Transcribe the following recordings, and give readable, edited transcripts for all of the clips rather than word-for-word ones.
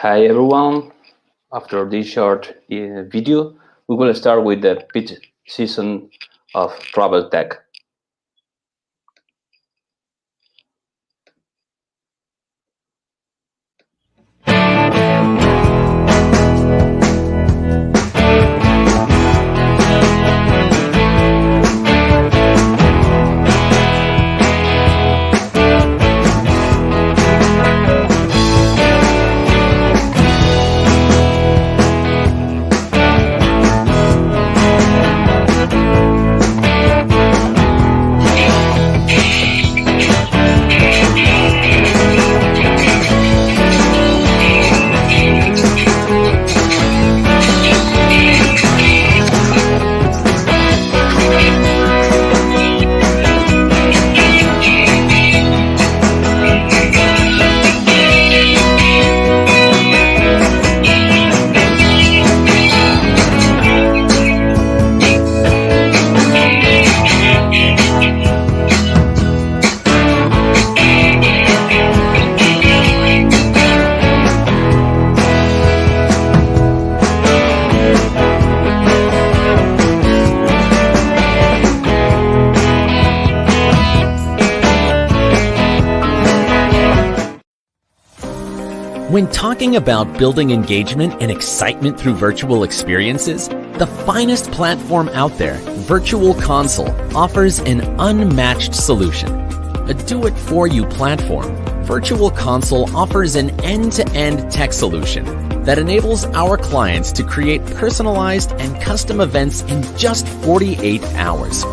Hi everyone. After this short video, we will start with the peak season of travel tech. When talking about building engagement and excitement through virtual experiences, the finest platform out there, Virtual Console, offers an unmatched solution. A do-it-for-you platform, Virtual Console offers an end-to-end tech solution that enables our clients to create personalized and custom events in just 48 hours.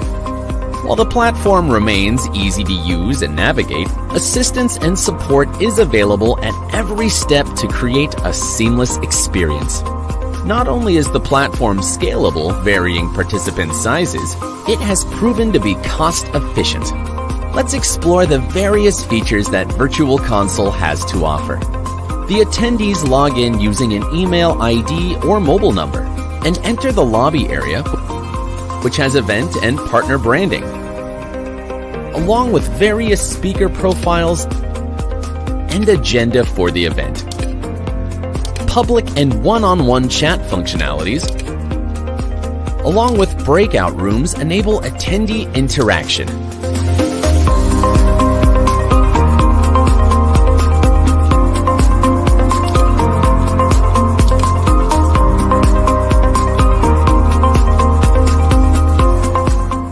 While the platform remains easy to use and navigate, assistance and support is available at every step to create a seamless experience. Not only is the platform scalable, varying participant sizes, it has proven to be cost-efficient. Let's explore the various features that Virtual Console has to offer. The attendees log in using an email ID or mobile number and enter the lobby area, which has event and partner branding, along with various speaker profiles and agenda for the event. Public and one-on-one chat functionalities, along with breakout rooms, enable attendee interaction.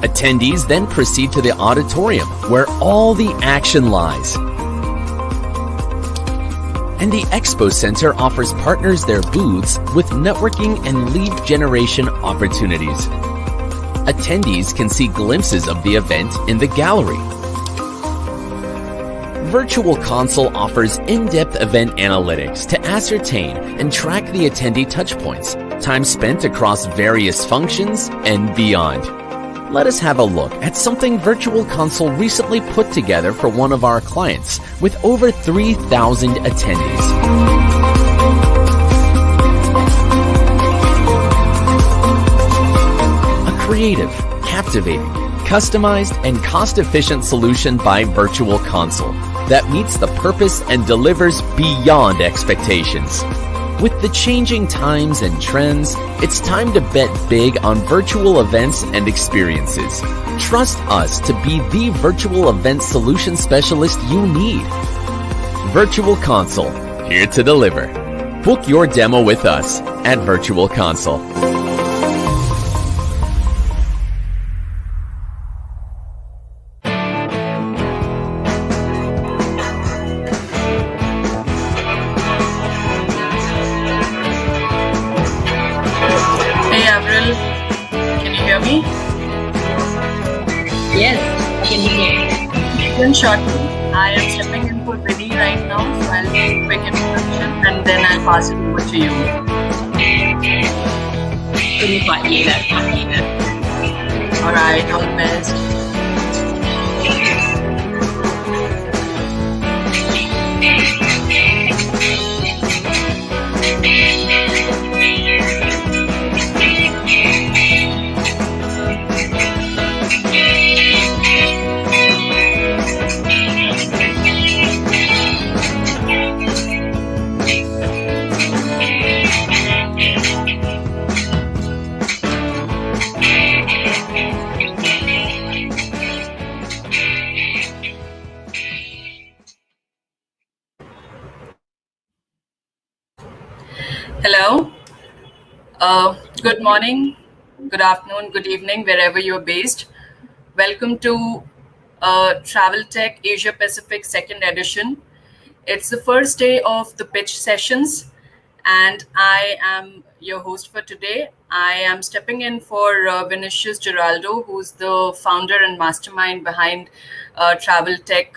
Attendees then proceed to the auditorium, where all the action lies. And the Expo Center offers partners their booths with networking and lead generation opportunities. Attendees can see glimpses of the event in the gallery. Virtual Console offers in-depth event analytics to ascertain and track the attendee touchpoints, time spent across various functions, and beyond. Let us have a look at something Virtual Console recently put together for one of our clients with over 3,000 attendees. A creative, captivating, customized, and cost-efficient solution by Virtual Console that meets the purpose and delivers beyond expectations. With the changing times and trends, it's time to bet big on virtual events and experiences. Trust us to be the virtual event solution specialist you need. Virtual Console, here to deliver. Book your demo with us at Virtual Console. Hey Avril, can you hear me? Yes, I can hear you. Then shortly, I am stepping in for Vinny right now, so I'll do a quick introduction and then I'll pass it over to you. Alright, all the best. Hello. Good morning, good afternoon, good evening, wherever you're based. Welcome to Travel Tech Asia Pacific 2nd edition. It's the first day of the pitch sessions, and I am your host for today. I am stepping in for Vinicius Giraldo, who's the founder and mastermind behind Travel Tech,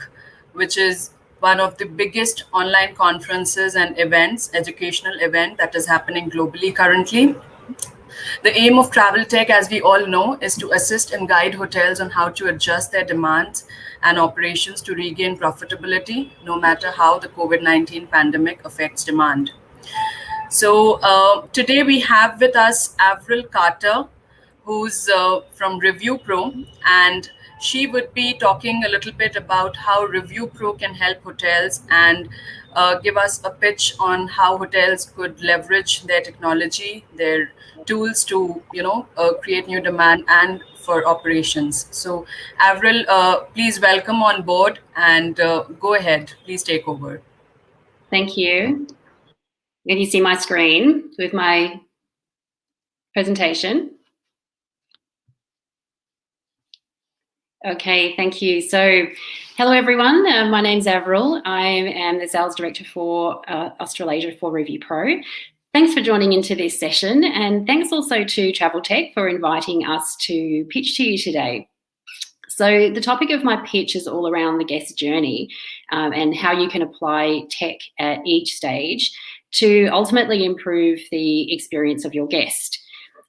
which is one of the biggest online conferences and events, educational event that is happening globally currently. The aim of Travel Tech, as we all know, is to assist and guide hotels on how to adjust their demands and operations to regain profitability, no matter how the COVID-19 pandemic affects demand. So today we have with us Avril, who's from ReviewPro, and she would be talking a little bit about how ReviewPro can help hotels and give us a pitch on how hotels could leverage their technology, their tools to, create new demand and for operations. So Avril, please welcome on board and go ahead. Please take over. Thank you. Can you see my screen with my presentation? Okay, thank you. So, hello everyone. My name's Avril. I am the sales director for Australasia for ReviewPro. Thanks for joining into this session, and thanks also to Travel Tech for inviting us to pitch to you today. So the topic of my pitch is all around the guest journey and how you can apply tech at each stage to ultimately improve the experience of your guest.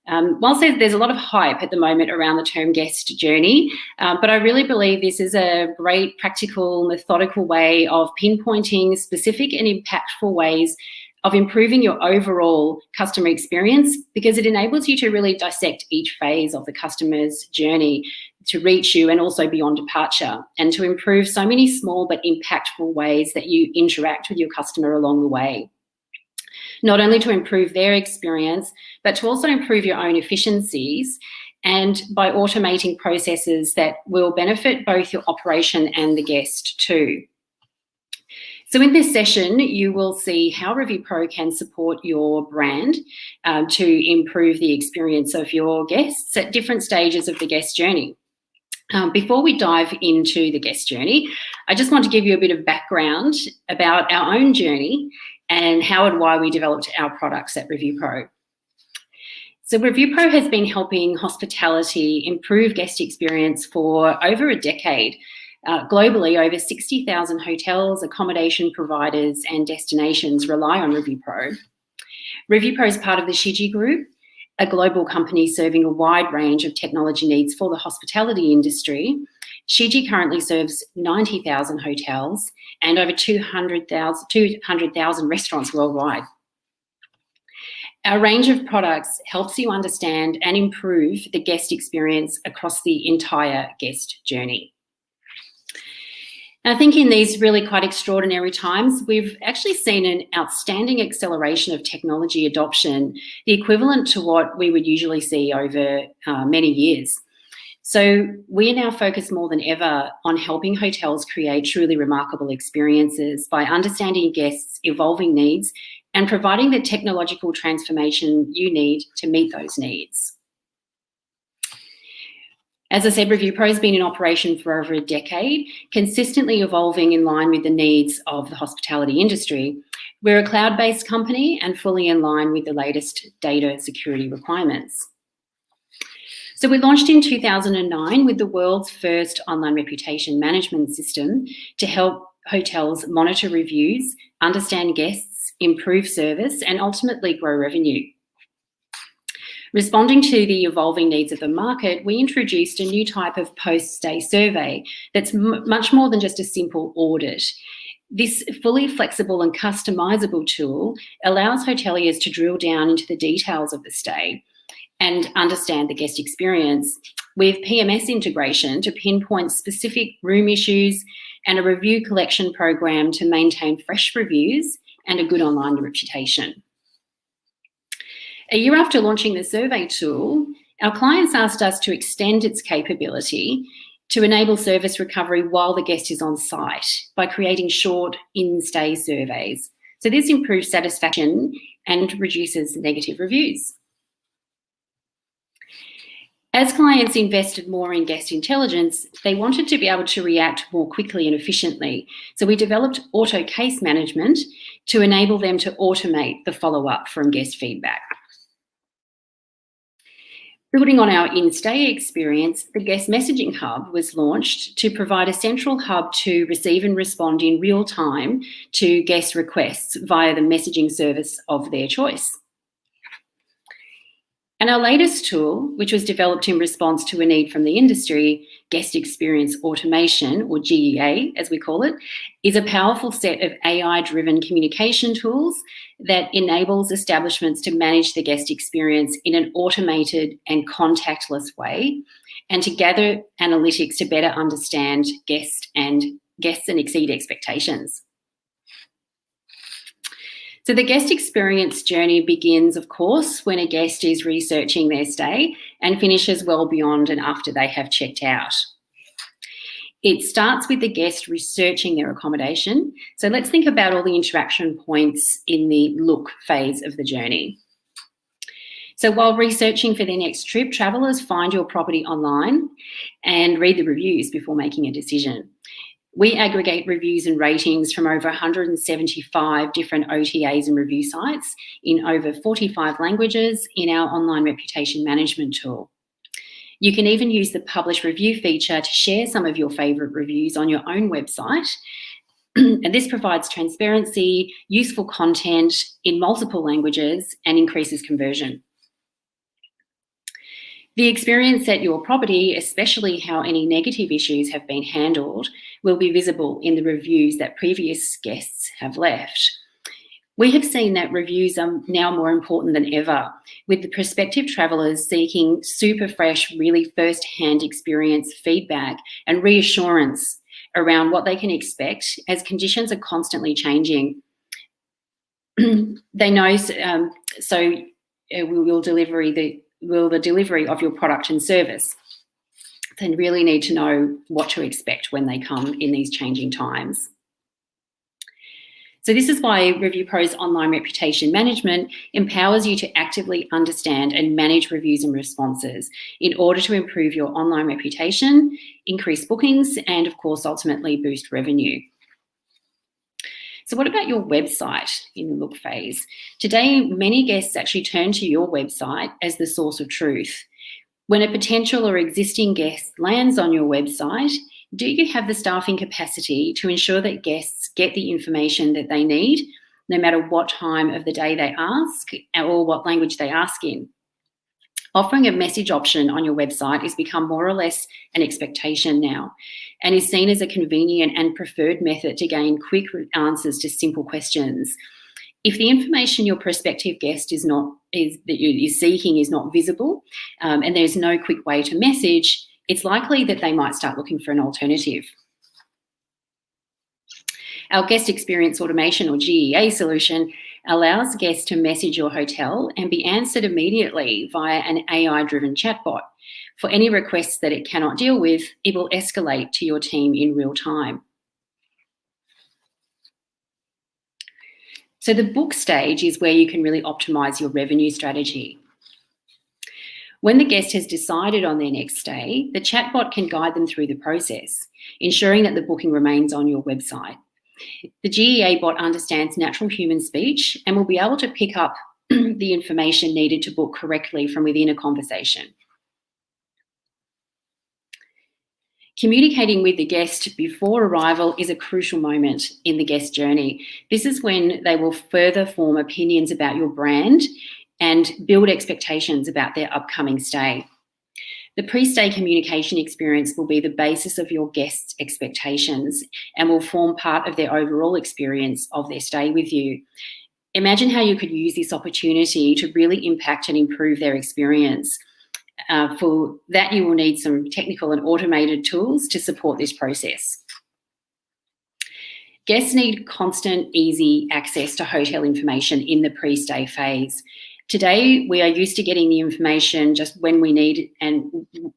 Whilst there's a lot of hype at the moment around the term guest journey, but I really believe this is a great practical, methodical way of pinpointing specific and impactful ways of improving your overall customer experience, because it enables you to really dissect each phase of the customer's journey to reach you and also beyond departure, and to improve so many small but impactful ways that you interact with your customer along the way. Not only to improve their experience, but to also improve your own efficiencies, and by automating processes that will benefit both your operation and the guest too. So in this session, you will see how ReviewPro can support your brand to improve the experience of your guests at different stages of the guest journey. Before we dive into the guest journey, I just want to give you a bit of background about our own journey and how and why we developed our products at ReviewPro. So ReviewPro has been helping hospitality improve guest experience for over a decade. Globally, over 60,000 hotels, accommodation providers and destinations rely on ReviewPro. ReviewPro is part of the HiJiffy Group, a global company serving a wide range of technology needs for the hospitality industry. HiJiffy currently serves 90,000 hotels and over 200,000 restaurants worldwide. Our range of products helps you understand and improve the guest experience across the entire guest journey. I think in these really quite extraordinary times, we've actually seen an outstanding acceleration of technology adoption, the equivalent to what we would usually see over many years. So we are now focused more than ever on helping hotels create truly remarkable experiences by understanding guests' evolving needs and providing the technological transformation you need to meet those needs. As I said, ReviewPro has been in operation for over a decade, consistently evolving in line with the needs of the hospitality industry. We're a cloud-based company and fully in line with the latest data security requirements. So we launched in 2009 with the world's first online reputation management system to help hotels monitor reviews, understand guests, improve service, and ultimately grow revenue. Responding to the evolving needs of the market, we introduced a new type of post-stay survey that's much more than just a simple audit. This fully flexible and customizable tool allows hoteliers to drill down into the details of the stay and understand the guest experience, with PMS integration to pinpoint specific room issues and a review collection program to maintain fresh reviews and a good online reputation. A year after launching the survey tool, our clients asked us to extend its capability to enable service recovery while the guest is on site by creating short in-stay surveys. So this improves satisfaction and reduces negative reviews. As clients invested more in guest intelligence, they wanted to be able to react more quickly and efficiently. So we developed auto case management to enable them to automate the follow-up from guest feedback. Building on our in-stay experience, the Guest Messaging Hub was launched to provide a central hub to receive and respond in real time to guest requests via the messaging service of their choice. And our latest tool, which was developed in response to a need from the industry, Guest Experience Automation, or GEA as we call it, is a powerful set of AI-driven communication tools that enables establishments to manage the guest experience in an automated and contactless way, and to gather analytics to better understand guests and exceed expectations. So the guest experience journey begins, of course, when a guest is researching their stay and finishes well beyond and after they have checked out. It starts with the guest researching their accommodation. So let's think about all the interaction points in the look phase of the journey. So while researching for their next trip, travellers find your property online and read the reviews before making a decision. We aggregate reviews and ratings from over 175 different OTAs and review sites in over 45 languages in our online reputation management tool. You can even use the publish review feature to share some of your favourite reviews on your own website. And this provides transparency, useful content in multiple languages, and increases conversion. The experience at your property, especially how any negative issues have been handled, will be visible in the reviews that previous guests have left. We have seen that reviews are now more important than ever, with the prospective travellers seeking super fresh, really first-hand experience feedback and reassurance around what they can expect as conditions are constantly changing. They know, will the delivery of your product and service. They really need to know what to expect when they come in these changing times. So this is why ReviewPro's online reputation management empowers you to actively understand and manage reviews and responses in order to improve your online reputation, increase bookings, and of course, ultimately boost revenue. So what about your website in the look phase? Today, many guests actually turn to your website as the source of truth. When a potential or existing guest lands on your website, do you have the staffing capacity to ensure that guests get the information that they need, no matter what time of the day they ask or what language they ask in? Offering a message option on your website has become more or less an expectation now and is seen as a convenient and preferred method to gain quick answers to simple questions. If the information your prospective guest is seeking is not visible and there's no quick way to message, it's likely that they might start looking for an alternative. Our Guest Experience Automation, or GEA solution, allows guests to message your hotel and be answered immediately via an AI-driven chatbot. For any requests that it cannot deal with, it will escalate to your team in real time. So the book stage is where you can really optimize your revenue strategy. When the guest has decided on their next stay, the chatbot can guide them through the process, ensuring that the booking remains on your website. The GEA bot understands natural human speech and will be able to pick up the information needed to book correctly from within a conversation. Communicating with the guest before arrival is a crucial moment in the guest journey. This is when they will further form opinions about your brand and build expectations about their upcoming stay. The pre-stay communication experience will be the basis of your guests' expectations and will form part of their overall experience of their stay with you. Imagine how you could use this opportunity to really impact and improve their experience. For that, you will need some technical and automated tools to support this process. Guests need constant, easy access to hotel information in the pre-stay phase. Today, we are used to getting the information just when we need it and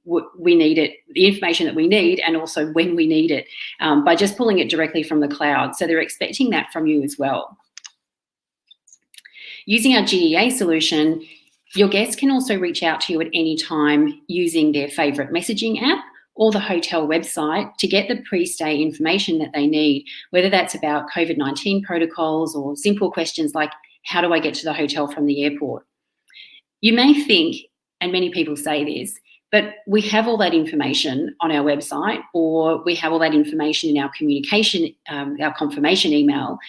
we need it, the information that we need and also when we need it by just pulling it directly from the cloud. So they're expecting that from you as well. Using our GEA solution, your guests can also reach out to you at any time using their favourite messaging app or the hotel website to get the pre-stay information that they need, whether that's about COVID-19 protocols or simple questions like, how do I get to the hotel from the airport? You may think, and many people say this, but we have all that information on our website, or we have all that information in our communication, our confirmation email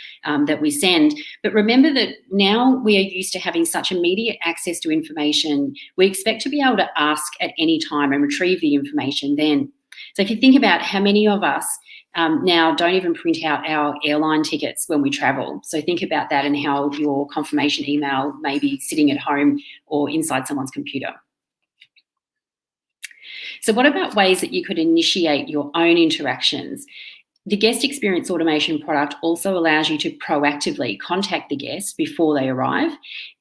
that we send. But remember that now we are used to having such immediate access to information, we expect to be able to ask at any time and retrieve the information then. So if you think about how many of us now don't even print out our airline tickets when we travel. So think about that and how your confirmation email may be sitting at home or inside someone's computer. So what about ways that you could initiate your own interactions? The guest experience automation product also allows you to proactively contact the guests before they arrive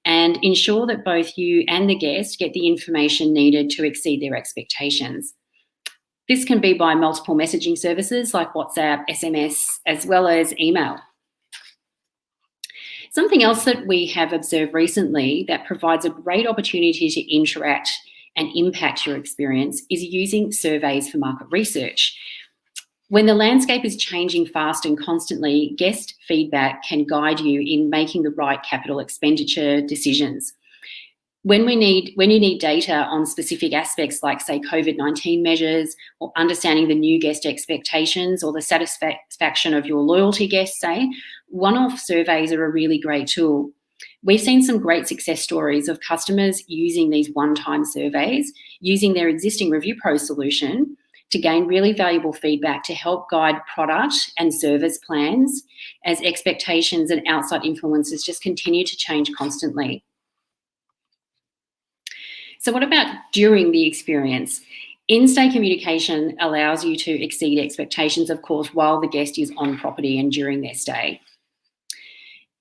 and ensure that both you and the guest get the information needed to exceed their expectations. This can be by multiple messaging services like WhatsApp, SMS, as well as email. Something else that we have observed recently that provides a great opportunity to interact and impact your experience is using surveys for market research. When the landscape is changing fast and constantly, guest feedback can guide you in making the right capital expenditure decisions. When you need data on specific aspects like, say, COVID-19 measures or understanding the new guest expectations or the satisfaction of your loyalty guests, say, one-off surveys are a really great tool. We've seen some great success stories of customers using these one-time surveys, using their existing ReviewPro solution to gain really valuable feedback to help guide product and service plans as expectations and outside influences just continue to change constantly. So what about during the experience? In-stay communication allows you to exceed expectations, of course, while the guest is on property and during their stay.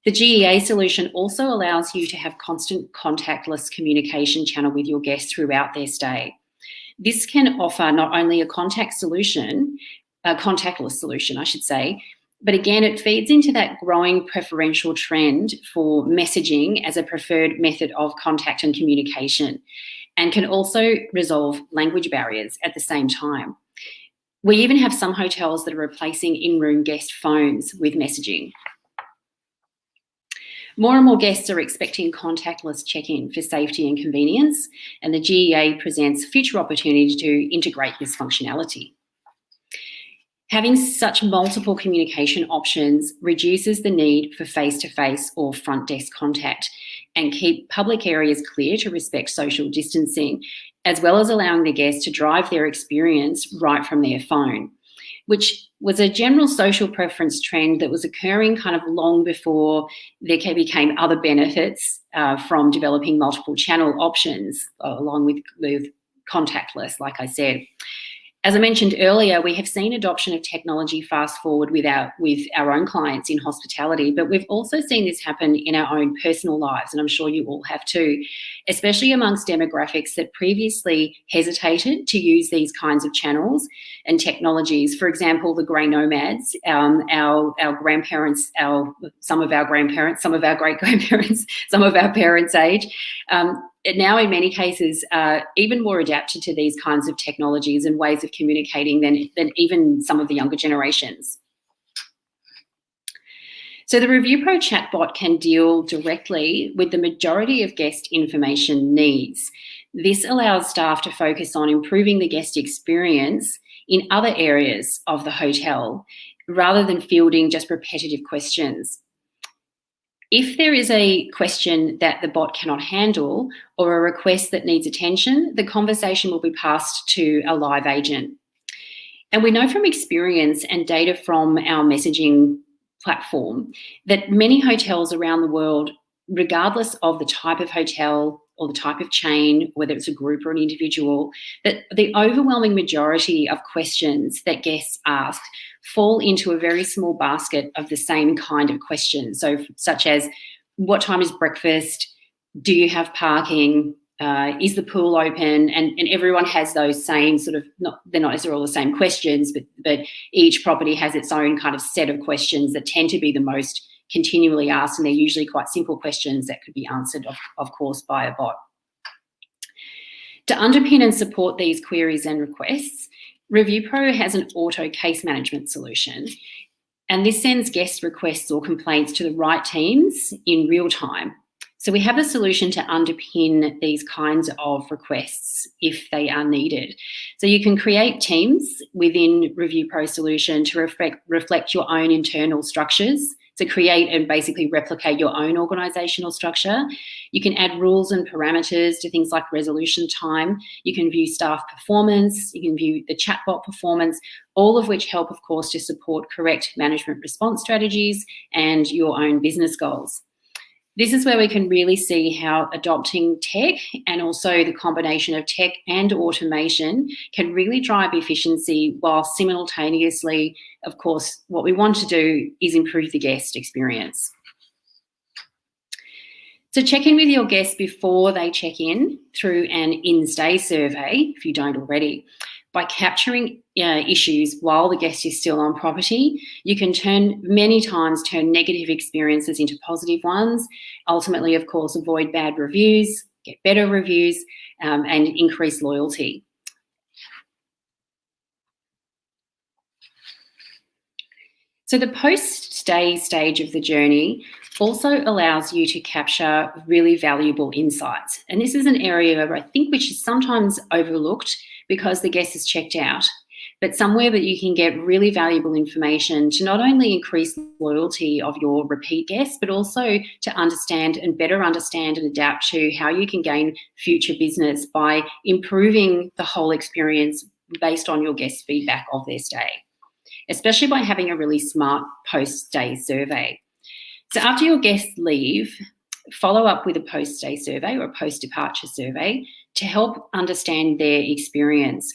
The GEA solution also allows you to have constant contactless communication channel with your guests throughout their stay. This can offer not only a contactless solution, I should say, but again, it feeds into that growing preferential trend for messaging as a preferred method of contact and communication, and can also resolve language barriers at the same time. We even have some hotels that are replacing in-room guest phones with messaging. More and more guests are expecting contactless check-in for safety and convenience, and the GEA presents future opportunities to integrate this functionality. Having such multiple communication options reduces the need for face-to-face or front desk contact and keep public areas clear to respect social distancing, as well as allowing the guests to drive their experience right from their phone, which was a general social preference trend that was occurring kind of long before there became other benefits from developing multiple channel options along with contactless, like I said. As I mentioned earlier, we have seen adoption of technology fast forward with our own clients in hospitality, but we've also seen this happen in our own personal lives, and I'm sure you all have too, especially amongst demographics that previously hesitated to use these kinds of channels and technologies. For example, the grey nomads, our grandparents, some of our grandparents, some of our great-grandparents, some of our parents' age, now in many cases even more adapted to these kinds of technologies and ways of communicating than even some of the younger generations. So the ReviewPro chatbot can deal directly with the majority of guest information needs. This allows staff to focus on improving the guest experience in other areas of the hotel rather than fielding just repetitive questions. If there is a question that the bot cannot handle or a request that needs attention, the conversation will be passed to a live agent. And we know from experience and data from our messaging platform that many hotels around the world, regardless of the type of hotel or the type of chain, whether it's a group or an individual, that the overwhelming majority of questions that guests ask fall into a very small basket of the same kind of questions. So such as, what time is breakfast? Do you have parking? Is the pool open? And everyone has those same sort of, they're not necessarily all the same questions, but each property has its own kind of set of questions that tend to be the most continually asked, and they're usually quite simple questions that could be answered, of course, by a bot. To underpin and support these queries and requests, ReviewPro has an auto case management solution, and this sends guest requests or complaints to the right teams in real time. So we have a solution to underpin these kinds of requests if they are needed. So you can create teams within ReviewPro solution to reflect your own internal structures, to create and basically replicate your own organisational structure. You can add rules and parameters to things like resolution time. You can view staff performance. You can view the chatbot performance, all of which help, of course, to support correct management response strategies and your own business goals. This is where we can really see how adopting tech and also the combination of tech and automation can really drive efficiency while simultaneously, of course, what we want to do is improve the guest experience. So check in with your guests before they check in through an in-stay survey, if you don't already. By capturing issues while the guest is still on property, you can many times turn negative experiences into positive ones. Ultimately, of course, avoid bad reviews, get better reviews, and increase loyalty. So the post-stay stage of the journey also allows you to capture really valuable insights. And this is an area where I think which is sometimes overlooked because the guest is checked out, but somewhere that you can get really valuable information to not only increase loyalty of your repeat guests, but also to understand and better understand and adapt to how you can gain future business by improving the whole experience based on your guest feedback of their stay, especially by having a really smart post-stay survey. So after your guests leave, follow up with a post-stay survey or a post-departure survey to help understand their experience.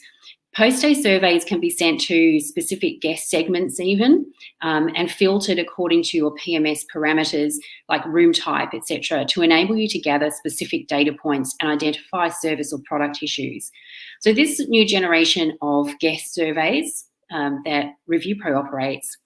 Post-stay surveys can be sent to specific guest segments even, and filtered according to your PMS parameters like room type, etc., to enable you to gather specific data points and identify service or product issues. So this new generation of guest surveys that ReviewPro operates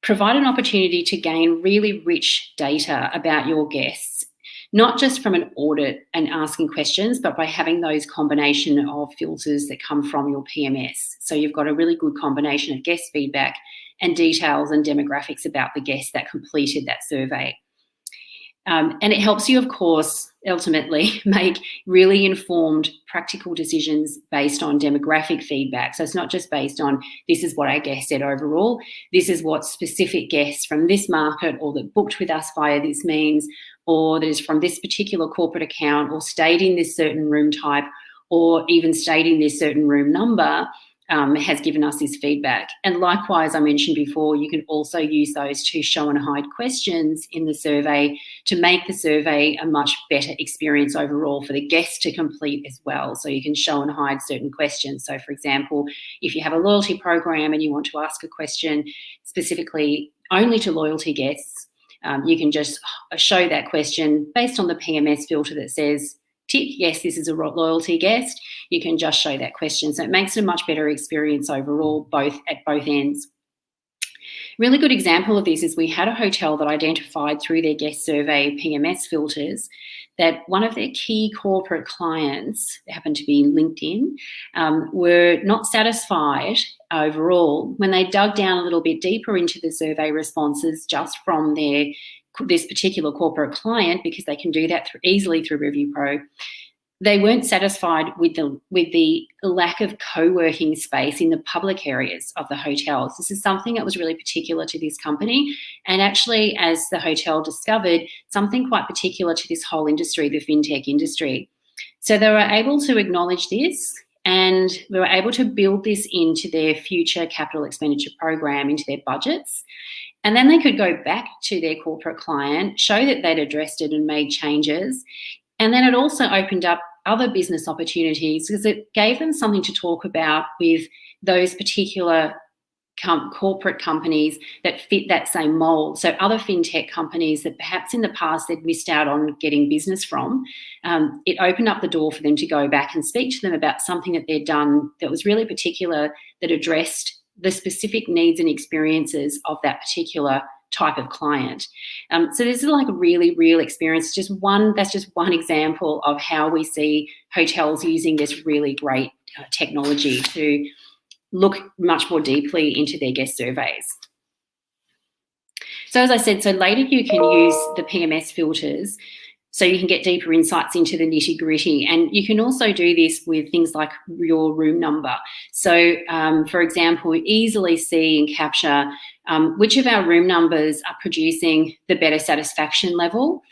provide an opportunity to gain really rich data about your guests, not just from an audit and asking questions, but by having those combination of filters that come from your PMS. So you've got a really good combination of guest feedback and details and demographics about the guests that completed that survey. And it helps you, of course, ultimately make really informed, practical decisions based on demographic feedback. So it's not just based on this is what our guest said overall, this is what specific guests from this market or that booked with us via this means, or that is from this particular corporate account or stayed in this certain room type or even stayed in this certain room number has given us this feedback. And likewise, I mentioned before, you can also use those to show and hide questions in the survey to make the survey a much better experience overall for the guest to complete as well. So you can show and hide certain questions. So for example, if you have a loyalty program and you want to ask a question specifically only to loyalty guests, you can just show that question based on the PMS filter that says, tick, yes, this is a loyalty guest. You can just show that question. So it makes it a much better experience overall, at both ends. Really good example of this is we had a hotel that identified through their guest survey PMS filters that one of their key corporate clients, they happened to be in LinkedIn, were not satisfied overall when they dug down a little bit deeper into the survey responses just from this particular corporate client, because they can do that easily through ReviewPro. They weren't satisfied with the lack of co-working space in the public areas of the hotels. This is something that was really particular to this company, and actually, as the hotel discovered, something quite particular to this whole industry, the fintech industry. So they were able to acknowledge this, and we were able to build this into their future capital expenditure program, into their budgets. And then they could go back to their corporate client, show that they'd addressed it and made changes. And then it also opened up other business opportunities because it gave them something to talk about with those particular corporate companies that fit that same mold. So other fintech companies that perhaps in the past they'd missed out on getting business from, it opened up the door for them to go back and speak to them about something that they'd done that was really particular, that addressed the specific needs and experiences of that particular type of client. So this is like a really real experience. That's just one example of how we see hotels using this really great technology to look much more deeply into their guest surveys. So as I said, so later you can use the PMS filters so you can get deeper insights into the nitty-gritty. And you can also do this with things like your room number. So, for example, we easily see and capture which of our room numbers are producing the better satisfaction level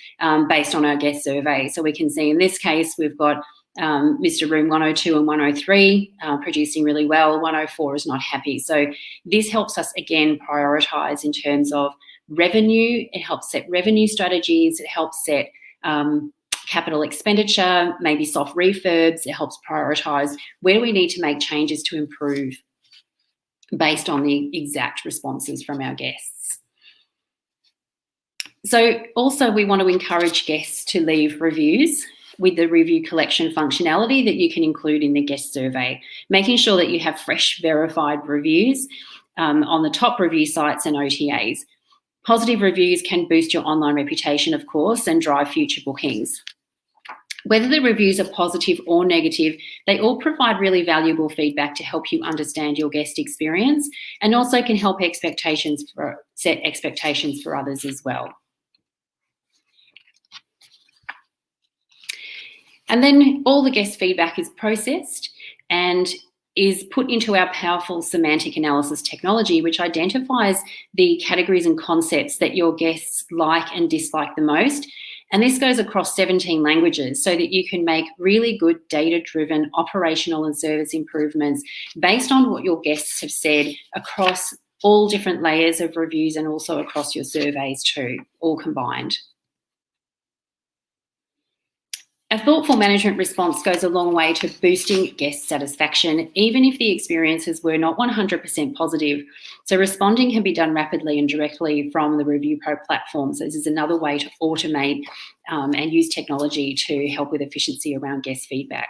based on our guest survey. So we can see in this case, we've got Mr. Room 102 and 103 producing really well. 104 is not happy. So this helps us, again, prioritise in terms of revenue. It helps set revenue strategies. It helps set capital expenditure, maybe soft refurbs. It helps prioritise where we need to make changes to improve based on the exact responses from our guests. So also we want to encourage guests to leave reviews with the review collection functionality that you can include in the guest survey, making sure that you have fresh verified reviews on the top review sites and OTAs. Positive reviews can boost your online reputation, of course, and drive future bookings. Whether the reviews are positive or negative, they all provide really valuable feedback to help you understand your guest experience, and also can help set expectations for others as well. And then all the guest feedback is processed and is put into our powerful semantic analysis technology, which identifies the categories and concepts that your guests like and dislike the most. And this goes across 17 languages so that you can make really good data-driven operational and service improvements based on what your guests have said across all different layers of reviews and also across your surveys too, all combined. A thoughtful management response goes a long way to boosting guest satisfaction, even if the experiences were not 100% positive. So responding can be done rapidly and directly from the ReviewPro platform. So this is another way to automate and use technology to help with efficiency around guest feedback.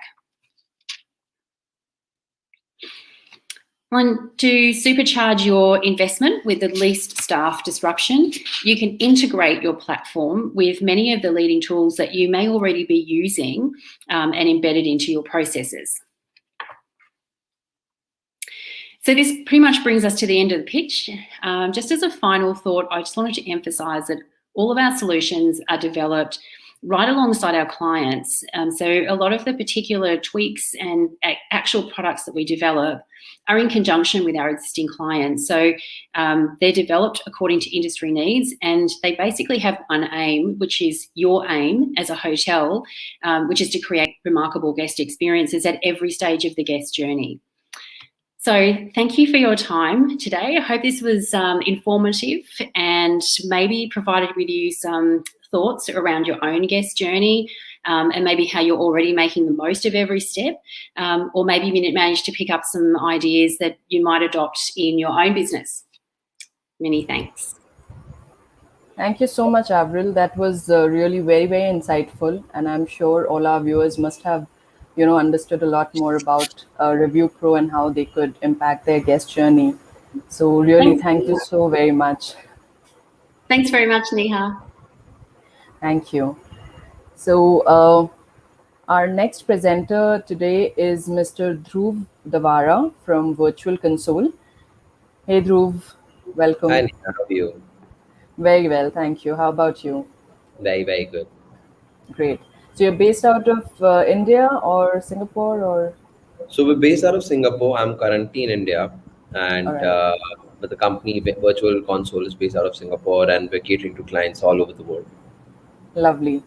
And to supercharge your investment with the least staff disruption, you can integrate your platform with many of the leading tools that you may already be using and embedded into your processes. So this pretty much brings us to the end of the pitch. Just as a final thought, I just wanted to emphasise that all of our solutions are developed right alongside our clients. So a lot of the particular tweaks and actual products that we develop are in conjunction with our existing clients. So they're developed according to industry needs, and they basically have one aim, which is your aim as a hotel, which is to create remarkable guest experiences at every stage of the guest journey. So thank you for your time today. I hope this was informative and maybe provided with you some thoughts around your own guest journey and maybe how you're already making the most of every step, or maybe you managed to pick up some ideas that you might adopt in your own business. Many thanks. Thank you so much, Avril. That was really very, very insightful, and I'm sure all our viewers must have understood a lot more about ReviewPro and how they could impact their guest journey. So really, thank you so very much. Thanks very much, Neha. Thank you. So our next presenter today is Mr. Dhruv Davar from Virtual Console. Hey, Dhruv, welcome. Hi, Neha, how are you? Very well, thank you. How about you? Very, very good. Great. So you're based out of India or Singapore, or? So we're based out of Singapore. I'm currently in India, and right. but the company Virtual Console is based out of Singapore, and we're catering to clients all over the world. Lovely.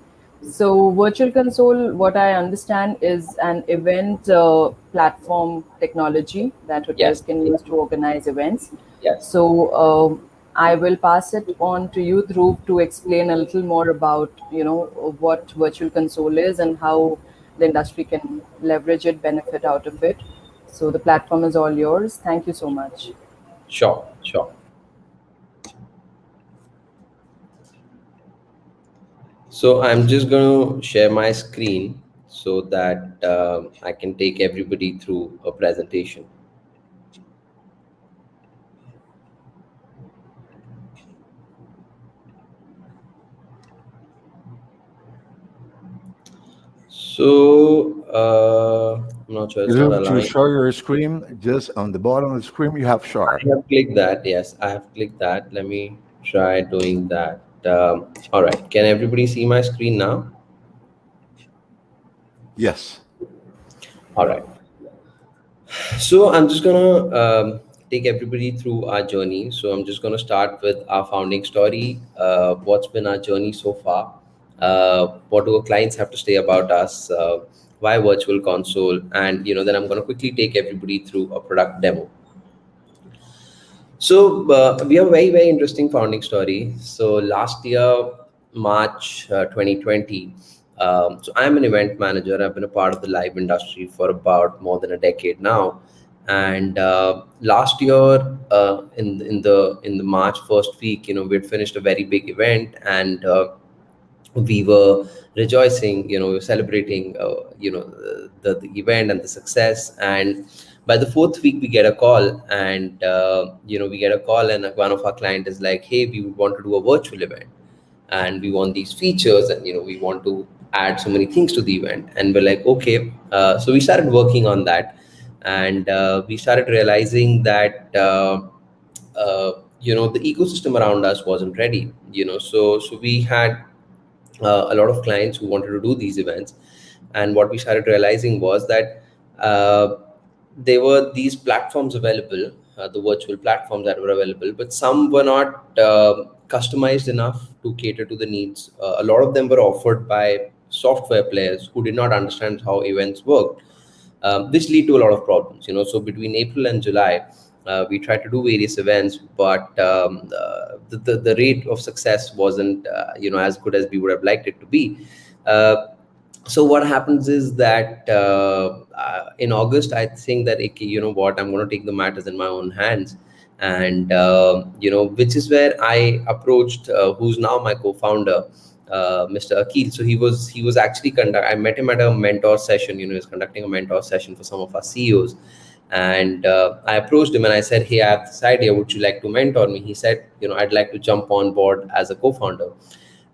So Virtual Console, what I understand, is an event platform technology that hotels can use to organize events. Yes. So I will pass it on to you, Dhruv, to explain a little more about, what Virtual Console is and how the industry can leverage it, benefit out of it. So the platform is all yours. Thank you so much. Sure. So I'm just going to share my screen so that I can take everybody through a presentation. So I'm not sure, it's not To aligned. show your screen, just on the bottom of the screen, you have share. I have clicked that. Yes, I have clicked that. Let me try doing that. All right. Can everybody see my screen now? Yes. All right. So I'm just gonna take everybody through our journey. So I'm just gonna start with our founding story. What's been our journey so far? What do our clients have to say about us? Why virtual console? And then I'm gonna quickly take everybody through a product demo. So we have a very interesting founding story. So last year, March 2020. So I'm an event manager. I've been a part of the live industry for about more than a decade now. And last year, in the March first week, we had finished a very big event, and we were rejoicing. We were celebrating, the event and the success. And by the fourth week, we get a call, and and one of our clients is like, "Hey, we would want to do a virtual event, and we want these features, and we want to add so many things to the event." And we're like, "Okay." So we started working on that, and we started realizing that the ecosystem around us wasn't ready. So we had a lot of clients who wanted to do these events, and what we started realizing was that there were these platforms available, the virtual platforms that were available, but some were not customized enough to cater to the needs. A lot of them were offered by software players who did not understand how events worked. This led to a lot of problems. So between April and July, we tried to do various events, but the rate of success wasn't as good as we would have liked it to be. So what happens is that in August, I think that, okay, you know what, I'm going to take the matters in my own hands. And which is where I approached who's now my co-founder, Mr. Akhil. So he was actually I met him at a mentor session. He was conducting a mentor session for some of our CEOs. And I approached him and I said, "Hey, I have this idea. Would you like to mentor me?" He said, "I'd like to jump on board as a co-founder."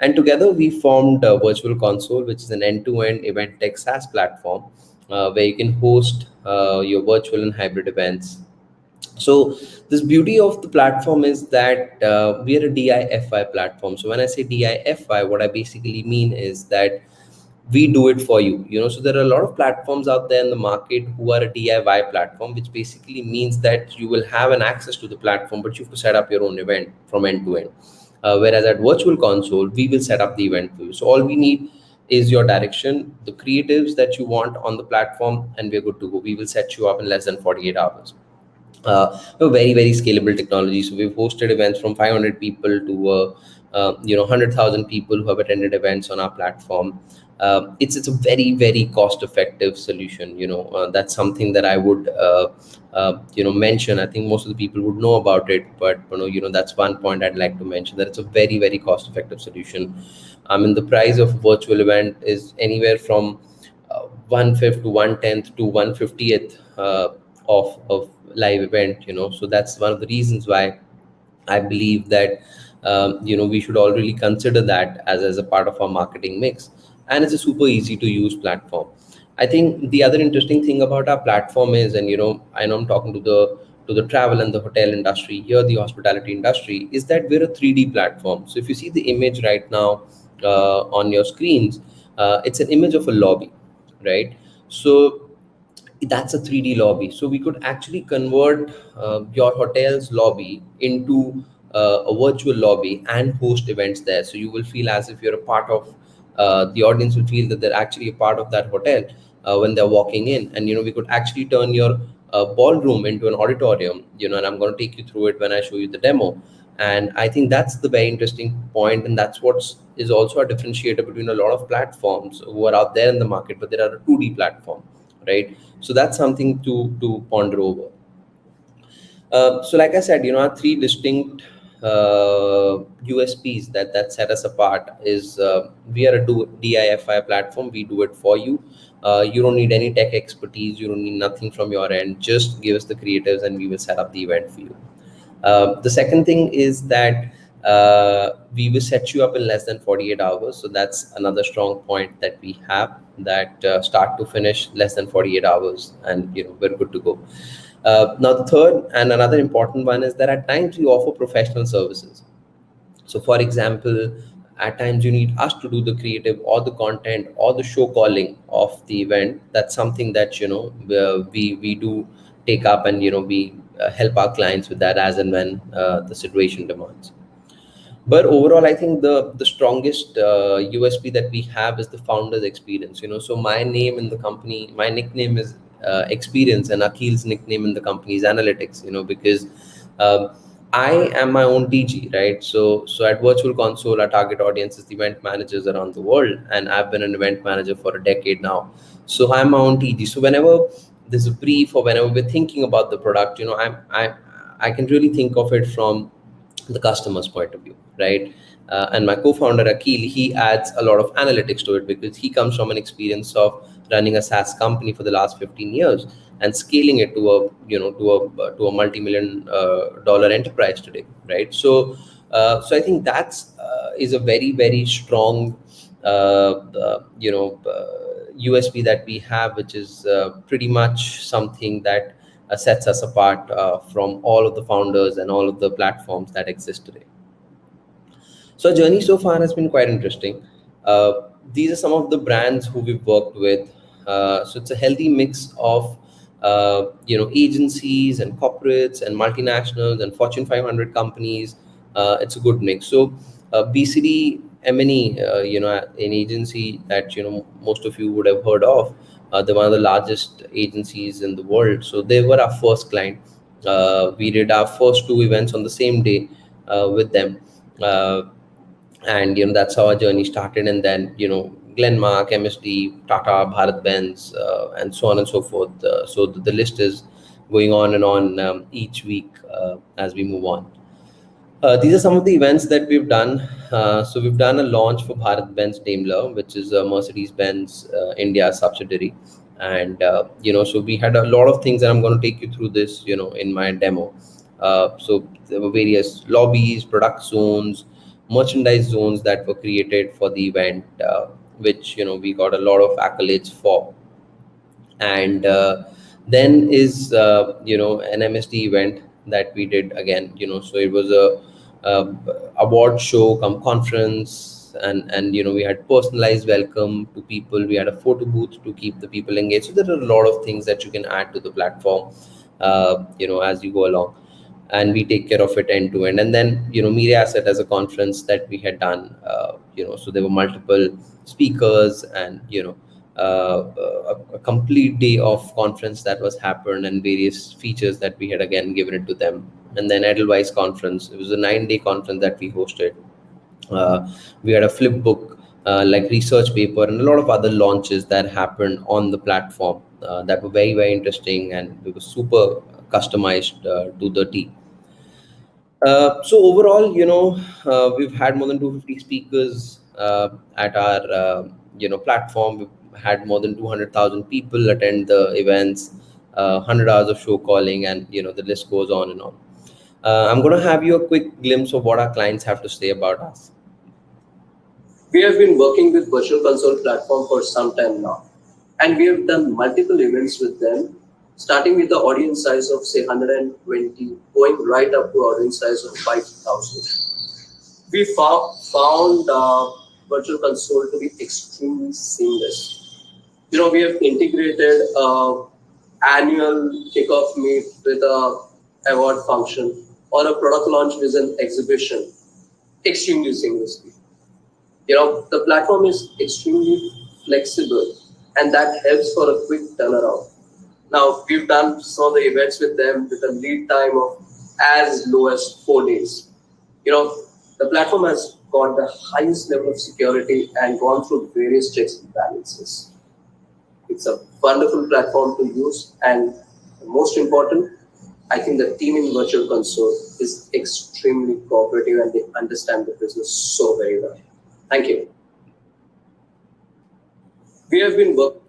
And together we formed Virtual Console, which is an end-to-end event tech SaaS platform where you can host your virtual and hybrid events. So this beauty of the platform is that we are a DIFI platform. So when I say DIFI, what I basically mean is that we do it for you. So there are a lot of platforms out there in the market who are a DIY platform, which basically means that you will have an access to the platform, but you have to set up your own event from end to end. Whereas at Virtual Console, we will set up the event for you. So all we need is your direction, the creatives that you want on the platform, and we're good to go. We will set you up in less than 48 hours. A very scalable technology. So we've hosted events from 500 people to 100,000 people who have attended events on our platform. It's a very cost effective solution. That's something that I would mention. I think most of the people would know about it, but that's one point I'd like to mention, that it's a very cost effective solution. I mean, the price of a virtual event is anywhere from 1/5 to 1/10 to 1/50th of live event. So that's one of the reasons why I believe that we should all really consider that as a part of our marketing mix. And it's a super easy to use platform. I think the other interesting thing about our platform is, and I know I'm talking to the travel and the hotel industry here, the hospitality industry, is that we're a 3D platform. So if you see the image right now on your screens, it's an image of a lobby, right? So that's a 3D lobby. So we could actually convert your hotel's lobby into a virtual lobby and host events there. So you will feel as if you're a part of, the audience will feel that they're actually a part of that hotel when they're walking in. And we could actually turn your ballroom into an auditorium, and I'm going to take you through it when I show you the demo. And I think that's the very interesting point, and that's what is also a differentiator between a lot of platforms who are out there in the market, but there are a 2D platform, right? So that's something to ponder over. So like I said, our three distinct USPs that set us apart is we are a DIFI platform. We do it for you. You don't need any tech expertise. You don't need nothing from your end. Just give us the creatives and we will set up the event for you. The second thing is that we will set you up in less than 48 hours. So that's another strong point that we have, that start to finish less than 48 hours, and we're good to go. Now the third and another important one is that at times we offer professional services. So for example, at times you need us to do the creative or the content or the show calling of the event. That's something that we do take up, and we help our clients with that as and when the situation demands. But overall, I think the strongest USP that we have is the founder's experience. So my name in the company, my nickname is experience, and Akhil's nickname in the company is analytics. Because I am my own DG, right? So at Virtual Console, our target audience is the event managers around the world, and I've been an event manager for a decade now. So I'm my own DG. So whenever there's a brief or whenever we're thinking about the product, I can really think of it from the customer's point of view, right? And my co-founder Akhil, he adds a lot of analytics to it, because he comes from an experience of running a SaaS company for the last 15 years and scaling it to a multi-million dollar enterprise today, right? So I think that's is a very, very strong USP that we have, which is pretty much something that sets us apart from all of the founders and all of the platforms that exist today. So our journey so far has been quite interesting. These are some of the brands who we've worked with. So it's a healthy mix of agencies and corporates and multinationals and Fortune 500 companies. It's a good mix. So BCD M&E, an agency that most of you would have heard of. They're one of the largest agencies in the world. So they were our first client. We did our first 2 events on the same day with them. And that's how our journey started. And then Glenmark, MSD, Tata, Bharat-Benz, and so on and so forth. So the list is going on and on each week as we move on. These are some of the events that we've done. So we've done a launch for Bharat-Benz Daimler, which is a Mercedes-Benz India subsidiary. And, so we had a lot of things, and I'm going to take you through this, in my demo. So there were various lobbies, product zones, merchandise zones that were created for the event, which, we got a lot of accolades for. And then is, an MSD event that we did again, so it was a award show come conference, and we had personalized welcome to people. We had a photo booth to keep the people engaged. So there are a lot of things that you can add to the platform, as you go along, and we take care of it end to end. And then, Media Asset as a conference that we had done, so there were multiple speakers, and, a complete day of conference that was happened, and various features that we had again given it to them. And then Edelweiss conference, it was a 9-day conference that we hosted. We had a flip book, like research paper, and a lot of other launches that happened on the platform that were very, very interesting, and it was super customized to the team. So overall, we've had more than 250 speakers at our platform. We've had more than 200,000 people attend the events, 100 hours of show calling, and the list goes on and on. I'm going to have you a quick glimpse of what our clients have to say about us. We have been working with Virtual Console platform for some time now, and we have done multiple events with them, starting with the audience size of say 120, going right up to audience size of 5,000. We found Virtual Console to be extremely seamless. We have integrated annual kickoff meet with a award function or a product launch with an exhibition extremely seamlessly. The platform is extremely flexible, and that helps for a quick turnaround. Now, we've done some of the events with them with a lead time of as low as 4 days. The platform has got the highest level of security and gone through various checks and balances. It's a wonderful platform to use, and most important, I think the team in Virtual Console is extremely cooperative, and they understand the business so very well. Thank you. We have been working.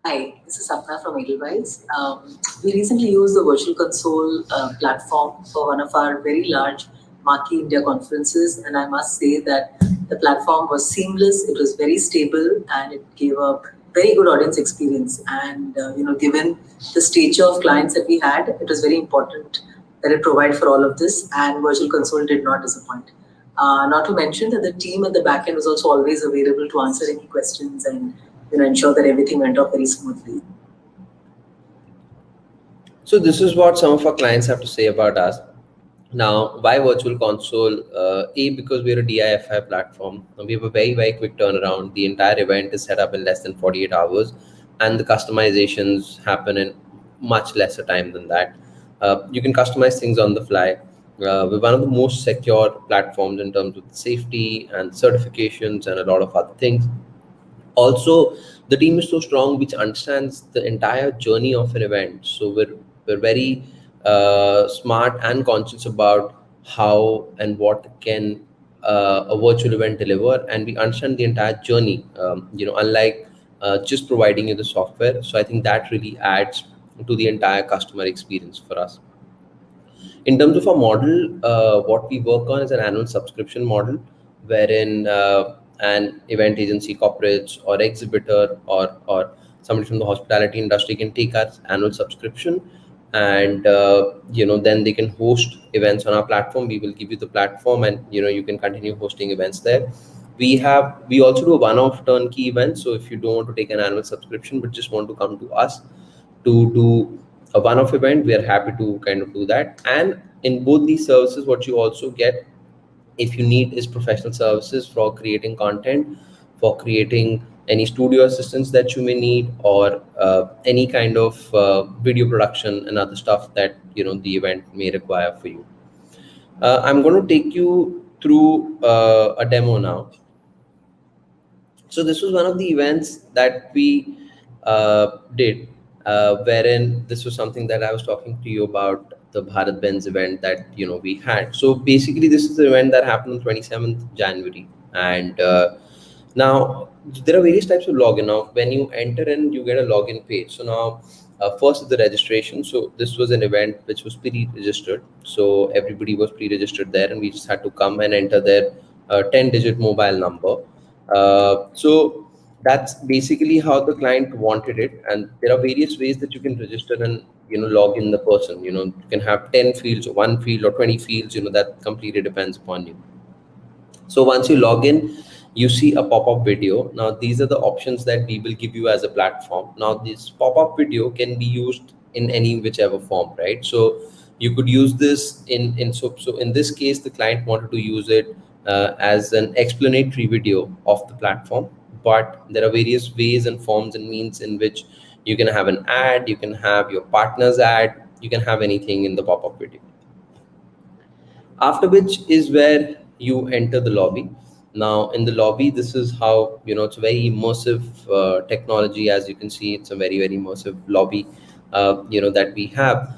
Hi, this is Sapna from Edelweiss. We recently used the Virtual Console platform for one of our very large marquee India conferences, and I must say that the platform was seamless, it was very stable, and it gave a very good audience experience. And given the stature of clients that we had, it was very important that it provide for all of this, and Virtual Console did not disappoint. Not to mention that the team at the back end was also always available to answer any questions and ensure that everything went off very smoothly. So this is what some of our clients have to say about us. Now, why Virtual Console? Because we're a DIFI platform. We have a very, very quick turnaround. The entire event is set up in less than 48 hours, and the customizations happen in much lesser time than that. You can customize things on the fly. We're one of the most secure platforms in terms of safety and certifications and a lot of other things. Also, the team is so strong, which understands the entire journey of an event. So we're very smart and conscious about how and what can a virtual event deliver, and we understand the entire journey. Unlike just providing you the software. So I think that really adds to the entire customer experience for us. In terms of our model, what we work on is an annual subscription model, wherein an event agency, corporates, or exhibitor, or somebody from the hospitality industry can take our annual subscription, and then they can host events on our platform. We will give you the platform, and you can continue hosting events there. We also do a one-off turnkey event. So if you don't want to take an annual subscription but just want to come to us to do a one-off event, we are happy to kind of do that. And in both these services, what you also get, if you need, is professional services for creating content, for creating any studio assistance that you may need, or any kind of video production and other stuff that the event may require for you. I'm going to take you through a demo now. So this was one of the events that we did, wherein this was something that I was talking to you about, the Bharat Benz event that we had. So basically, this is the event that happened on 27th January, and now there are various types of login. Now, when you enter in, you get a login page. So now, first is the registration. So this was an event which was pre-registered. So everybody was pre-registered there, and we just had to come and enter their 10-digit mobile number. So that's basically how the client wanted it. And there are various ways that you can register and log in the person. You can have 10 fields, or 1 field, or 20 fields. That completely depends upon you. So once you log in, you see a pop-up video. Now these are the options that we will give you as a platform. Now this pop-up video can be used in any whichever form, right? So you could use this so in this case, the client wanted to use it as an explanatory video of the platform. But there are various ways and forms and means in which you can have an ad, you can have your partner's ad, you can have anything in the pop-up video. After which is where you enter the lobby. Now in the lobby, this is how, it's a very immersive technology. As you can see, it's a very, very immersive lobby, that we have.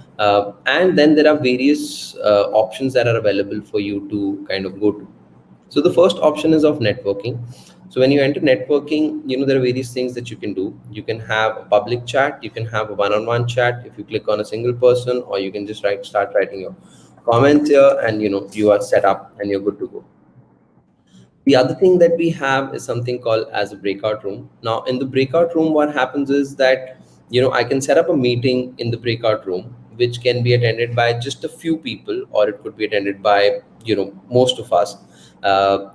And then there are various options that are available for you to kind of go to. So the first option is of networking. So when you enter networking, there are various things that you can do. You can have a public chat, you can have a one-on-one chat if you click on a single person, or you can just start writing your comments here, and you are set up and you're good to go. The other thing that we have is something called as a breakout room. Now in the breakout room, what happens is that I can set up a meeting in the breakout room, which can be attended by just a few people, or it could be attended by most of us.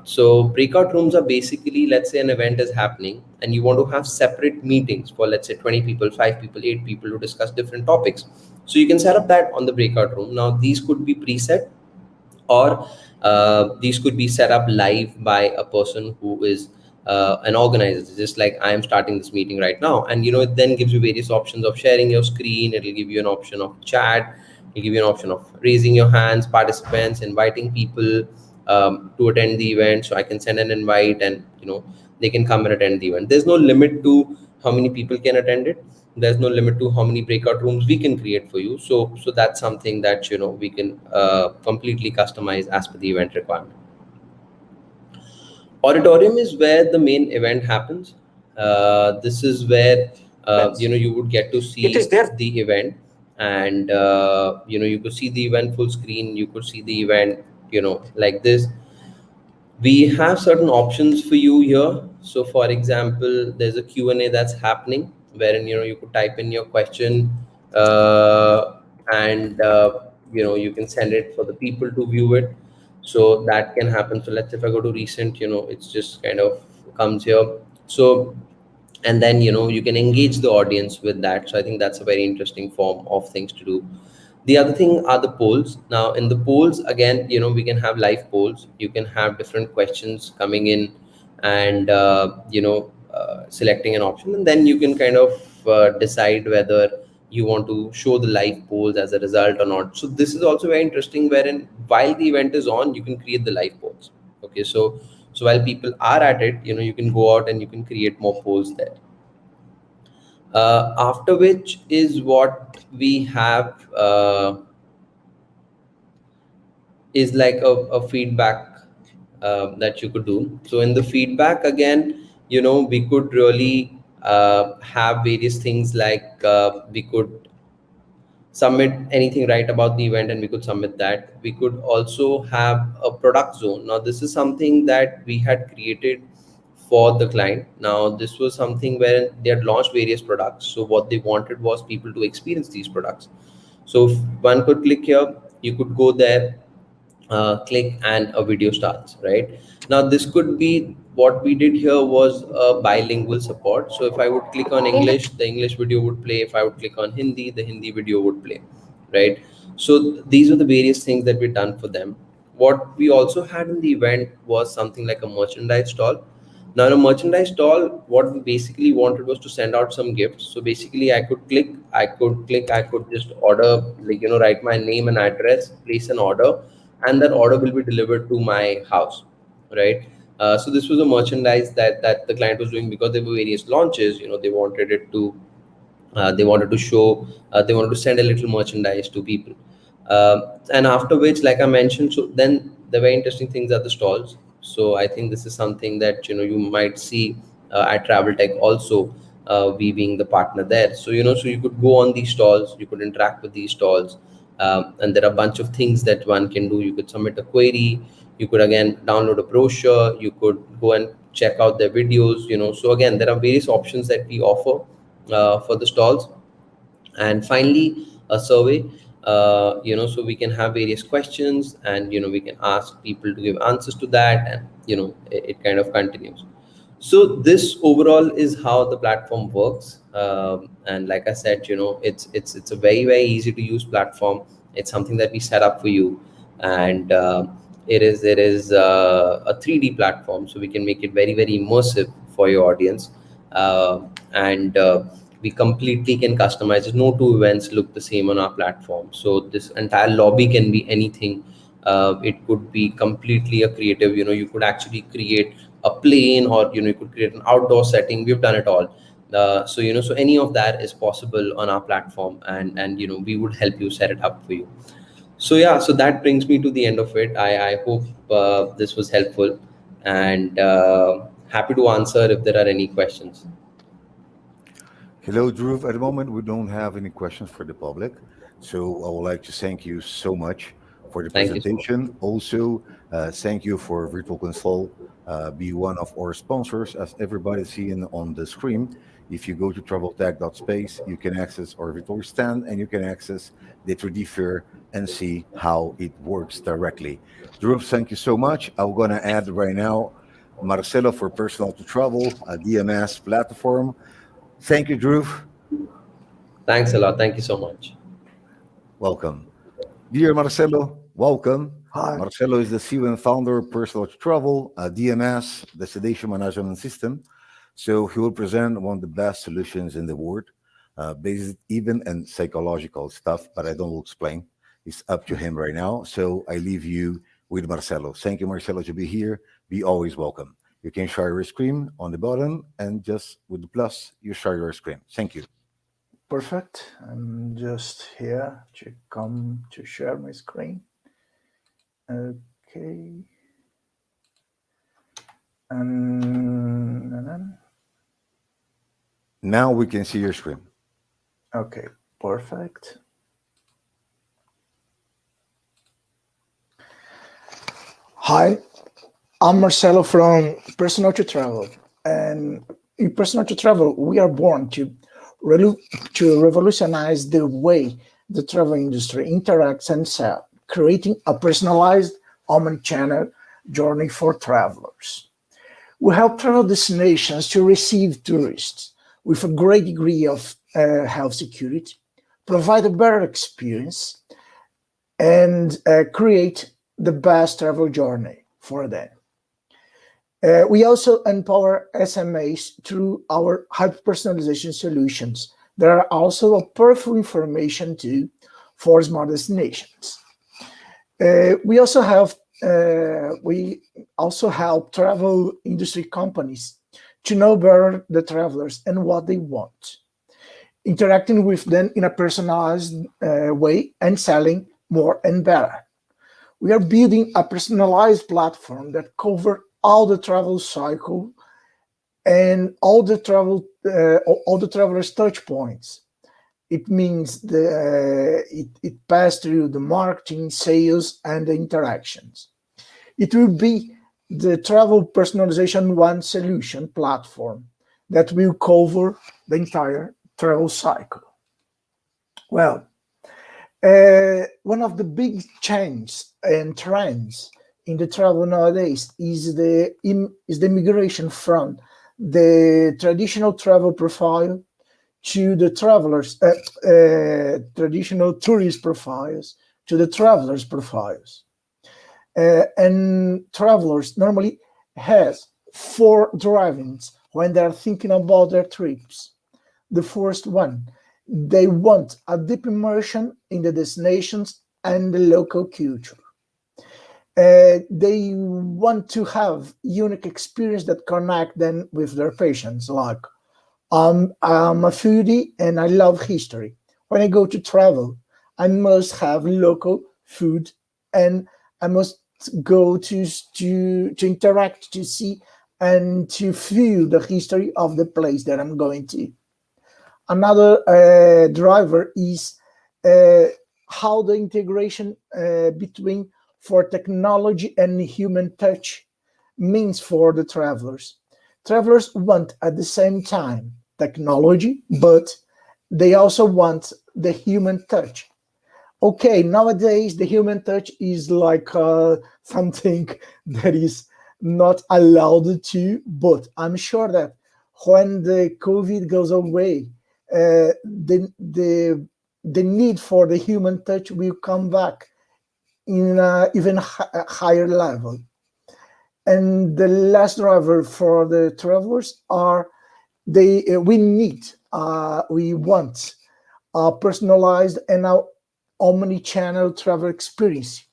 So breakout rooms are basically, let's say an event is happening and you want to have separate meetings for, let's say, 20 people, 5 people, 8 people to discuss different topics. So you can set up that on the breakout room. Now these could be preset, or these could be set up live by a person who is an organizer, just like I am starting this meeting right now. And it then gives you various options of sharing your screen. It'll give you an option of chat. It'll give you an option of raising your hands, participants, inviting people to attend the event. So I can send an invite, and they can come and attend the event. There's no limit to how many people can attend it. There's no limit to how many breakout rooms we can create for you. So that's something that we can completely customize as per the event requirement. Auditorium is where the main event happens. This is where you would get to see the event, and you could see the event full screen. You could see the event like this. We have certain options for you here. So for example, there's a Q&A that's happening wherein you could type in your question, and you can send it for the people to view it. So that can happen. So let's say if I go to recent, it's just kind of comes here. So, and then you can engage the audience with that. So I think that's a very interesting form of things to do. The other thing are the polls. Now in the polls, again, we can have live polls. You can have different questions coming in, and selecting an option, and then you can kind of decide whether you want to show the live polls as a result or not. So this is also very interesting, wherein while the event is on, you can create the live polls. Okay, so while people are at it, you can go out and you can create more polls there. After which is what we have is like a feedback that you could do. So in the feedback, again, we could really have various things like we could submit anything right about the event, and we could submit that. We could also have a product zone. Now this is something that we had created for the client. Now this was something where they had launched various products, so what they wanted was people to experience these products. So if one could click here, you could go there, click, and a video starts. Right now, this could be what we did here was a bilingual support. So if I would click on English, the English video would play. If I would click on Hindi, the Hindi video would play. Right, so these are the various things that we've done for them. What we also had in the event was something like a merchandise stall. Now in a merchandise stall, what we basically wanted was to send out some gifts. So basically I could just order, like, write my name and address, place an order, and that order will be delivered to my house. Right. So this was a merchandise that the client was doing because there were various launches. They wanted it to they wanted to show, they wanted to send a little merchandise to people. And after which, like I mentioned, so then the very interesting things are the stalls. So I think this is something that you might see at Travel Tech also, we being the partner there. So so you could go on these stalls, you could interact with these stalls, and there are a bunch of things that one can do. You could submit a query, you could again download a brochure, you could go and check out their videos. So again, there are various options that we offer for the stalls. And finally, a survey. So we can have various questions, and we can ask people to give answers to that, and it kind of continues. So this overall is how the platform works. And like I said, it's a very, very easy to use platform. It's something that we set up for you, and it is a 3D platform, so we can make it very, very immersive for your audience. And we completely can customize it. No two events look the same on our platform. So this entire lobby can be anything. It could be completely a creative, you could actually create a plane, or you could create an outdoor setting. We've done it all. So so any of that is possible on our platform, and we would help you set it up for you. So yeah, so that brings me to the end of it. I hope this was helpful, and happy to answer if there are any questions. Hello, Dhruv. At the moment, we don't have any questions for the public. So I would like to thank you so much for the presentation. Also, thank you for Virtual Console, be one of our sponsors, as everybody's seeing on the screen. If you go to traveltech.space, you can access our virtual stand, and you can access the 3D fair and see how it works directly. Dhruv, thank you so much. I'm going to add right now Marcelo for Personal to Travel, a DMS platform. Thank you, Dhruv. Thanks a lot. Thank you so much. Welcome. Dear Marcelo, welcome. Hi. Marcelo is the CEO and founder of Personal to Travel, a DMS, Destination Management System. So he will present one of the best solutions in the world, based even in psychological stuff, but I don't explain. It's up to him right now. So I leave you with Marcelo. Thank you, Marcelo, to be here. Be always welcome. You can share your screen on the bottom, and just with the plus, you share your screen. Thank you. Perfect. I'm just here to come to share my screen. Okay. And now we can see your screen. Okay, perfect. Hi, I'm Marcelo from Personal to Travel. And in Personal to Travel, we are born to revolutionize the way the travel industry interacts and sells, creating a personalized omnichannel journey for travelers. We help travel destinations to receive tourists with a great degree of health security, provide a better experience, and create the best travel journey for them. We also empower SMAs through our hyper-personalization solutions. There are also a powerful information too for smart destinations. We also help travel industry companies to know better the travelers and what they want, interacting with them in a personalized way and selling more and better. We are building a personalized platform that covers all the travel cycle and all the travelers' touch points. It means it passes through the marketing, sales, and the interactions. It will be the travel personalization one solution platform that will cover the entire travel cycle. Well, one of the big changes and trends in the travel nowadays is the migration from the traditional travel profile to the travelers, traditional tourist profiles to the travelers profiles. And travelers normally has 4 drivings when they're thinking about their trips. The first one, they want a deep immersion in the destinations and the local culture. They want to have unique experience that connect them with their patients. Like, I'm a foodie and I love history. When I go to travel, I must have local food and I must go to interact, to see, and to feel the history of the place that I'm going to. Another driver is how the integration between for technology and human touch means for the travelers. Travelers want at the same time technology, but they also want the human touch. Okay, nowadays the human touch is like something that is not allowed to, but I'm sure that when the COVID goes away, the need for the human touch will come back in an even higher level. And the last driver for the travelers are we want a personalized and a omni-channel travel experience.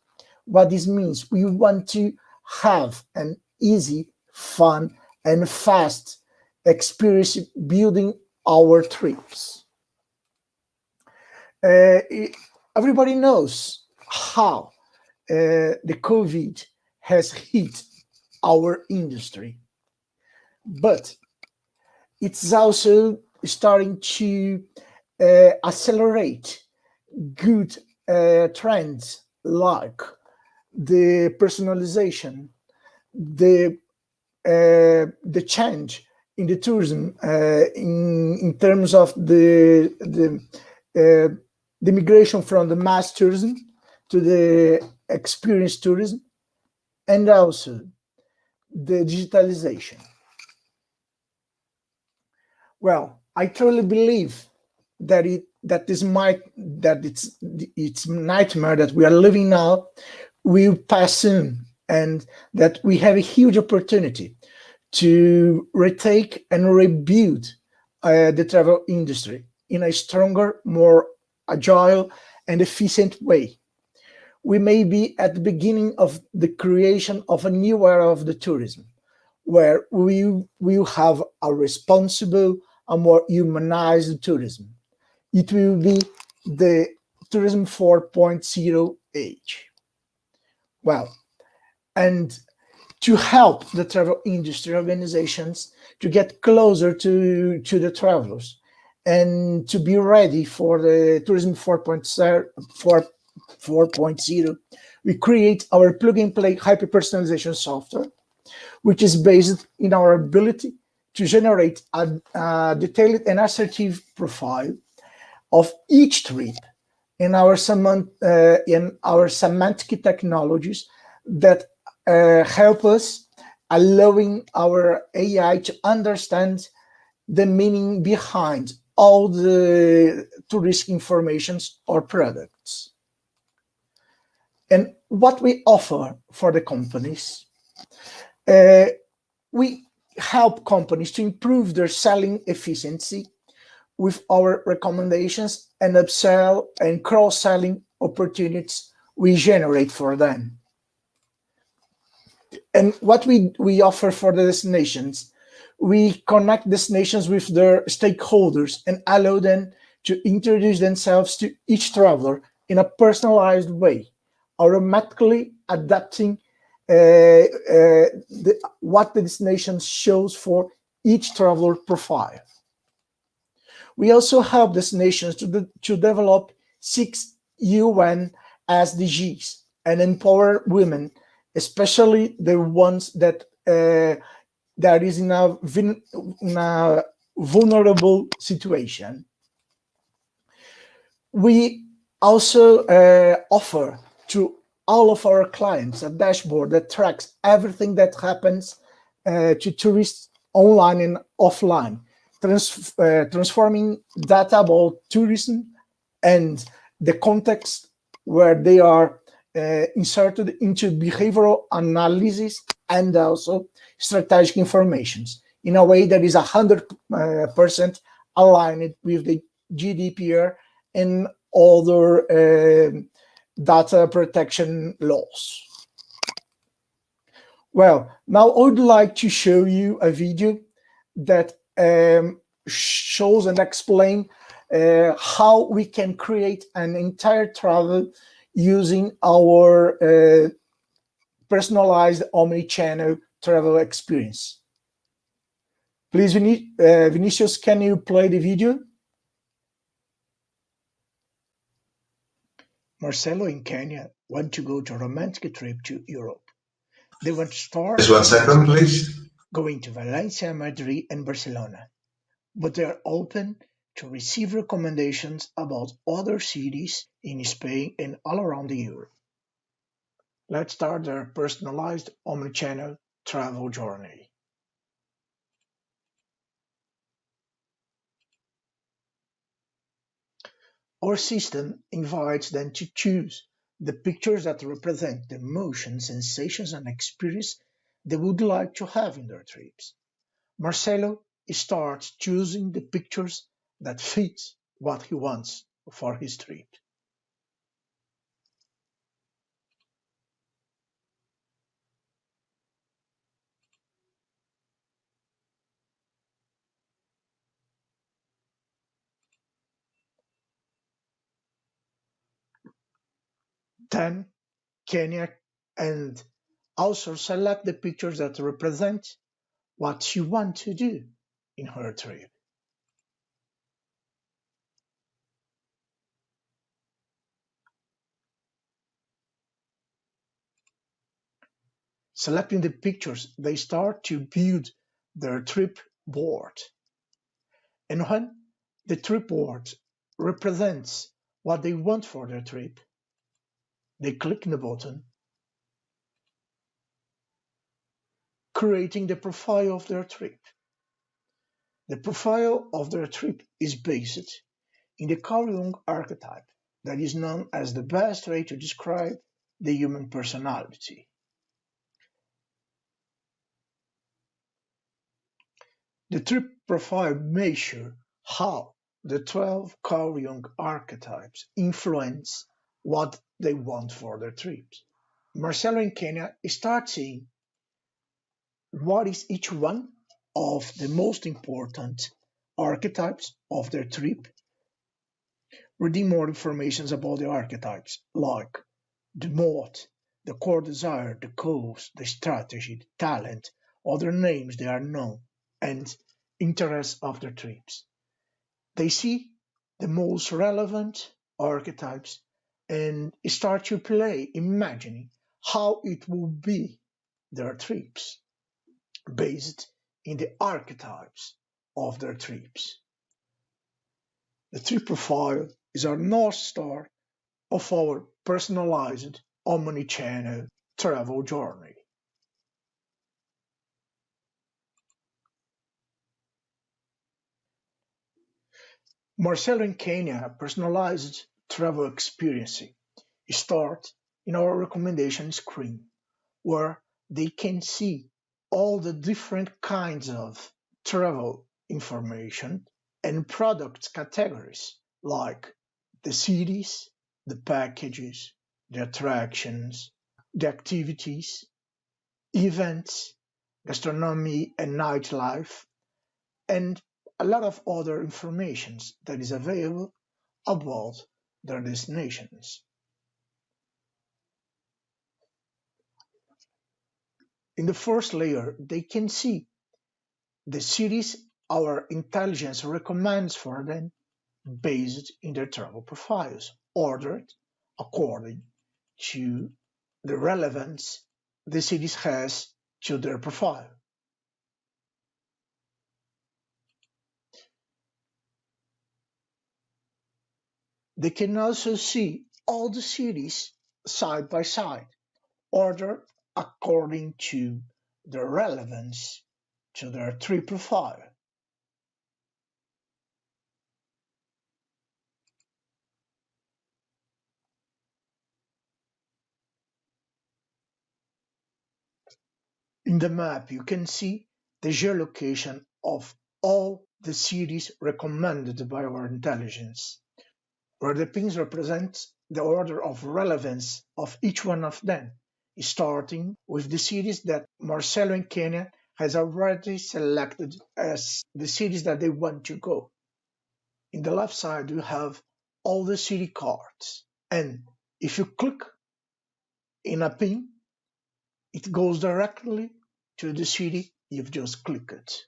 What this means, we want to have an easy, fun, and fast experience building our trips. Everybody knows how the COVID has hit our industry, but it's also starting to accelerate good trends like the personalization, the change in the tourism in terms of the migration from the mass tourism to the experience tourism, and also the digitalization. Well, I truly believe that it's nightmare that we are living now will pass soon, and that we have a huge opportunity to retake and rebuild the travel industry in a stronger, more agile and efficient way. We may be at the beginning of the creation of a new era of the tourism, where we will have a responsible, a more humanized tourism. It will be the tourism 4.0 age. Well, and to help the travel industry organizations to get closer to the travelers and to be ready for the tourism 4.0, we create our plug-and-play hyper-personalization software, which is based in our ability to generate a detailed and assertive profile of each trip in our semantic technologies that help us, allowing our AI to understand the meaning behind all the tourist informations or products. And what we offer for the companies, we help companies to improve their selling efficiency with our recommendations and upsell and cross-selling opportunities we generate for them. And what we offer for the destinations, we connect destinations with their stakeholders and allow them to introduce themselves to each traveler in a personalized way, automatically adapting what the destination shows for each traveler profile. We also help destinations to develop 6 UN SDGs and empower women, especially the ones that is in a vulnerable situation. We also offer to all of our clients a dashboard that tracks everything that happens to tourists online and offline, transforming data about tourism and the context where they are inserted into behavioral analysis and also strategic informations in a way that is 100% aligned with the GDPR and other data protection laws. Well, now I would like to show you a video that shows and explains how we can create an entire travel using our personalized omni-channel travel experience. Please, Vinicius, can you play the video? Marcelo in Kenya want to go to a romantic trip to Europe. They want to start. Just 1 second, please. Going to Valencia, Madrid, and Barcelona, but they are open to receive recommendations about other cities in Spain and all around Europe. Let's start their personalized omnichannel travel journey. Our system invites them to choose the pictures that represent the emotions, sensations, and experience they would like to have in their trips. Marcelo starts choosing the pictures that fit what he wants for his trip. Then Kenya and also select the pictures that represent what she wants to do in her trip. Selecting the pictures, they start to build their trip board. And when the trip board represents what they want for their trip, they click the button, creating the profile of their trip. The profile of their trip is based in the Carl Jung archetype that is known as the best way to describe the human personality. The trip profile measures how the 12 Carl Jung archetypes influence what they want for their trips. Marcelo in Kenya starts seeing what is each one of the most important archetypes of their trip, reading more information about the archetypes, like the mood, the core desire, the cause, the strategy, the talent, other names they are known, and interests of their trips. They see the most relevant archetypes and start to play, imagining how it will be their trips, based in the archetypes of their trips. The trip profile is our North Star of our personalized omni-channel travel journey. Marcelo in Kenya personalized travel experience start in our recommendation screen, where they can see all the different kinds of travel information and product categories like the cities, the packages, the attractions, the activities, events, gastronomy and nightlife, and a lot of other information that is available about their destinations. In the first layer, they can see the cities our intelligence recommends for them based in their travel profiles, ordered according to the relevance the cities has to their profile. They can also see all the cities side by side, ordered according to their relevance to their trip profile. In the map, you can see the geolocation of all the cities recommended by our intelligence, where the pins represent the order of relevance of each one of them, starting with the cities that Marcelo in Kenya has already selected as the cities that they want to go. In the left side, you have all the city cards, and if you click in a pin, it goes directly to the city you've just clicked.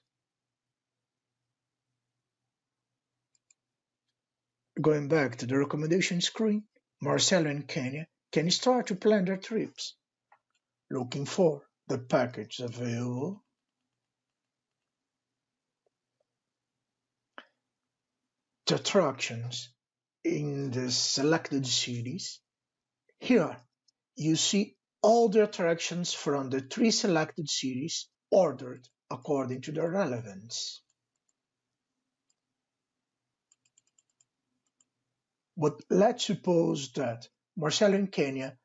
Going back to the recommendation screen, Marcelo and Kenya can start to plan their trips, looking for the package available, the attractions in the selected cities. Here, you see all the attractions from the 3 selected cities ordered according to their relevance. But let's suppose that Marcelo in Kenya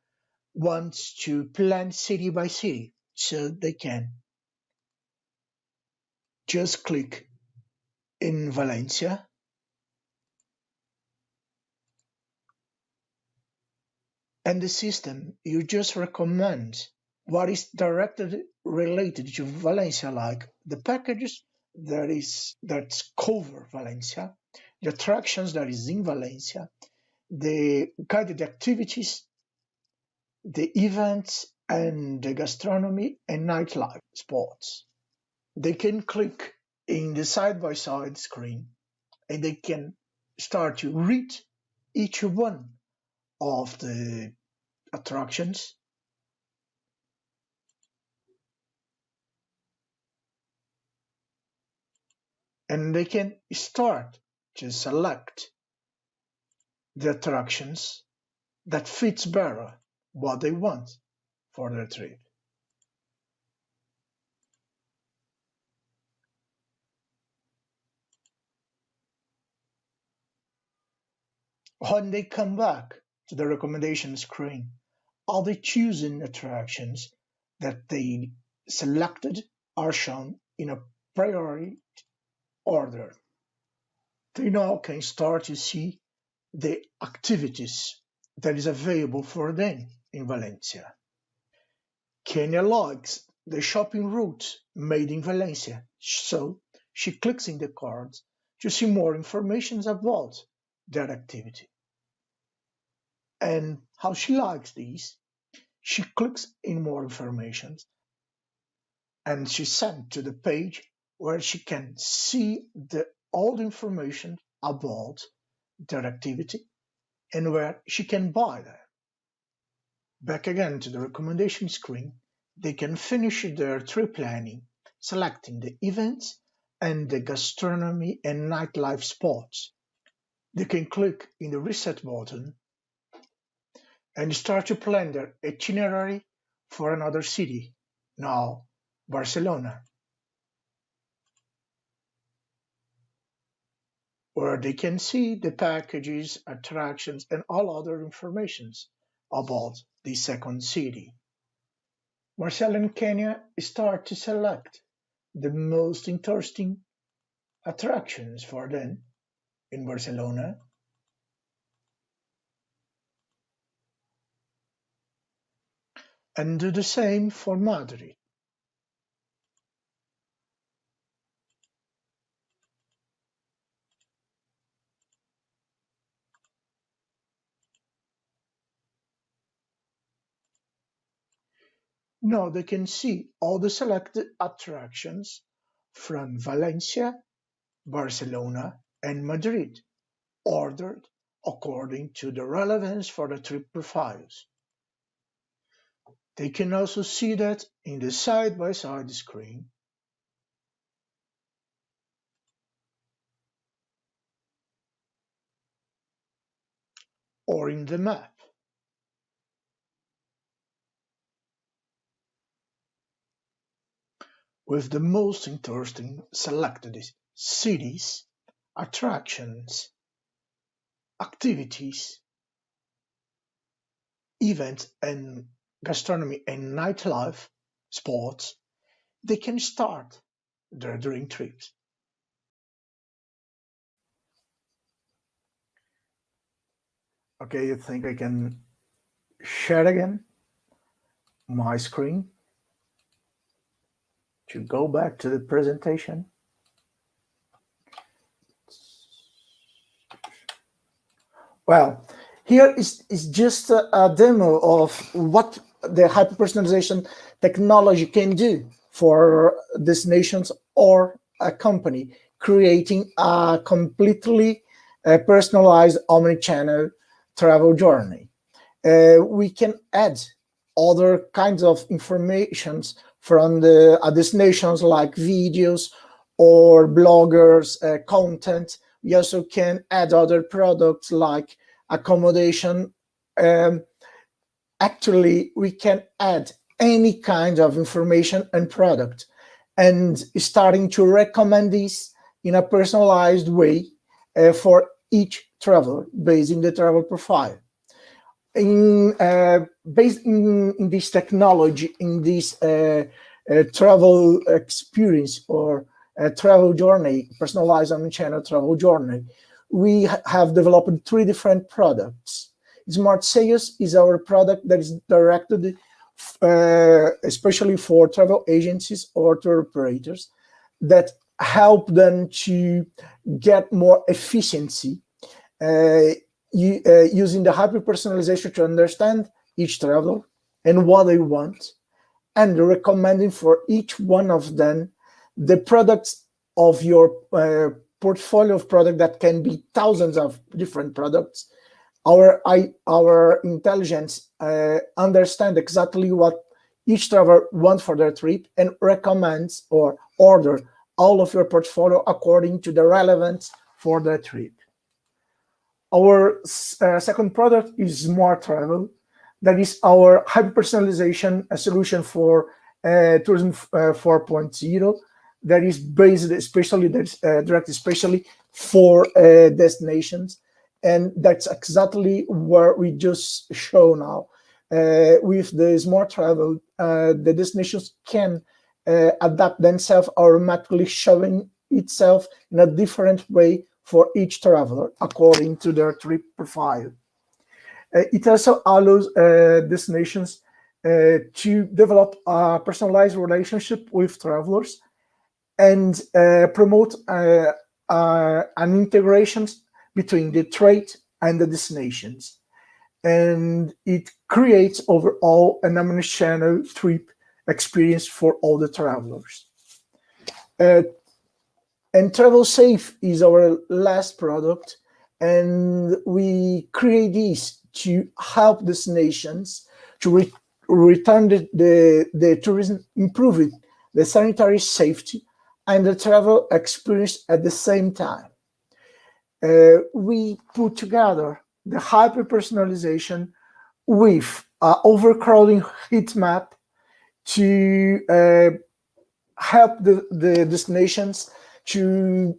wants to plan city by city, so they can just click in Valencia, and the system you just recommend what is directly related to Valencia, like the packages that cover Valencia, the attractions that is in Valencia, the guided activities, the events, and the gastronomy and nightlife spots. They can click in the side-by-side screen and they can start to read each one of the attractions, and they can start to select the attractions that fits better what they want for their trip. When they come back to the recommendation screen, all the chosen attractions that they selected are shown in a priority order. They now can start to see the activities that is available for them in Valencia. Kenya likes the shopping route made in Valencia, so she clicks in the cards to see more information about that activity. And how she likes these, she clicks in more information and she's sent to the page where she can see all the information about that activity and where she can buy them. Back again to the recommendation screen, they can finish their trip planning, selecting the events and the gastronomy and nightlife spots. They can click in the reset button and start to plan their itinerary for another city, now Barcelona, where they can see the packages, attractions, and all other informations about the second city. Marcelo and Kenya start to select the most interesting attractions for them in Barcelona, and do the same for Madrid. Now they can see all the selected attractions from Valencia, Barcelona, and Madrid, ordered according to the relevance for the trip profiles. They can also see that in the side-by-side screen, or in the map. With the most interesting selected cities, attractions, activities, events, and gastronomy and nightlife spots, they can start their dream trips. Okay, I think I can share again my screen to go back to the presentation. Well, here is just a demo of what the hyper-personalization technology can do for destinations or a company, creating a completely personalized omni-channel travel journey. We can add other kinds of informations from the destinations like videos or bloggers, content. We also can add other products like accommodation. Actually, we can add any kind of information and product, and starting to recommend this in a personalized way for each traveler based in the travel profile. Based in this technology, in this travel experience or travel journey, personalized omnichannel travel journey, we have developed 3 different products. Smart Sales is our product that is directed especially for travel agencies or tour operators that help them to get more efficiency using the hyper-personalization to understand each traveler and what they want, and recommending for each one of them the products of your portfolio of product that can be thousands of different products. Our intelligence understand exactly what each traveler wants for their trip and recommends or order all of your portfolio according to the relevance for the trip. Our second product is Smart Travel. That is our hyper-personalization solution for Tourism 4.0 that is based especially, directed especially for destinations. And that's exactly where we just show now. With the Smart Travel, the destinations can adapt themselves, automatically showing itself in a different way for each traveler according to their trip profile. It also allows destinations to develop a personalized relationship with travelers and promote an integration between the trade and the destinations. And it creates overall an omnichannel trip experience for all the travelers. And Travel Safe is our last product, and we create this to help destinations to return the tourism, improve it, the sanitary safety and the travel experience at the same time. We put together the hyper-personalization with overcrowding heat map to help the destinations to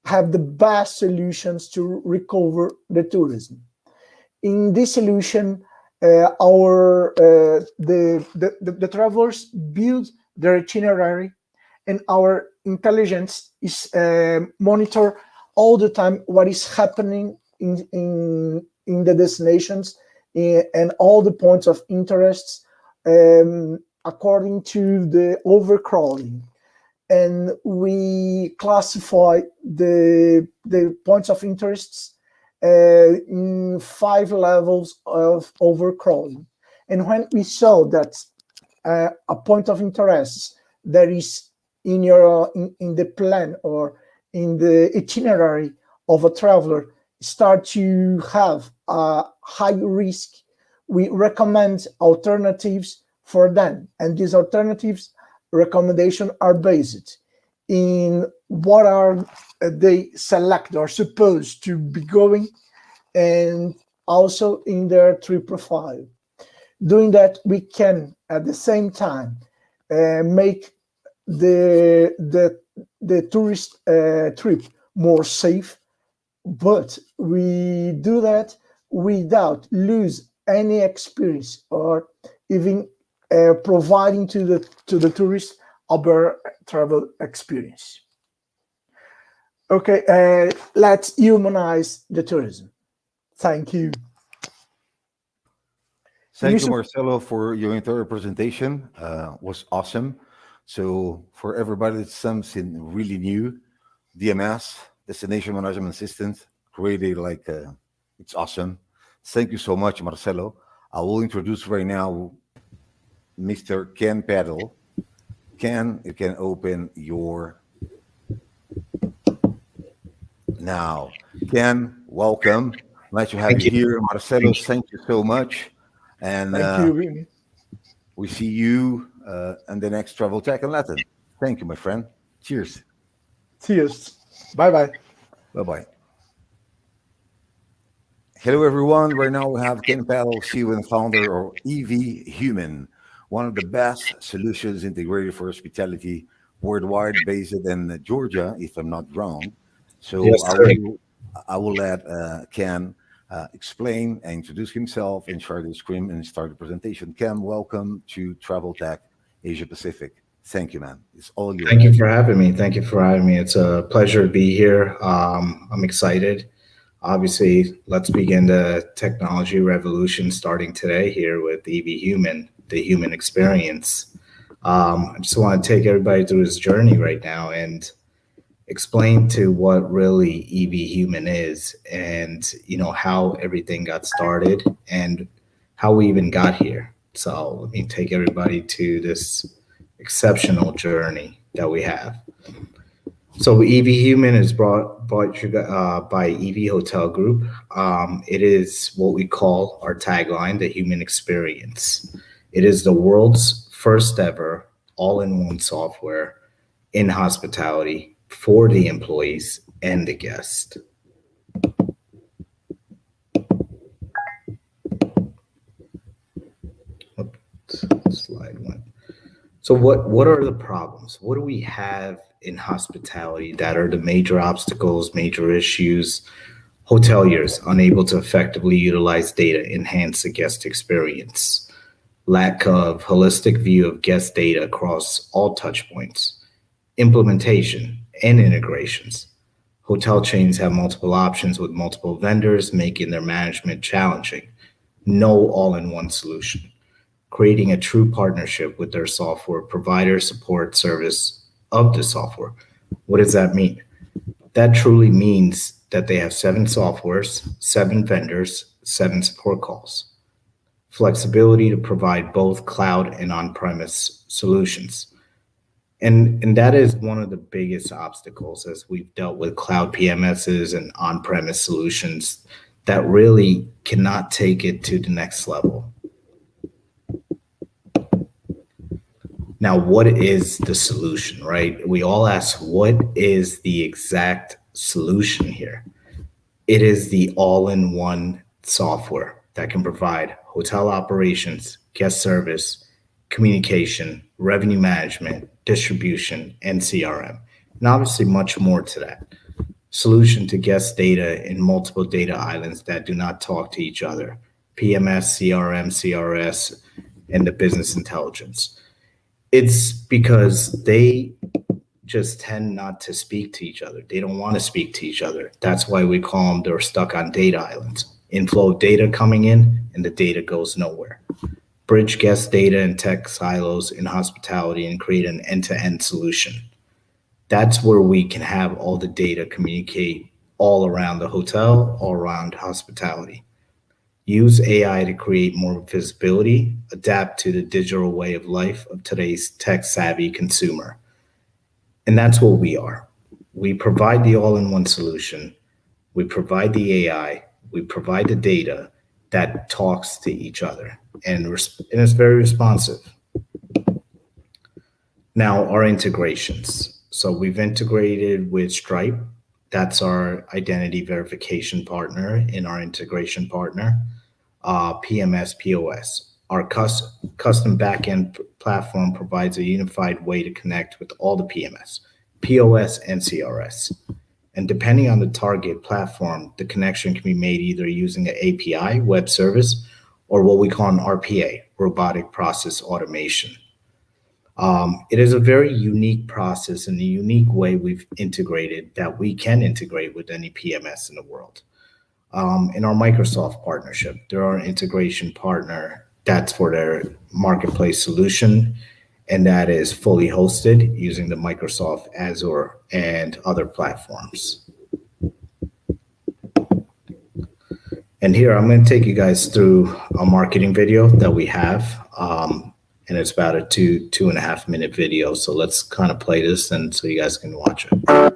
have the best solutions to recover the tourism. In this solution, the travelers build their itinerary, and our intelligence is monitor all the time what is happening in the destinations and all the points of interest according to the overcrowding. And we classify the points of interests in 5 levels of overcrowding. And when we saw that a point of interest that is in the plan or in the itinerary of a traveler start to have a high risk, we recommend alternatives for them. And these alternatives recommendations are based in what are they select or supposed to be going, and also in their trip profile. Doing that, we can at the same time make the tourist trip more safe, but we do that without lose any experience or even providing to the tourist a better travel experience. Okay, let's humanize the tourism. Thank you. Thank you, Marcelo, for your entire presentation. Was awesome. So for everybody, it's something really new. DMS, Destination Management System, created like it's awesome. Thank you so much, Marcelo. I will introduce right now Mr. Ken Patel. Ken, you can open your now. Ken, welcome. Nice to have you here. Marcelo, thank you so much. And thank you. We see you in the next Travel Tech in Latin. Thank you, my friend. Cheers. Cheers. Bye-bye. Bye-bye. Hello, everyone. Right now we have Ken Patel, CEO and founder of EV-Human, one of the best solutions integrated for hospitality worldwide, based in Georgia, if I'm not wrong. So yes, I will let Ken explain and introduce himself and share the screen and start the presentation. Ken, welcome to Travel Tech Asia Pacific. Thank you, man. It's all yours. Thank you for having me. Thank you for having me. It's a pleasure to be here. I'm excited. Obviously, let's begin the technology revolution starting today here with EV-Human, the human experience. I just want to take everybody through this journey right now and explain to what really EV-Human is, and how everything got started and how we even got here. So let me take everybody to this exceptional journey that we have. So EV-Human is brought by EV Hotel Group. It is what we call our tagline, the human experience. It is the world's first ever all-in-one software in hospitality for the employees and the guest. Oops, slide one. So what are the problems? What do we have in hospitality that are the major obstacles, major issues? Hoteliers unable to effectively utilize data, enhance the guest experience. Lack of holistic view of guest data across all touch points. Implementation and integrations. Hotel chains have multiple options with multiple vendors, making their management challenging. No all-in-one solution. Creating a true partnership with their software provider, support service of the software. What does that mean? That truly means that they have 7 softwares, 7 vendors, 7 support calls. Flexibility to provide both cloud and on-premise solutions. And that is one of the biggest obstacles as we've dealt with cloud PMSs and on-premise solutions that really cannot take it to the next level. Now, what is the solution, right? We all ask, what is the exact solution here? It is the all-in-one software that can provide hotel operations, guest service, communication, revenue management, distribution, and CRM, and obviously much more to that. Solution to guest data in multiple data islands that do not talk to each other, PMS, CRM, CRS, and the business intelligence. It's because they just tend not to speak to each other. They don't want to speak to each other. That's why we call them, they're stuck on data islands. Inflow of data coming in and the data goes nowhere. Bridge guest data and tech silos in hospitality and create an end-to-end solution. That's where we can have all the data communicate all around the hotel, all around hospitality. Use AI to create more visibility, adapt to the digital way of life of today's tech-savvy consumer. And that's what we are. We provide the all-in-one solution. We provide the AI. We provide the data that talks to each other. And it's very responsive. Now, our integrations. So we've integrated with Stripe. That's our identity verification partner in our integration partner. PMS, POS. Our custom backend platform provides a unified way to connect with all the PMS, POS, and CRS. And depending on the target platform, the connection can be made either using an API, web service, or what we call an RPA, robotic process automation. It is a very unique process and a unique way we've integrated that we can integrate with any PMS in the world. In our Microsoft partnership, they're our integration partner. That's for their marketplace solution, and that is fully hosted using the Microsoft Azure and other platforms. And here, I'm going to take you guys through a marketing video that we have. And it's about a 2.5 minute video. So let's kind of play this and so you guys can watch it.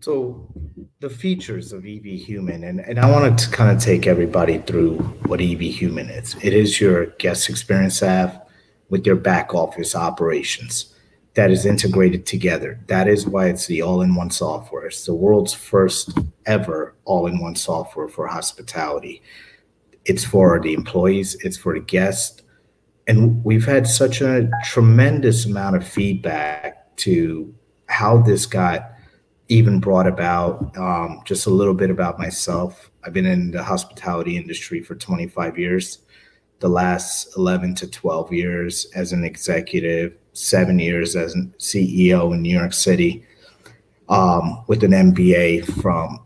So the features of EV Human, and I wanted to kind of take everybody through what EV Human is. It is your guest experience app with your back office operations that is integrated together. That is why it's the all-in-one software. It's the world's first ever all-in-one software for hospitality. It's for the employees, it's for the guests. And we've had such a tremendous amount of feedback to how this got even brought about. Just a little bit about myself. I've been in the hospitality industry for 25 years, the last 11 to 12 years as an executive, 7 years as a CEO in New York City, with an MBA from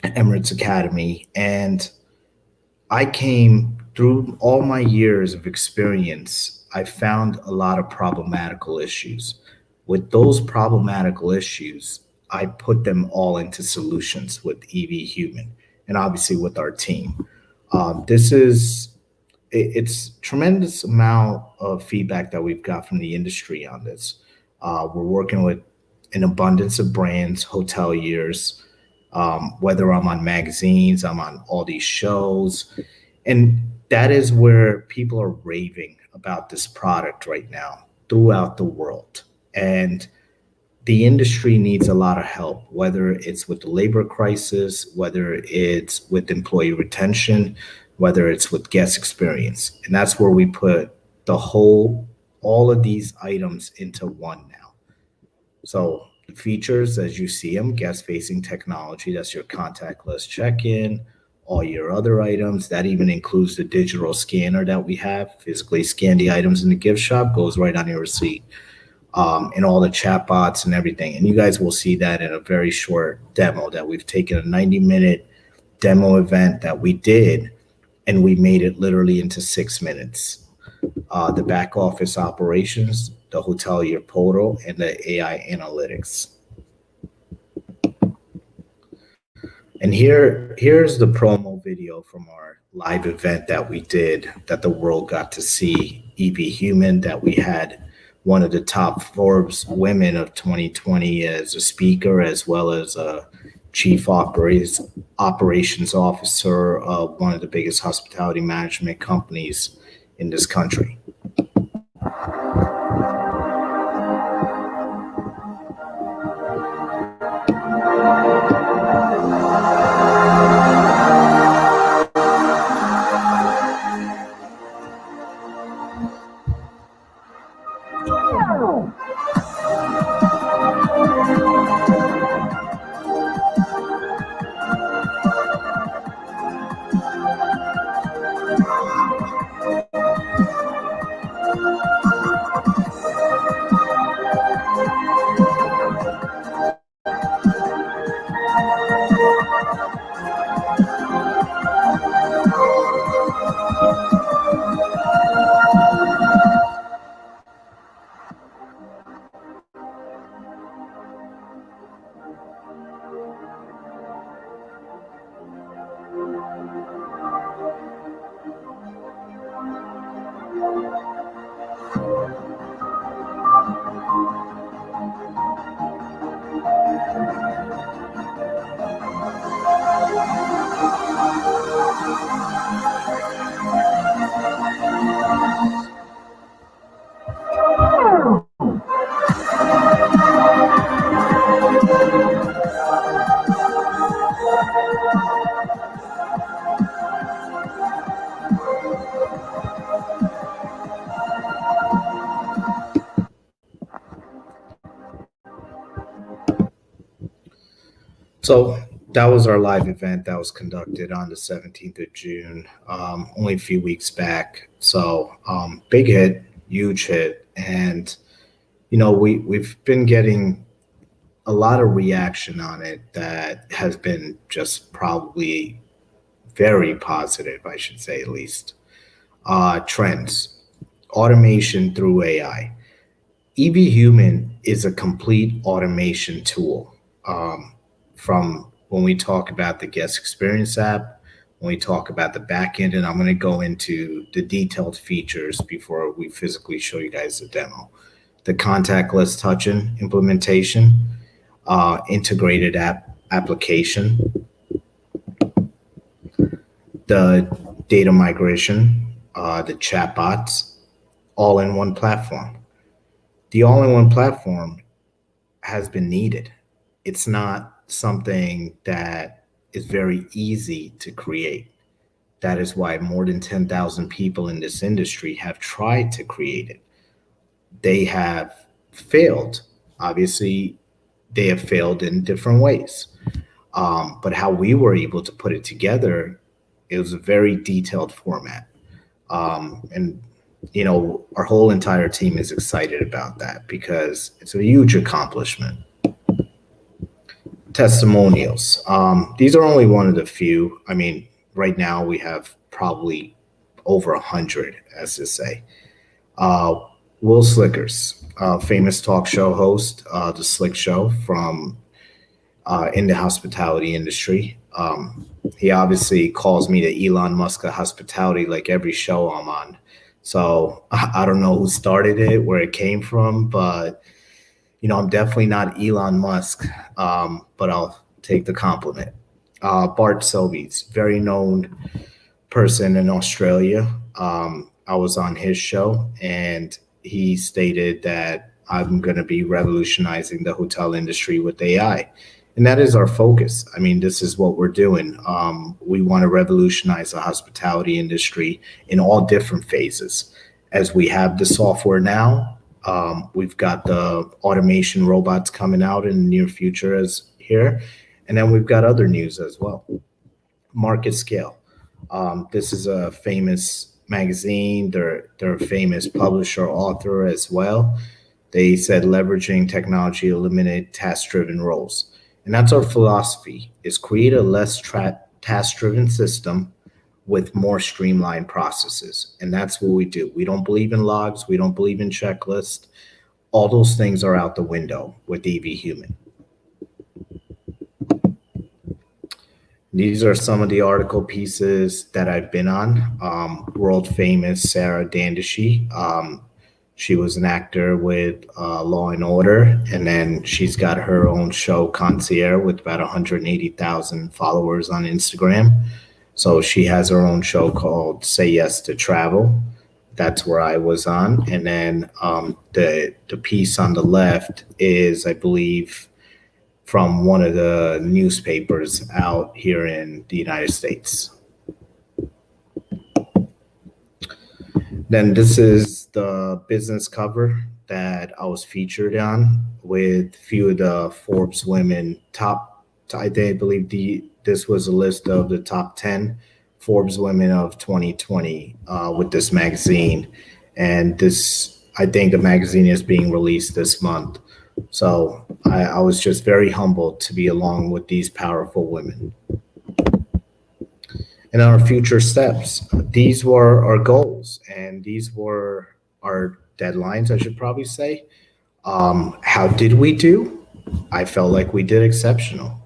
Emirates Academy. And I came through all my years of experience, I found a lot of problematical issues. With those problematical issues, I put them all into solutions with EV Human and obviously with our team. It's tremendous amount of feedback that we've got from the industry on this. We're working with an abundance of brands, hoteliers, whether I'm on magazines, I'm on all these shows. And that is where people are raving about this product right now throughout the world. And the industry needs a lot of help, whether it's with the labor crisis, whether it's with employee retention, whether it's with guest experience. And that's where we put all of these items into one now. So the features, as you see them, guest-facing technology, that's your contactless check-in, all your other items. That even includes the digital scanner that we have. Physically scan the items in the gift shop, goes right on your receipt, and all the chat bots and everything. And you guys will see that in a very short demo that we've taken a 90-minute demo event that we did, and we made it literally into 6 minutes. The back office operations, the hotelier portal, and the AI analytics. And here's the promo video from our live event that we did, that the world got to see EV Human, that we had one of the top Forbes women of 2020 as a speaker, as well as a chief operations officer of one of the biggest hospitality management companies in this country. So that was our live event that was conducted on the 17th of June, only a few weeks back. So big hit, huge hit. And, you know, we've been getting a lot of reaction on it that has been just probably very positive, I should say, at least. Trends, automation through AI. EV Human is a complete automation tool. From when we talk about the guest experience app, when we talk about the back end, and I'm going to go into the detailed features before we physically show you guys the demo. The contactless touch-in implementation, integrated application, the data migration, the chatbots, all in one platform. The all-in-one platform has been needed. It's not something that is very easy to create. That is why more than 10,000 people in this industry have tried to create it. They have failed. Obviously, they have failed in different ways. But how we were able to put it together, it was a very detailed format. And, you know, our whole entire team is excited about that because it's a huge accomplishment. Testimonials. These are only one of the few. I mean, right now we have probably over 100, as to say. Will Slickers, famous talk show host, The Slick Show from in the hospitality industry. He obviously calls me the Elon Musk of hospitality, like every show I'm on. So I don't know who started it, where it came from, but you know, I'm definitely not Elon Musk, but I'll take the compliment. Bart Selby's, very known person in Australia. I was on his show and he stated that I'm going to be revolutionizing the hotel industry with AI. And that is our focus. I mean, this is what we're doing. We want to revolutionize the hospitality industry in all different phases. As we have the software now, we've got the automation robots coming out in the near future as here. And then we've got other news as well. Market Scale. This is a famous magazine. They're a famous publisher, author as well. They said leveraging technology, eliminate task-driven roles. And that's our philosophy, is create a less task-driven system with more streamlined processes. And that's what we do. We don't believe in logs. We don't believe in checklists. All those things are out the window with EV Human. These are some of the article pieces that I've been on. World famous Sarah Dandashi. She was an actor with Law and Order, and then she's got her own show, Concierge, with about 180,000 followers on Instagram. So she has her own show called Say Yes to Travel. That's where I was on. And then the piece on the left is, I believe, from one of the newspapers out here in the United States. Then this is the business cover that I was featured on with a few of the Forbes women top. I believe this was a list of the top 10 Forbes women of 2020 with this magazine. And this, I think the magazine is being released this month. So I was just very humbled to be along with these powerful women. And our future steps, these were our goals and these were our deadlines, I should probably say. How did we do? I felt like we did exceptional.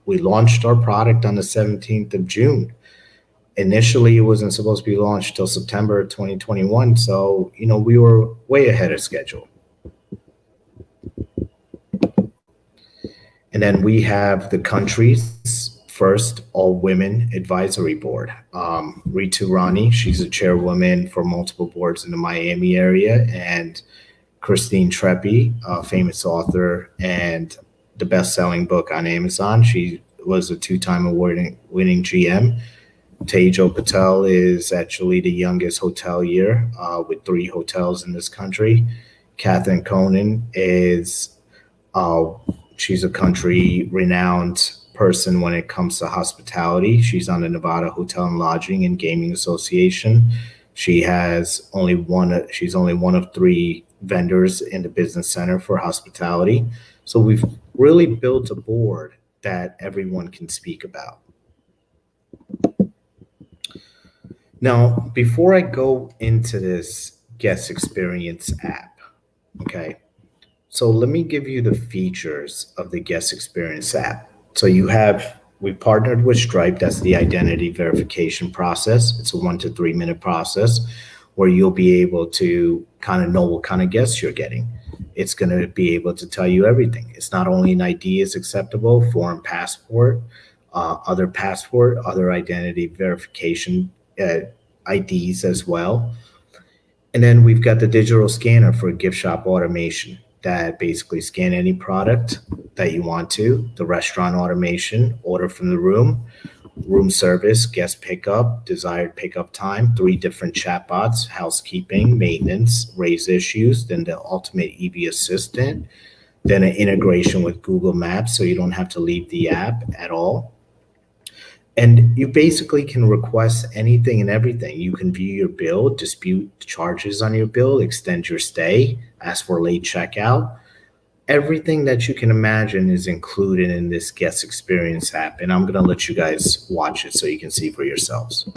We launched our product on the 17th of June. Initially, it wasn't supposed to be launched till September 2021. So, you know, we were way ahead of schedule. And then we have the country's first all-women advisory board. Ritu Rani, she's a chairwoman for multiple boards in the Miami area, and Christine Treppi, a famous author and the best-selling book on Amazon. She was a two-time award-winning GM. Tejo Patel is actually the youngest hotelier with 3 hotels in this country. Catherine Conan is she's a country-renowned person when it comes to hospitality. She's on the Nevada Hotel and Lodging and Gaming Association. She's only one of 3 vendors in the business center for hospitality. So we've really built a board that everyone can speak about. Now, before I go into this guest experience app, okay, so let me give you the features of the guest experience app. So we partnered with Stripe. That's the identity verification process. It's a 1 to 3 minute process where you'll be able to kind of know what kind of guests you're getting. It's going to be able to tell you everything. It's not only an ID is acceptable, foreign passport, other identity verification IDs as well. And then we've got the digital scanner for gift shop automation that basically scan any product that you want to, the restaurant automation, order from the room. room service, guest pickup, desired pickup time, 3 different chatbots, housekeeping, maintenance, raise issues, then the ultimate EV assistant, then an integration with Google Maps so you don't have to leave the app at all. And you basically can request anything and everything. You can view your bill, dispute charges on your bill, extend your stay, ask for late checkout. Everything that you can imagine is included in this guest experience app. And I'm going to let you guys watch it so you can see for yourselves.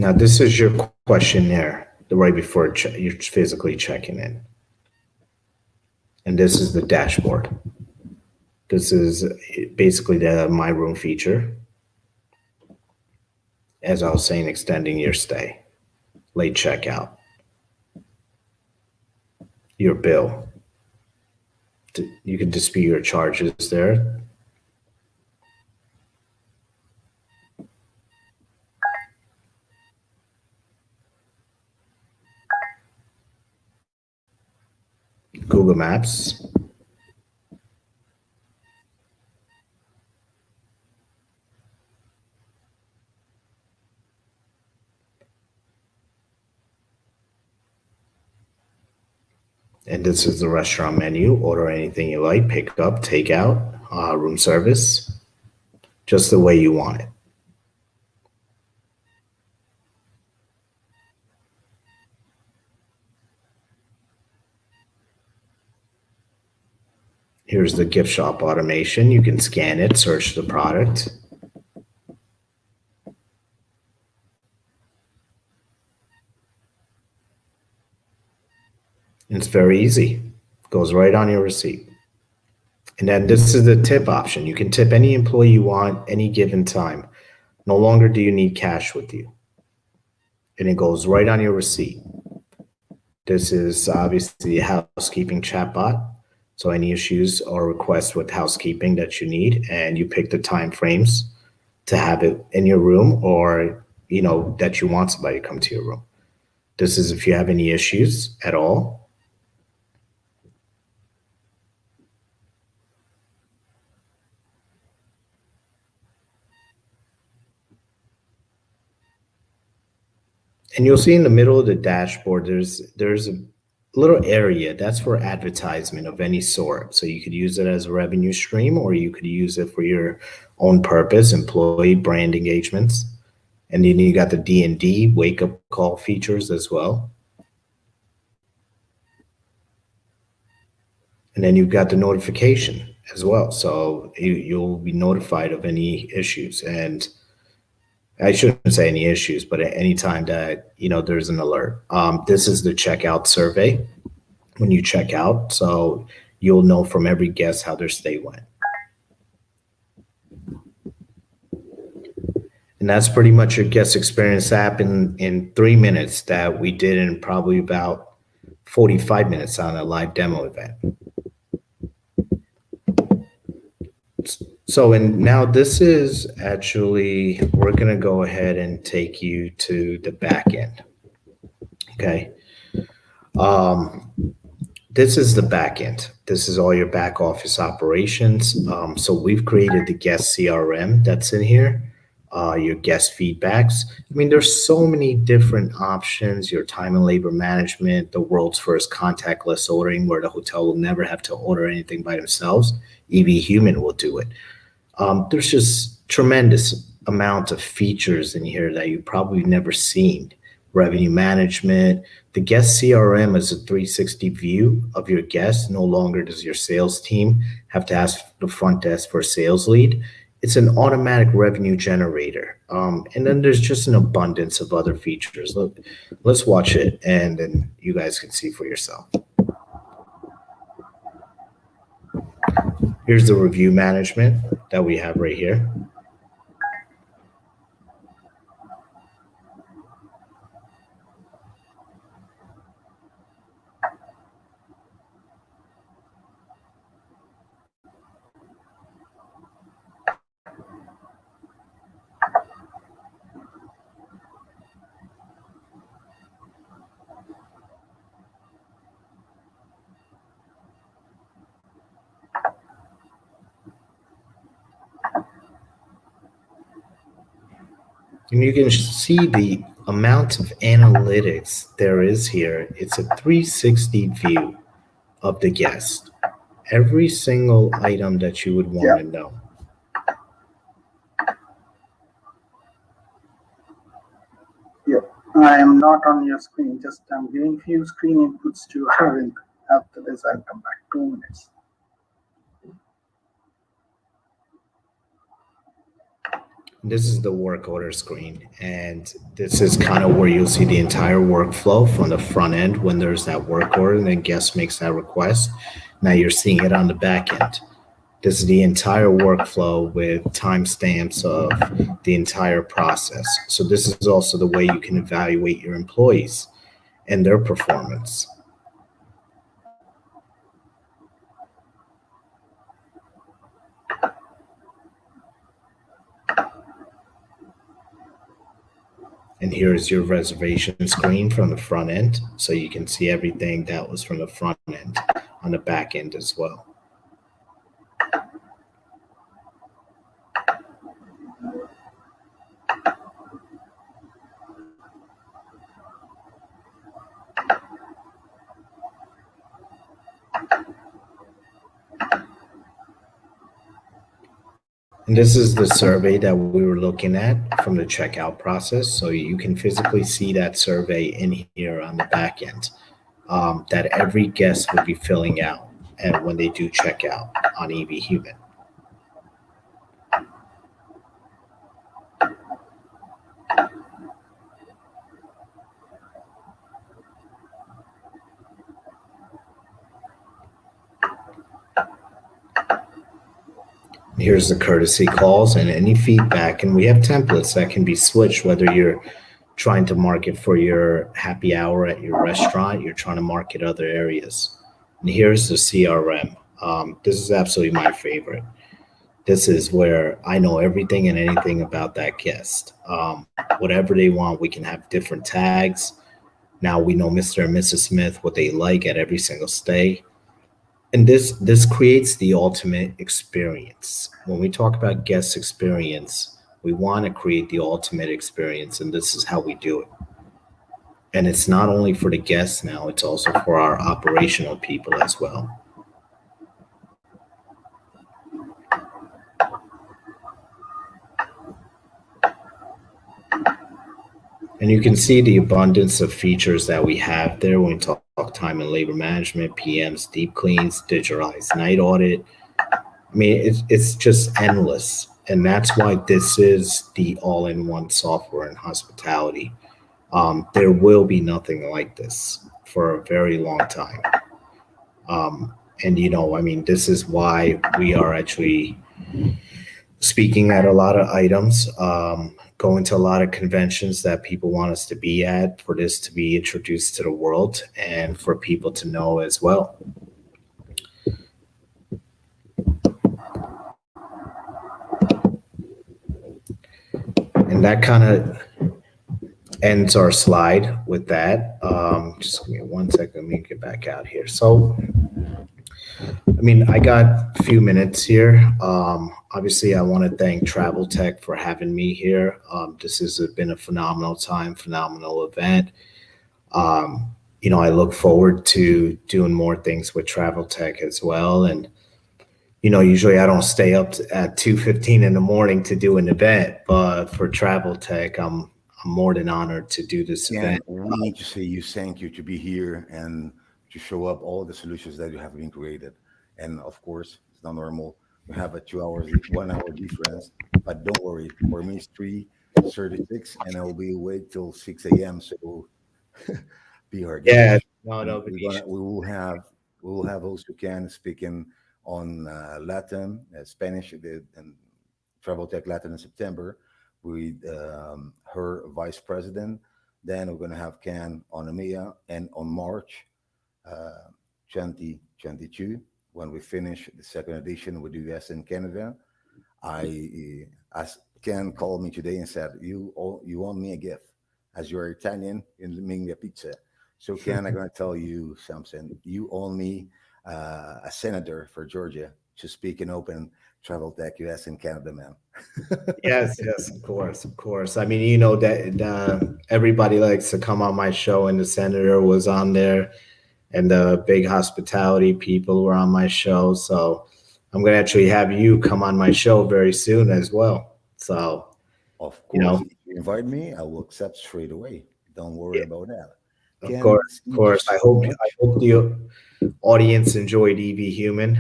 Now, this is your questionnaire, the right before you're physically checking in. And this is the dashboard. This is basically the My Room feature. As I was saying, extending your stay, late checkout, your bill. You can dispute your charges there. Google Maps. And this is the restaurant menu. Order anything you like, pick up, take out, room service, just the way you want it. Here's the gift shop automation. You can scan it, search the product. It's very easy. Goes right on your receipt. And then this is the tip option. You can tip any employee you want, any given time. No longer do you need cash with you. And it goes right on your receipt. This is obviously the housekeeping chatbot. So any issues or requests with housekeeping that you need, and you pick the time frames to have it in your room, or that you want somebody to come to your room. This is if you have any issues at all. And you'll see in the middle of the dashboard, there's a little area that's for advertisement of any sort. So you could use it as a revenue stream, or you could use it for your own purpose, employee brand engagements. And then you got the D&D wake up call features as well. And then you've got the notification as well. So you'll be notified of any issues. And I shouldn't say any issues, but at any time that, there's an alert. This is the checkout survey when you check out. So you'll know from every guest how their stay went. And that's pretty much your guest experience app in 3 minutes that we did in probably about 45 minutes on a live demo event. So, and now this is actually, we're going to go ahead and take you to the back end. Okay. This is the back end. This is all your back office operations. So we've created the guest CRM that's in here, your guest feedbacks. I mean, there's so many different options, your time and labor management, the world's first contactless ordering where the hotel will never have to order anything by themselves. EV Human will do it. There's just tremendous amount of features in here that you've probably never seen revenue management. The guest CRM is a 360 view of your guests. No longer does your sales team have to ask the front desk for a sales lead. It's an automatic revenue generator. And then there's just an abundance of other features. Look, let's watch it, and then you guys can see for yourself. Here's the review management that we have right here. And you can see the amount of analytics there is here. It's a 360 view of the guest. Every single item that you would want to know. Yep, I am not on your screen. Just I'm giving few screen inputs to Avril. After this, I'll come back. 2 minutes. This is the work order screen, and this is kind of where you'll see the entire workflow from the front end when there's that work order and then guest makes that request. Now you're seeing it on the back end. This is the entire workflow with timestamps of the entire process. So this is also the way you can evaluate your employees and their performance. And here's your reservation screen from the front end. So you can see everything that was from the front end on the back end as well. And this is the survey that we were looking at from the checkout process. So you can physically see that survey in here on the back end that every guest would be filling out and when they do check out on EV Human. Here's the courtesy calls and any feedback, and we have templates that can be switched, whether you're trying to market for your happy hour at your restaurant, you're trying to market other areas. And here's the CRM. This is absolutely my favorite. This is where I know everything and anything about that guest. Whatever they want, we can have different tags. Now we know Mr. and Mrs. Smith, what they like at every single stay. And this creates the ultimate experience. When we talk about guest experience, we want to create the ultimate experience, and this is how we do it. And it's not only for the guests now, it's also for our operational people as well. And you can see the abundance of features that we have there when we talk time and labor management, PMs, deep cleans, digitalized night audit. I mean, it's just endless. And that's why this is the all-in-one software in hospitality. There will be nothing like this for a very long time. And, you know, I mean, this is why we are actually speaking at a lot of items, going to a lot of conventions that people want us to be at, for this to be introduced to the world and for people to know as well. And that kind of ends our slide with that. Just give me 1 second, let me get back out here. So, I mean, I got a few minutes here. Obviously, I want to thank Travel Tech for having me here. This has been a phenomenal time, phenomenal event. You know, I look forward to doing more things with Travel Tech as well. And, you know, usually I don't stay up at 2:15 in the morning to do an event, but for Travel Tech, I'm I'm more than honored to do this event. We need to say thank you to be here and to show up all the solutions that you have been created. And of course, it's not normal. We have a 1 hour difference, but don't worry. For me, it's 3:36, and I will be awake till 6 a.m. So be our guest. Yeah, We will have also Ken speaking on Latin, Spanish, and Travel Tech Latin in September with her vice president. Then we're going to have Ken on EMEA, and on March 2022, when we finish the second edition with the US and Canada, as Ken called me today and said, you want me a gift. As you're Italian, you make me a pizza. So Ken, I'm going to tell you something. You owe me a senator for Georgia to speak and open Travel Tech US and Canada, man. Yes, of course. I mean, you know that everybody likes to come on my show, and the senator was on there, and the big hospitality people were on my show. So I'm going to actually have you come on my show very soon as well. So, of course, if you invite me, I will accept straight away. Don't worry about that. Of course. I hope the audience enjoyed EV Human.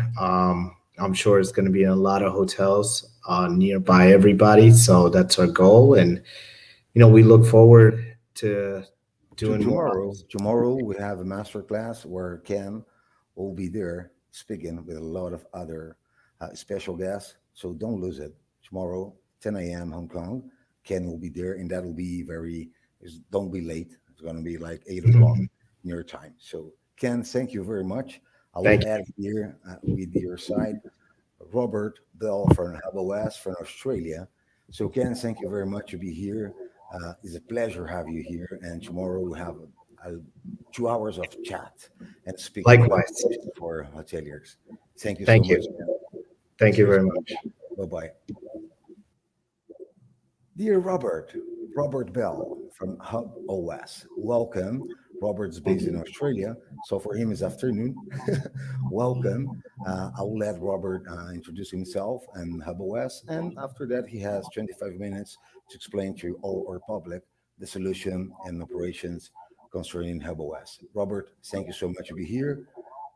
I'm sure it's going to be in a lot of hotels nearby everybody. So that's our goal. And, we look forward to doing tomorrow. Tomorrow we have a masterclass where Ken will be there speaking with a lot of other special guests. So don't lose it. Tomorrow, 10 a.m. Hong Kong, Ken will be there, and that will be don't be late. It's going to be like 8 o'clock near time. So Ken, thank you very much. I will add here with your side, Robert Bell from HubOS from Australia. So Ken, thank you very much to be here. It's a pleasure to have you here. And tomorrow we have 2 hours of chat and speaking. Likewise. For hoteliers. Thank you so much. Thank you very much. Bye-bye. Dear Robert Bell from HubOS, welcome. Robert's based in Australia, so for him it's afternoon. Welcome. I will let Robert introduce himself and HubOS, and after that he has 25 minutes to explain to all our public the solution and operations concerning HubOS. Robert, thank you so much to be here.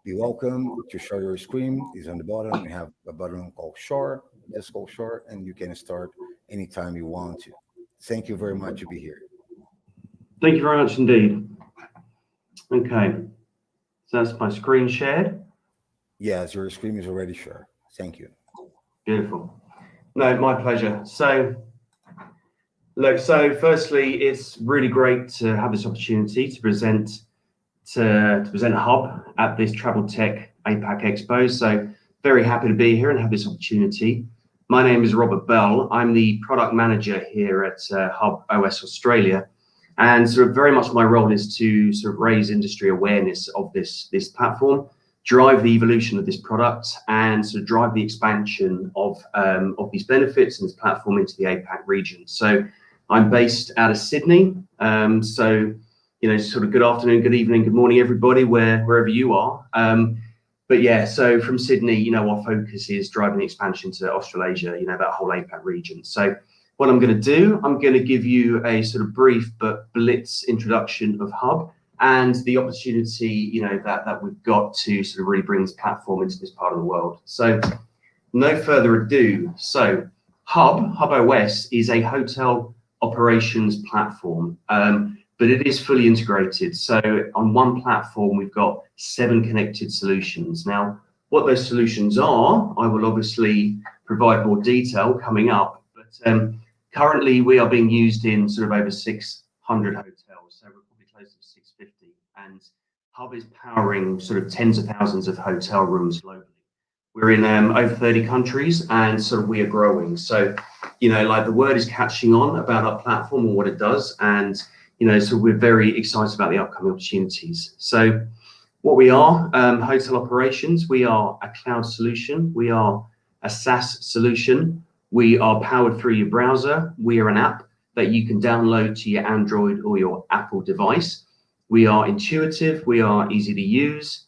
Be welcome to share your screen. It's on the bottom. We have a button called Share, just called Share, and you can start anytime you want to. Thank you very much to be here. Thank you very much indeed. Okay, so that's my screen shared. Yes, your screen is already shared. Thank you. Beautiful. No, my pleasure. So, look, firstly, it's really great to have this opportunity to present Hub at this Travel Tech APAC Expo. So, very happy to be here and have this opportunity. My name is Robert Bell. I'm the product manager here at HubOS Australia. And sort of very much my role is to sort of raise industry awareness of this platform, drive the evolution of this product, and sort of drive the expansion of these benefits and this platform into the APAC region. So I'm based out of Sydney. Sort of good afternoon, good evening, good morning, everybody, wherever you are. But yeah, so from Sydney, our focus is driving the expansion to Australasia, that whole APAC region. So what I'm going to do, I'm going to give you a sort of brief but blitz introduction of Hub and the opportunity, that we've got to sort of really bring this platform into this part of the world. So no further ado. So HubOS is a hotel operations platform, but it is fully integrated. So on one platform, we've got 7 connected solutions. Now, what those solutions are, I will obviously provide more detail coming up, but currently we are being used in sort of over 600 hotels, so we're probably close to 650, and Hub is powering sort of tens of thousands of hotel rooms globally. We're in over 30 countries, and sort of we are growing. So, like the word is catching on about our platform and what it does, and so we're very excited about the upcoming opportunities. So what we are, hotel operations, we are a cloud solution, we are a SaaS solution, we are powered through your browser, we are an app that you can download to your Android or your Apple device. We are intuitive, we are easy to use,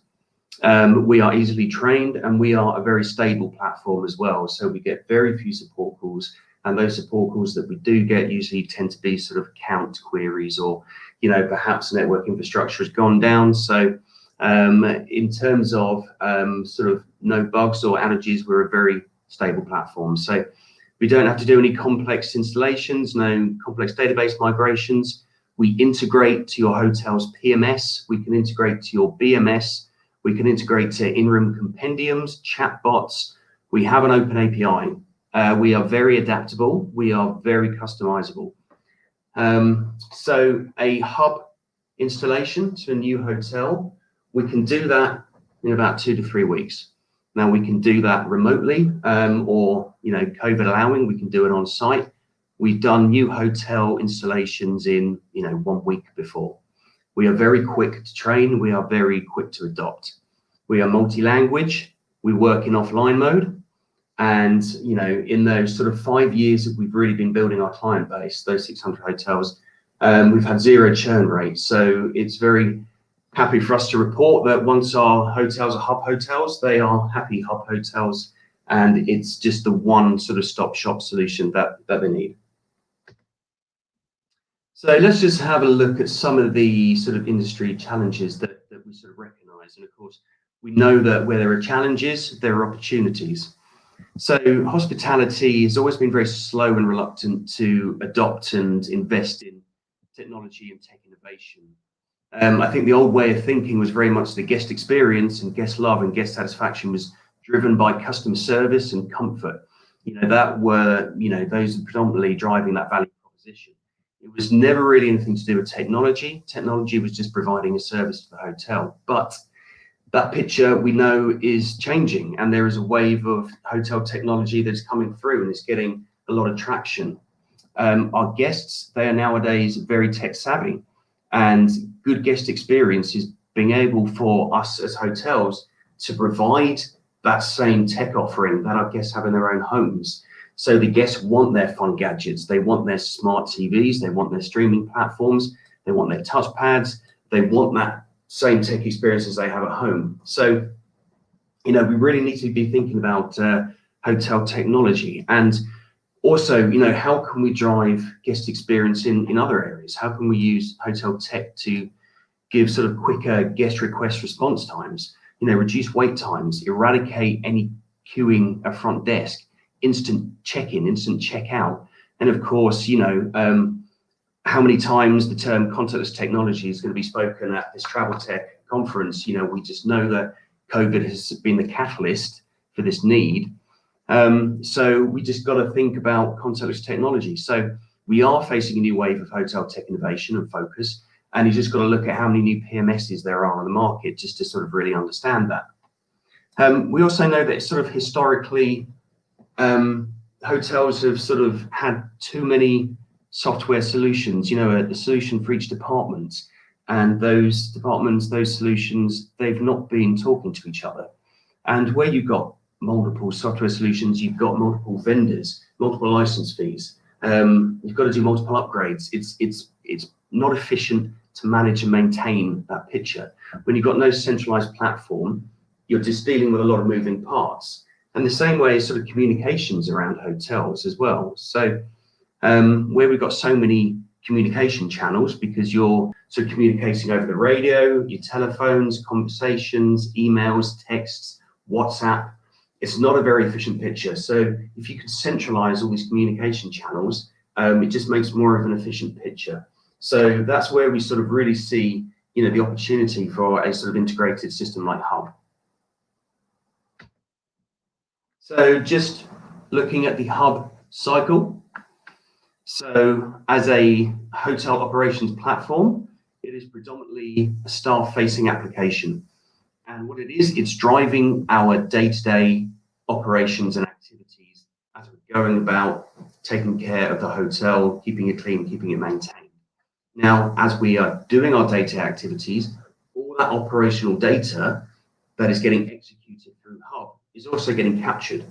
we are easily trained, and we are a very stable platform as well. So we get very few support calls, And those support calls that we do get usually tend to be sort of account queries, or, you know, perhaps network infrastructure has gone down. So in terms of sort of no bugs or outages, we're a very stable platform. So we don't have to do any complex installations, no complex database migrations. We integrate to your hotel's PMS. We can integrate to your BMS. We can integrate to in-room compendiums, chatbots. We have an open API. We are very adaptable. We are very customizable. So a hub installation to a new hotel, we can do that in about 2 to 3 weeks. Now we can do that remotely, or, you know, COVID allowing, we can do it on site. We've done new hotel installations in, you know, 1 week before. We are very quick to train. We are very quick to adopt. We are multi-language. We work in offline mode. And, you know, in those sort of 5 years that we've really been building our client base, those 600 hotels, we've had 0 churn rate. So it's very happy for us to report that once our hotels are hub hotels, they are happy hub hotels. And it's just the one sort of stop shop solution that they need. So let's just have a look at some of the sort of industry challenges that we sort of recognize. And of course, we know that where there are challenges, there are opportunities. So hospitality has always been very slow and reluctant to adopt and invest in technology and tech innovation. I think the old way of thinking was very much the guest experience, and guest love and guest satisfaction was driven by customer service and comfort. You know, that were, you know, those are predominantly driving that value proposition. It was never really anything to do with technology. Technology was just providing a service to the hotel. But that picture we know is changing, and there is a wave of hotel technology that's coming through and it's getting a lot of traction. Our guests, they are nowadays very tech savvy, and good guest experience is being able for us as hotels to provide that same tech offering that our guests have in their own homes. So the guests want their fun gadgets, they want their smart TVs, they want their streaming platforms, they want their touchpads, they want that same tech experience as they have at home. So, you know, we really need to be thinking about hotel technology, and also, you know, how can we drive guest experience in other areas? How can we use hotel tech to give sort of quicker guest request response times, you know, reduce wait times, eradicate any queuing at front desk, instant check-in, instant check-out, and of course, you know, how many times the term contactless technology is going to be spoken at this travel tech conference. You know, we just know that COVID has been the catalyst for this need. So we just got to think about contactless technology. So we are facing a new wave of hotel tech innovation and focus, and you just got to look at how many new PMSs there are on the market just to sort of really understand that. We also know that sort of historically, hotels have sort of had too many software solutions, you know, a solution for each department, and those departments, those solutions, they've not been talking to each other. And where you've got multiple software solutions, you've got multiple vendors, multiple license fees, you've got to do multiple upgrades. It's not efficient to manage and maintain that picture. When you've got no centralized platform, you're just dealing with a lot of moving parts. And the same way sort of communications around hotels as well. So where we've got so many communication channels, because you're sort of communicating over the radio, your telephones, conversations, emails, texts, WhatsApp, it's not a very efficient picture. So if you can centralize all these communication channels, it just makes more of an efficient picture. So that's where we sort of really see, you know, the opportunity for a sort of integrated system like Hub. So just looking at the Hub cycle. So as a hotel operations platform, it is predominantly a staff-facing application. And what it is, it's driving our day-to-day operations and activities as we're going about taking care of the hotel, keeping it clean, keeping it maintained. Now, as we are doing our day-to-day activities, all that operational data that is getting executed through Hub is also getting captured.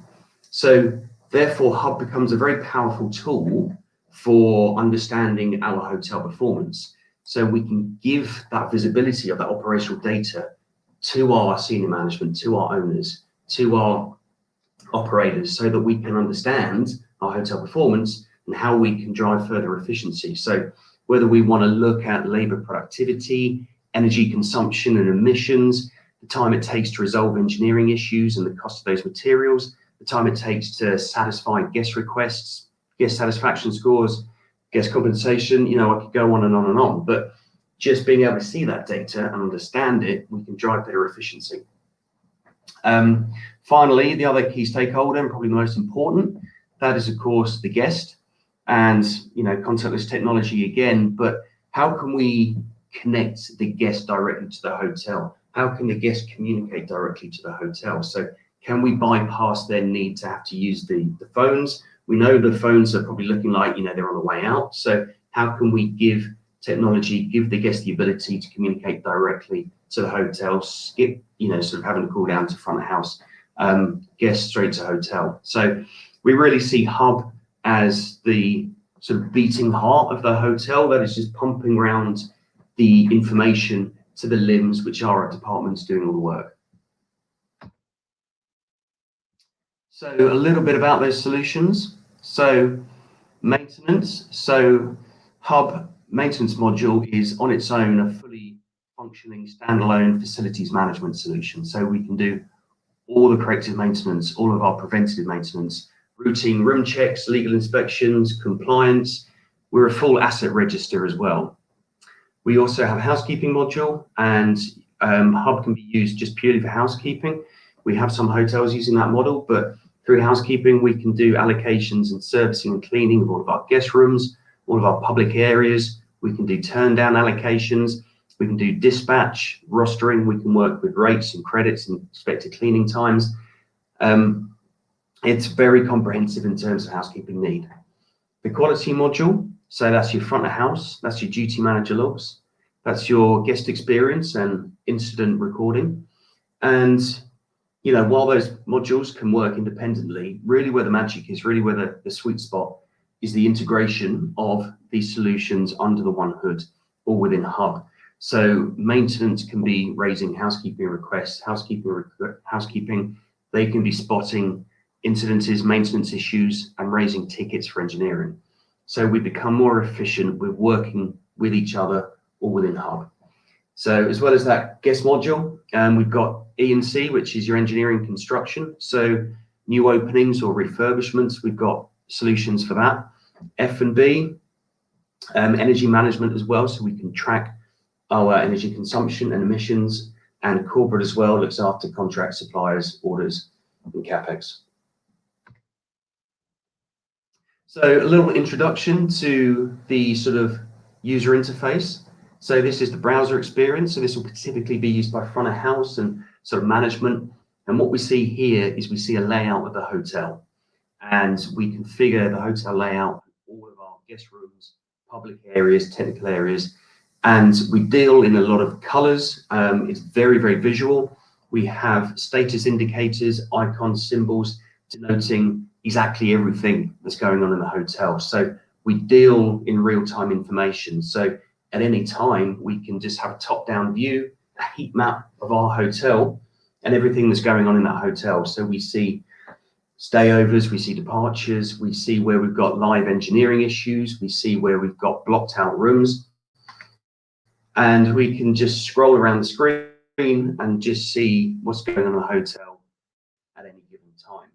So therefore, Hub becomes a very powerful tool for understanding our hotel performance. So we can give that visibility of that operational data to our senior management, to our owners, to our operators, so that we can understand our hotel performance and how we can drive further efficiency. So whether we want to look at labor productivity, energy consumption and emissions, the time it takes to resolve engineering issues and the cost of those materials, the time it takes to satisfy guest requests, guest satisfaction scores, guest compensation, you know, I could go on and on and on, but just being able to see that data and understand it, we can drive better efficiency. Finally, the other key stakeholder, and probably the most important, that is of course the guest, and you know, contactless technology again, but how can we connect the guest directly to the hotel? How can the guest communicate directly to the hotel? So can we bypass their need to have to use the phones? We know the phones are probably looking like, you know, they're on the way out. So how can we give technology, give the guest the ability to communicate directly to the hotel, skip, you know, sort of having to call down to front of house, guests straight to hotel. So we really see Hub as the sort of beating heart of the hotel that is just pumping around the information to the limbs, which are our departments doing all the work. So a little bit about those solutions. So maintenance. So Hub maintenance module is on its own a fully functioning standalone facilities management solution. So we can do all the corrective maintenance, all of our preventative maintenance, routine room checks, legal inspections, compliance. We're a full asset register as well. We also have a housekeeping module, and Hub can be used just purely for housekeeping. We have some hotels using that model, but through housekeeping, we can do allocations and servicing and cleaning of all of our guest rooms, all of our public areas. We can do turn down allocations. We can do dispatch, rostering. We can work with rates and credits and expected cleaning times. It's very comprehensive in terms of housekeeping need. The quality module, so that's your front of house, that's your duty manager logs, that's your guest experience and incident recording. And, you know, while those modules can work independently, really where the magic is, really where the sweet spot is the integration of these solutions under the one hood or within Hub. So maintenance can be raising housekeeping requests, housekeeping, they can be spotting incidences, maintenance issues, and raising tickets for engineering. So we become more efficient with working with each other or within Hub. So as well as that guest module, we've got E&C, which is your engineering construction. So new openings or refurbishments, we've got solutions for that. F&B, energy management as well, so we can track our energy consumption and emissions, and corporate as well looks after contract suppliers, orders, and CapEx. So a little introduction to the sort of user interface. So this is the browser experience. So this will typically be used by front of house and sort of management. And what we see here is we see a layout of the hotel, and we configure the hotel layout, all of our guest rooms, public areas, technical areas, and we deal in a lot of colors. It's very, very visual. We have status indicators, icons, symbols denoting exactly everything that's going on in the hotel. So we deal in real-time information. So at any time, we can just have a top-down view, a heat map of our hotel and everything that's going on in that hotel. So we see stayovers, we see departures, we see where we've got live engineering issues, we see where we've got blocked out rooms, and we can just scroll around the screen and just see what's going on in the hotel at any given time.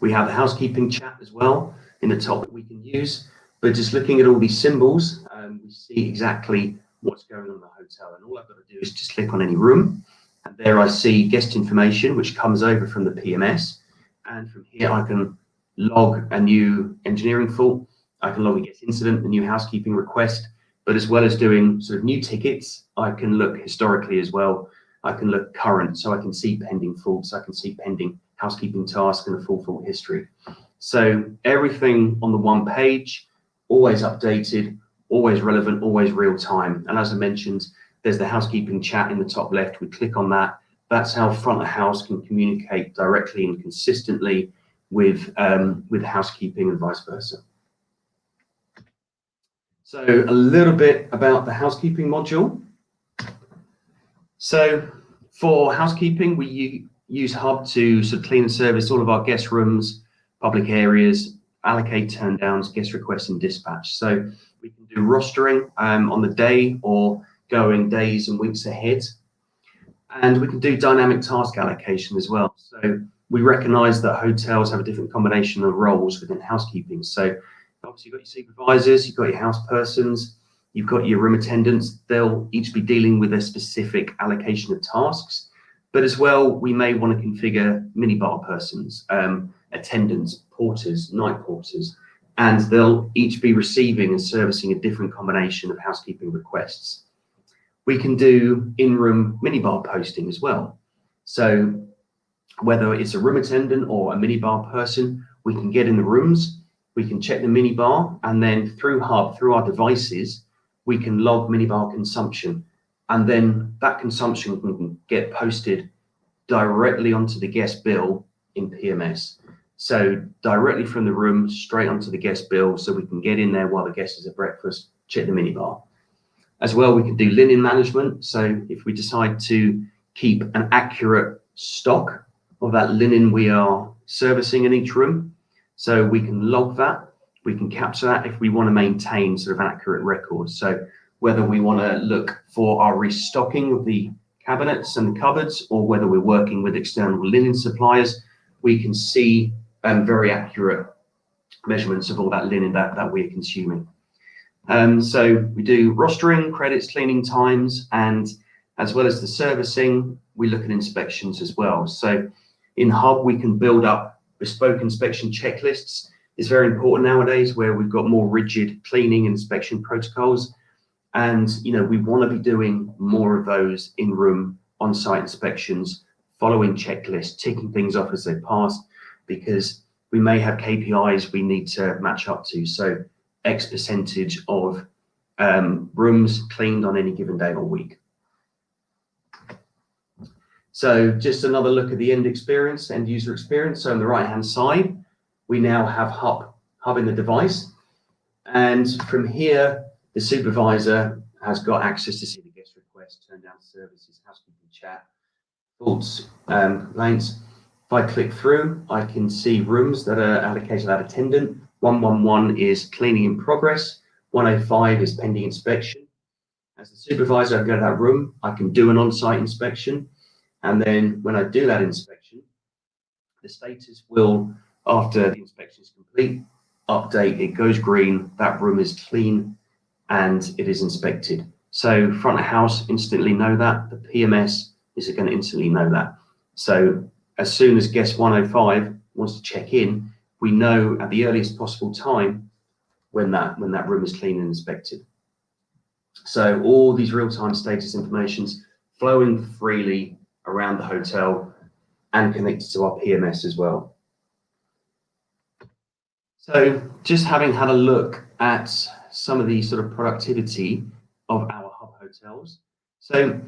We have the housekeeping chat as well in the top that we can use, but just looking at all these symbols, we see exactly what's going on in the hotel, and all I've got to do is just click on any room, and there I see guest information which comes over from the PMS, and from here I can log a new engineering fault, I can log a guest incident, a new housekeeping request, but as well as doing sort of new tickets, I can look historically as well. I can look current, so I can see pending faults, I can see pending housekeeping tasks and a full fault history. So everything on the one page, always updated, always relevant, always real time. And as I mentioned, there's the housekeeping chat in the top left. We click on that. That's how front of house can communicate directly and consistently with housekeeping and vice versa. So a little bit about the housekeeping module. So for housekeeping, we use Hub to sort of clean and service all of our guest rooms, public areas, allocate turn downs, guest requests, and dispatch. So we can do rostering on the day or going days and weeks ahead. And we can do dynamic task allocation as well. So we recognize that hotels have a different combination of roles within housekeeping. So obviously you've got your supervisors, you've got your house persons, you've got your room attendants. They'll each be dealing with a specific allocation of tasks. But as well, we may want to configure minibar persons, attendants, porters, night porters, and they'll each be receiving and servicing a different combination of housekeeping requests. We can do in-room minibar posting as well. So whether it's a room attendant or a minibar person, we can get in the rooms, we can check the minibar, and then through Hub, through our devices, we can log minibar consumption. And then that consumption can get posted directly onto the guest bill in PMS. So directly from the room, straight onto the guest bill, so we can get in there while the guest is at breakfast, check the minibar. As well, we can do linen management. So if we decide to keep an accurate stock of that linen we are servicing in each room, so we can log that, we can capture that if we want to maintain sort of an accurate record. So whether we want to look for our restocking of the cabinets and the cupboards, or whether we're working with external linen suppliers, we can see very accurate measurements of all that linen that we're consuming. So we do rostering, credits, cleaning times, and as well as the servicing, we look at inspections as well. So in Hub, we can build up bespoke inspection checklists. It's very important nowadays where we've got more rigid cleaning and inspection protocols. And, you know, we want to be doing more of those in-room on-site inspections, following checklists, ticking things off as they pass, because we may have KPIs we need to match up to. So X percentage of rooms cleaned on any given day or week. So just another look at the end experience, end user experience. So on the right-hand side, we now have Hub in the device. And from here, the supervisor has got access to see the guest request, turn down services, housekeeping chat, faults, complaints. If I click through, I can see rooms that are allocated that attendant. 111 is cleaning in progress. 105 is pending inspection. As the supervisor, I go to that room, I can do an on-site inspection. And then when I do that inspection, the status will, after the inspection is complete, update, it goes green, that room is clean and it is inspected. So front of house instantly know that, the PMS is going to instantly know that. So as soon as guest 105 wants to check in, we know at the earliest possible time when that room is clean and inspected. So all these real-time status information's flowing freely around the hotel and connected to our PMS as well. So just having had a look at some of the sort of productivity of our Hub hotels. So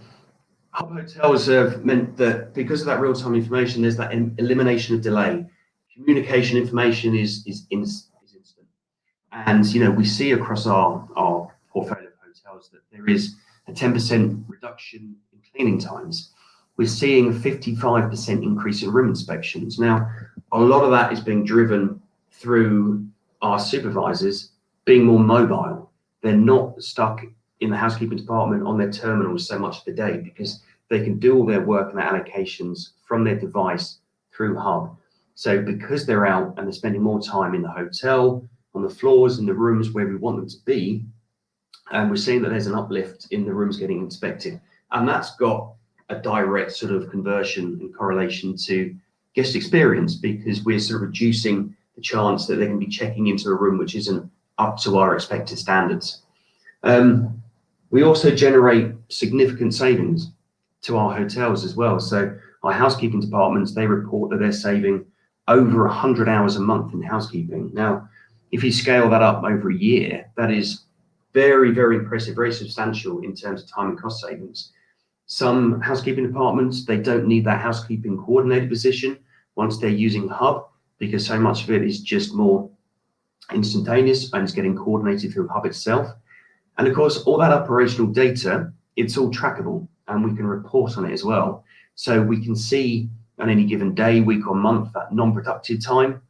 Hub hotels have meant that because of that real-time information, there's that elimination of delay. Communication information is instant. And, you know, we see across our portfolio of hotels that there is a 10% reduction in cleaning times. We're seeing a 55% increase in room inspections. Now, a lot of that is being driven through our supervisors being more mobile. They're not stuck in the housekeeping department on their terminals so much of the day, because they can do all their work and their allocations from their device through Hub. So because they're out and they're spending more time in the hotel, on the floors, in the rooms where we want them to be, and we're seeing that there's an uplift in the rooms getting inspected. And that's got a direct sort of conversion and correlation to guest experience, because we're sort of reducing the chance that they're going to be checking into a room which isn't up to our expected standards. We also generate significant savings to our hotels as well. So our housekeeping departments, they report that they're saving over 100 hours a month in housekeeping. Now, if you scale that up over a year, that is very, very impressive, very substantial in terms of time and cost savings. Some housekeeping departments, they don't need that housekeeping coordinator position once they're using Hub, because so much of it is just more instantaneous and it's getting coordinated through Hub itself. And of course, all that operational data, it's all trackable and we can report on it as well. So we can see on any given day, week or month, that non-productive time.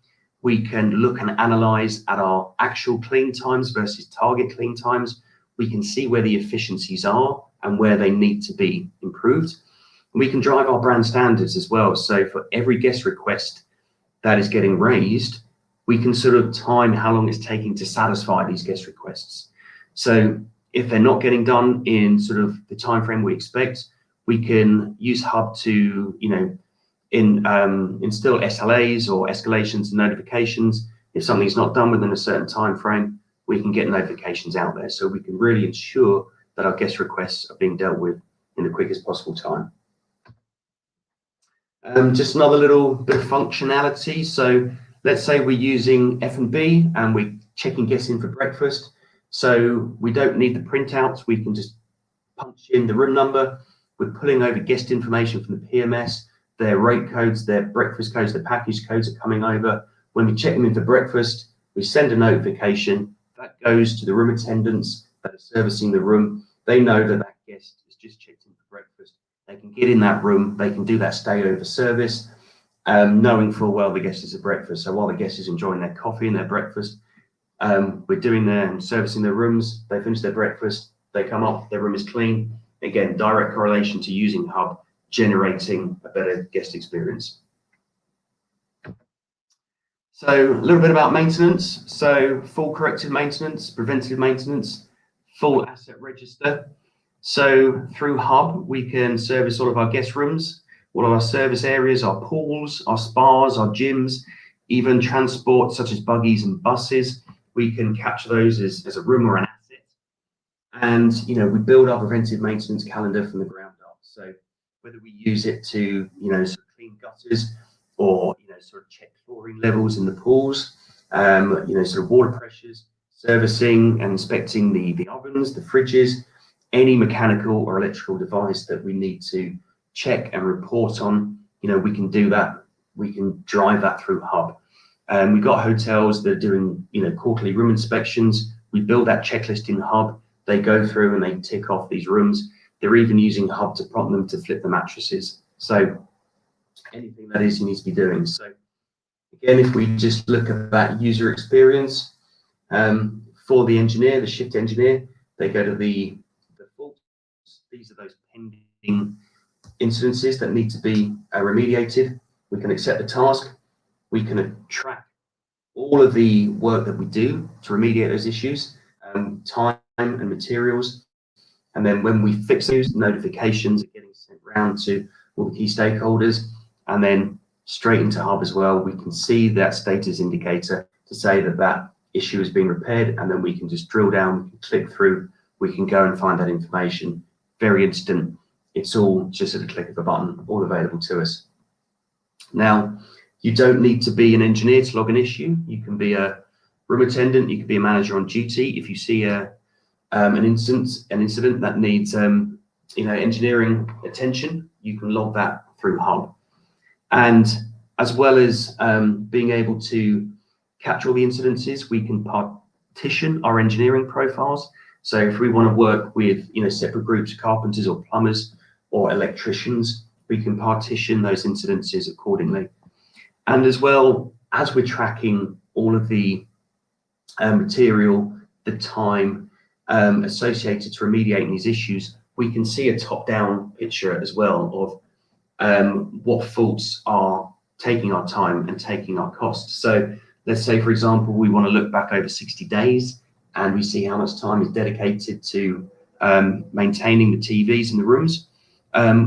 We can look and analyze at our actual clean times versus target clean times. We can see where the efficiencies are and where they need to be improved. And we can drive our brand standards as well. So for every guest request that is getting raised, we can sort of time how long it's taking to satisfy these guest requests. So if they're not getting done in sort of the time frame we expect, we can use Hub to, instill SLAs or escalations and notifications. If something's not done within a certain time frame, we can get notifications out there. So we can really ensure that our guest requests are being dealt with in the quickest possible time. Just another little bit of functionality. So let's say we're using F&B and we're checking guests in for breakfast. So we don't need the printouts. We can just punch in the room number. We're pulling over guest information from the PMS. Their rate codes, their breakfast codes, their package codes are coming over. When we check them in for breakfast, we send a notification that goes to the room attendants that are servicing the room. They know that that guest has just checked in for breakfast. They can get in that room. They can do that stay over service, knowing full well the guest is at breakfast. So while the guest is enjoying their coffee and their breakfast, we're doing their and servicing their rooms. They finish their breakfast. They come up. Their room is clean. Again, direct correlation to using Hub, generating a better guest experience. So a little bit about maintenance. So full corrective maintenance, preventative maintenance, full asset register. So through Hub, we can service all of our guest rooms, all of our service areas, our pools, our spas, our gyms, even transport such as buggies and buses. We can capture those as a room or an asset. And, we build our preventive maintenance calendar from the ground up. So whether we use it to, sort of clean gutters or, sort of check flooring levels in the pools, sort of water pressures, servicing and inspecting the ovens, the fridges, any mechanical or electrical device that we need to check and report on, we can do that. We can drive that through Hub. We've got hotels that are doing, quarterly room inspections. We build that checklist in Hub. They go through and they tick off these rooms. They're even using Hub to prompt them to flip the mattresses. So anything that is you need to be doing. So again, if we just look at that user experience, for the engineer, the shift engineer, they go to the faults. These are those pending incidences that need to be remediated. We can accept the task. We can track all of the work that we do to remediate those issues, time and materials. And then when we fix those, notifications are getting sent around to all the key stakeholders, and then straight into Hub as well. We can see that status indicator to say that that issue is being repaired, and then we can just drill down, we can click through, we can go and find that information. Very instant. It's all just at a click of a button, all available to us. Now, you don't need to be an engineer to log an issue. You can be a room attendant, you can be a manager on duty. If you see an incident that needs engineering attention, you can log that through Hub. And as well as being able to capture all the incidences, we can partition our engineering profiles. So if we want to work with separate groups of carpenters or plumbers or electricians, we can partition those incidences accordingly. And as well as we're tracking all of the material, the time associated to remediating these issues, we can see a top-down picture as well of what faults are taking our time and taking our costs. So let's say, for example, we want to look back over 60 days and we see how much time is dedicated to maintaining the TVs in the rooms.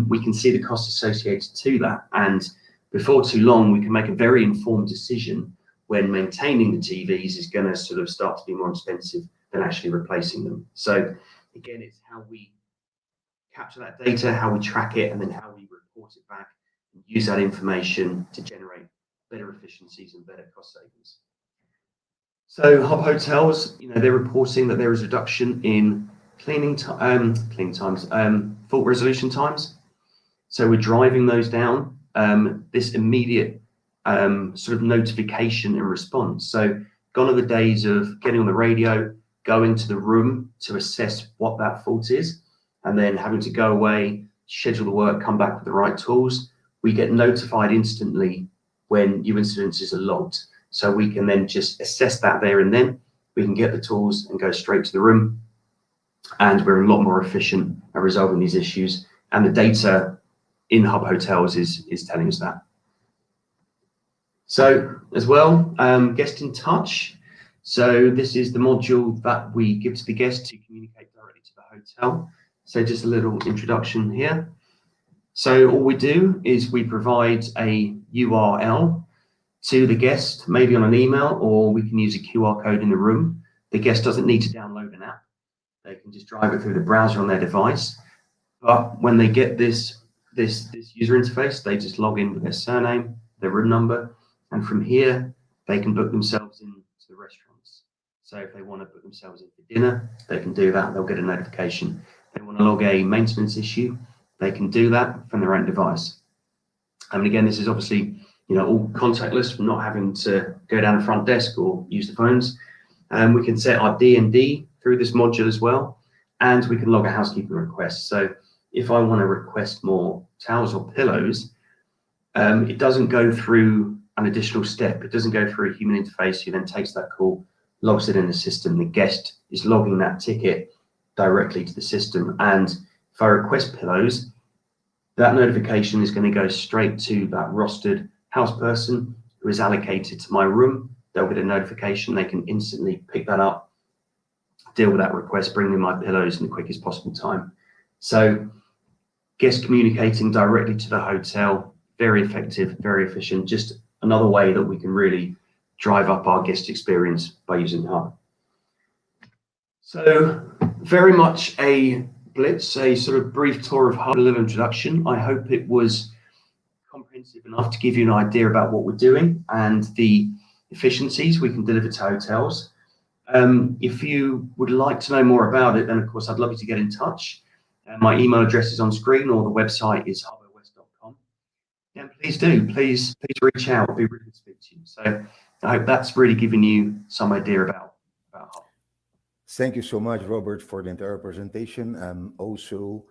We can see the costs associated to that. And before too long, we can make a very informed decision when maintaining the TVs is going to sort of start to be more expensive than actually replacing them. So again, it's how we capture that data, how we track it, and then how we report it back and use that information to generate better efficiencies and better cost savings. So Hub Hotels, they're reporting that there is a reduction in fault resolution times. So we're driving those down. This immediate sort of notification and response. So gone are the days of getting on the radio, going to the room to assess what that fault is, and then having to go away, schedule the work, come back with the right tools. We get notified instantly when new incidences are logged. So we can then just assess that there and then. We can get the tools and go straight to the room. And we're a lot more efficient at resolving these issues. And the data in Hub Hotels is telling us that. So as well, guest in touch. So this is the module that we give to the guest to communicate directly to the hotel. So just a little introduction here. So all we do is we provide a URL to the guest, maybe on an email, or we can use a QR code in the room. The guest doesn't need to download an app. They can just drive it through the browser on their device. But when they get this user interface, they just log in with their surname, their room number, and from here, they can book themselves into the restaurants. So if they want to book themselves in for dinner, they can do that. They'll get a notification. If they want to log a maintenance issue, they can do that from their own device. And again, this is obviously, all contactless, not having to go down the front desk or use the phones. We can set our D&D through this module as well, and we can log a housekeeping request. So if I want to request more towels or pillows, it doesn't go through an additional step. It doesn't go through a human interface who then takes that call, logs it in the system. The guest is logging that ticket directly to the system. And if I request pillows, that notification is going to go straight to that rostered house person who is allocated to my room. They'll get a notification. They can instantly pick that up, deal with that request, bring me my pillows in the quickest possible time. So guests communicating directly to the hotel, very effective, very efficient, just another way that we can really drive up our guest experience by using Hub. So very much a blitz, a sort of brief tour of Hub, a little introduction. I hope it was comprehensive enough to give you an idea about what we're doing and the efficiencies we can deliver to hotels. If you would like to know more about it, then of course I'd love you to get in touch. My email address is on screen, or the website is hubos.com. And please reach out. It'd be really good to speak to you. So I hope that's really given you some idea about Hub. Thank you so much, Robert, for the entire presentation. And also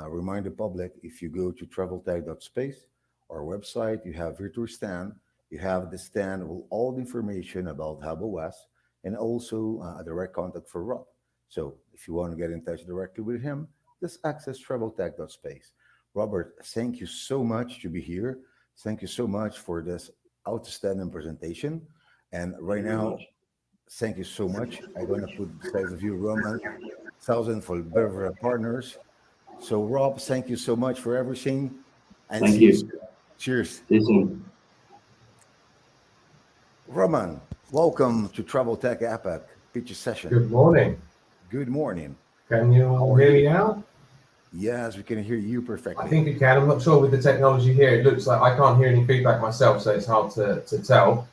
remind the public, if you go to traveltech.space, our website, you have virtual stand. You have the stand with all the information about Hub OS, and also a direct contact for Rob. So if you want to get in touch directly with him, just access traveltech.space. Robert, thank you so much to be here. Thank you so much for this outstanding presentation. And right now, thank you so much. I'm going to put beside of you, Roman, Townsend for Belvera Partners. So Rob, thank you so much for everything. And thank you. Cheers. See you soon. Roman, welcome to Travel Tech APAC pitch session. Good morning. Good morning. Can you hear me now? Yes, we can hear you perfectly. I think you can. I'm not sure with the technology here. It looks like I can't hear any feedback myself, so it's hard to tell.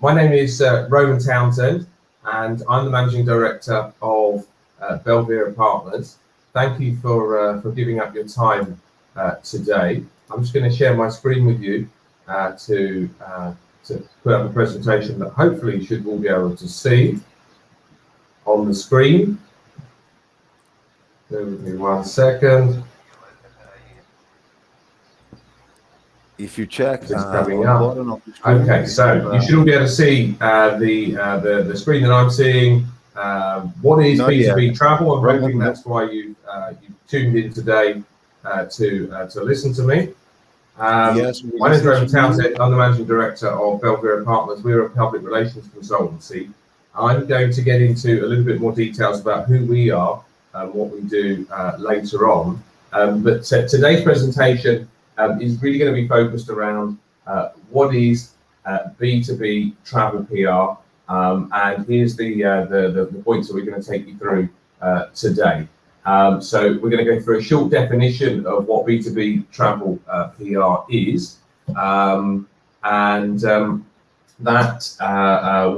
My name is Roman Townsend, and I'm the Managing Director of Belvera Partners. Thank you for giving up your time today. I'm just going to share my screen with you to put up a presentation that hopefully you should all be able to see on the screen. Bear with me 1 second. If you check, coming up. Okay, so you should all be able to see the screen that I'm seeing. What is B2B travel? I'm hoping that's why you tuned in today to listen to me. Yes, my name is Roman Townsend. I'm the Managing Director of Belvera Partners. We're a public relations consultancy. I'm going to get into a little bit more details about who we are and what we do later on. But today's presentation is really going to be focused around what is B2B travel PR, and here's the points that we're going to take you through today. So we're going to go through a short definition of what B2B travel PR is, that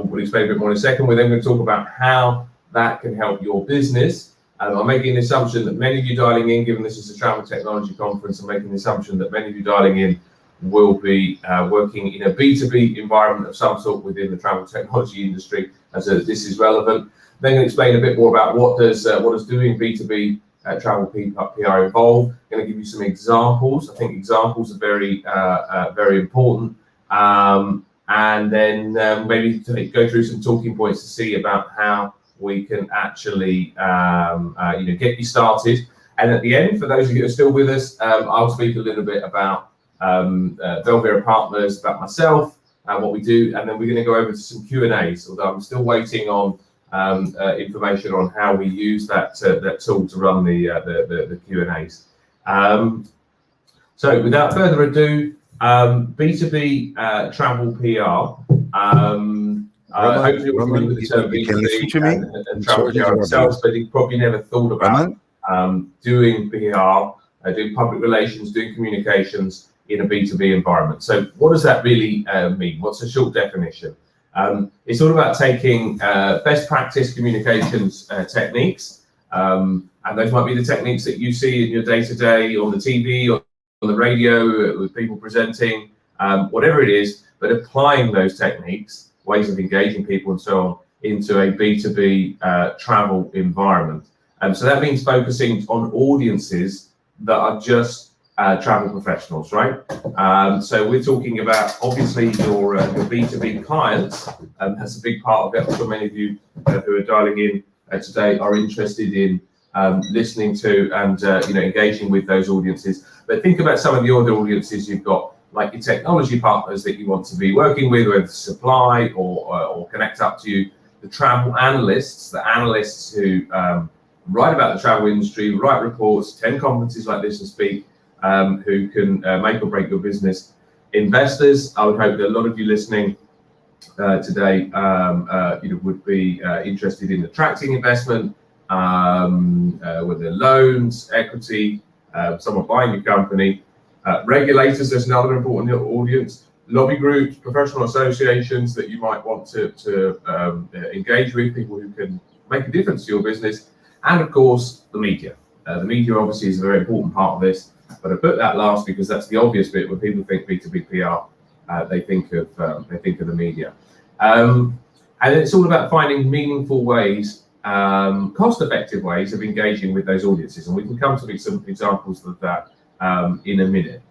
we'll explain a bit more in a second. We're then going to talk about how that can help your business. I'm making an assumption that many of you dialing in, given this is a travel technology conference, I'm making the assumption that many of you dialing in will be working in a B2B environment of some sort within the travel technology industry, as this is relevant. Then going to explain a bit more about what does doing B2B travel PR involve. I'm going to give you some examples. I think examples are very important. and then maybe go through some talking points to see about how we can actually get you started. And at the end, for those of you who are still with us, I'll speak a little bit about Belvera Partners, about myself and what we do, and then we're going to go over to some Q&As, although I'm still waiting on information on how we use that tool to run the Q&As. So without further ado, B2B travel PR. Hopefully you're familiar with the term B2B and travel PR themselves, but you probably never thought about doing PR, doing public relations, doing communications in a B2B environment. So what does that really mean? What's the short definition? It's all about taking best practice communications techniques, and those might be the techniques that you see in your day-to-day on the TV or on the radio with people presenting, whatever it is, but applying those techniques, ways of engaging people and so on, into a B2B travel environment. So that means focusing on audiences that are just travel professionals, right? So we're talking about, obviously, your B2B clients. That's a big part of it. I'm sure many of you who are dialing in today are interested in listening to and engaging with those audiences. But think about some of the other audiences you've got, like your technology partners that you want to be working with, whether to supply or connect up to you, the travel analysts, the analysts who write about the travel industry, write reports, attend conferences like this and speak, who can make or break your business. Investors, I would hope that a lot of you listening today would be interested in attracting investment, whether loans, equity, someone buying your company. Regulators, there's another important audience. Lobby groups, professional associations that you might want to engage with, people who can make a difference to your business. And of course, the media. The media obviously is a very important part of this, but I put that last because that's the obvious bit. When people think B2B PR, they think of the media. And it's all about finding meaningful ways, cost-effective ways of engaging with those audiences, and we can come to some examples of that in a minute.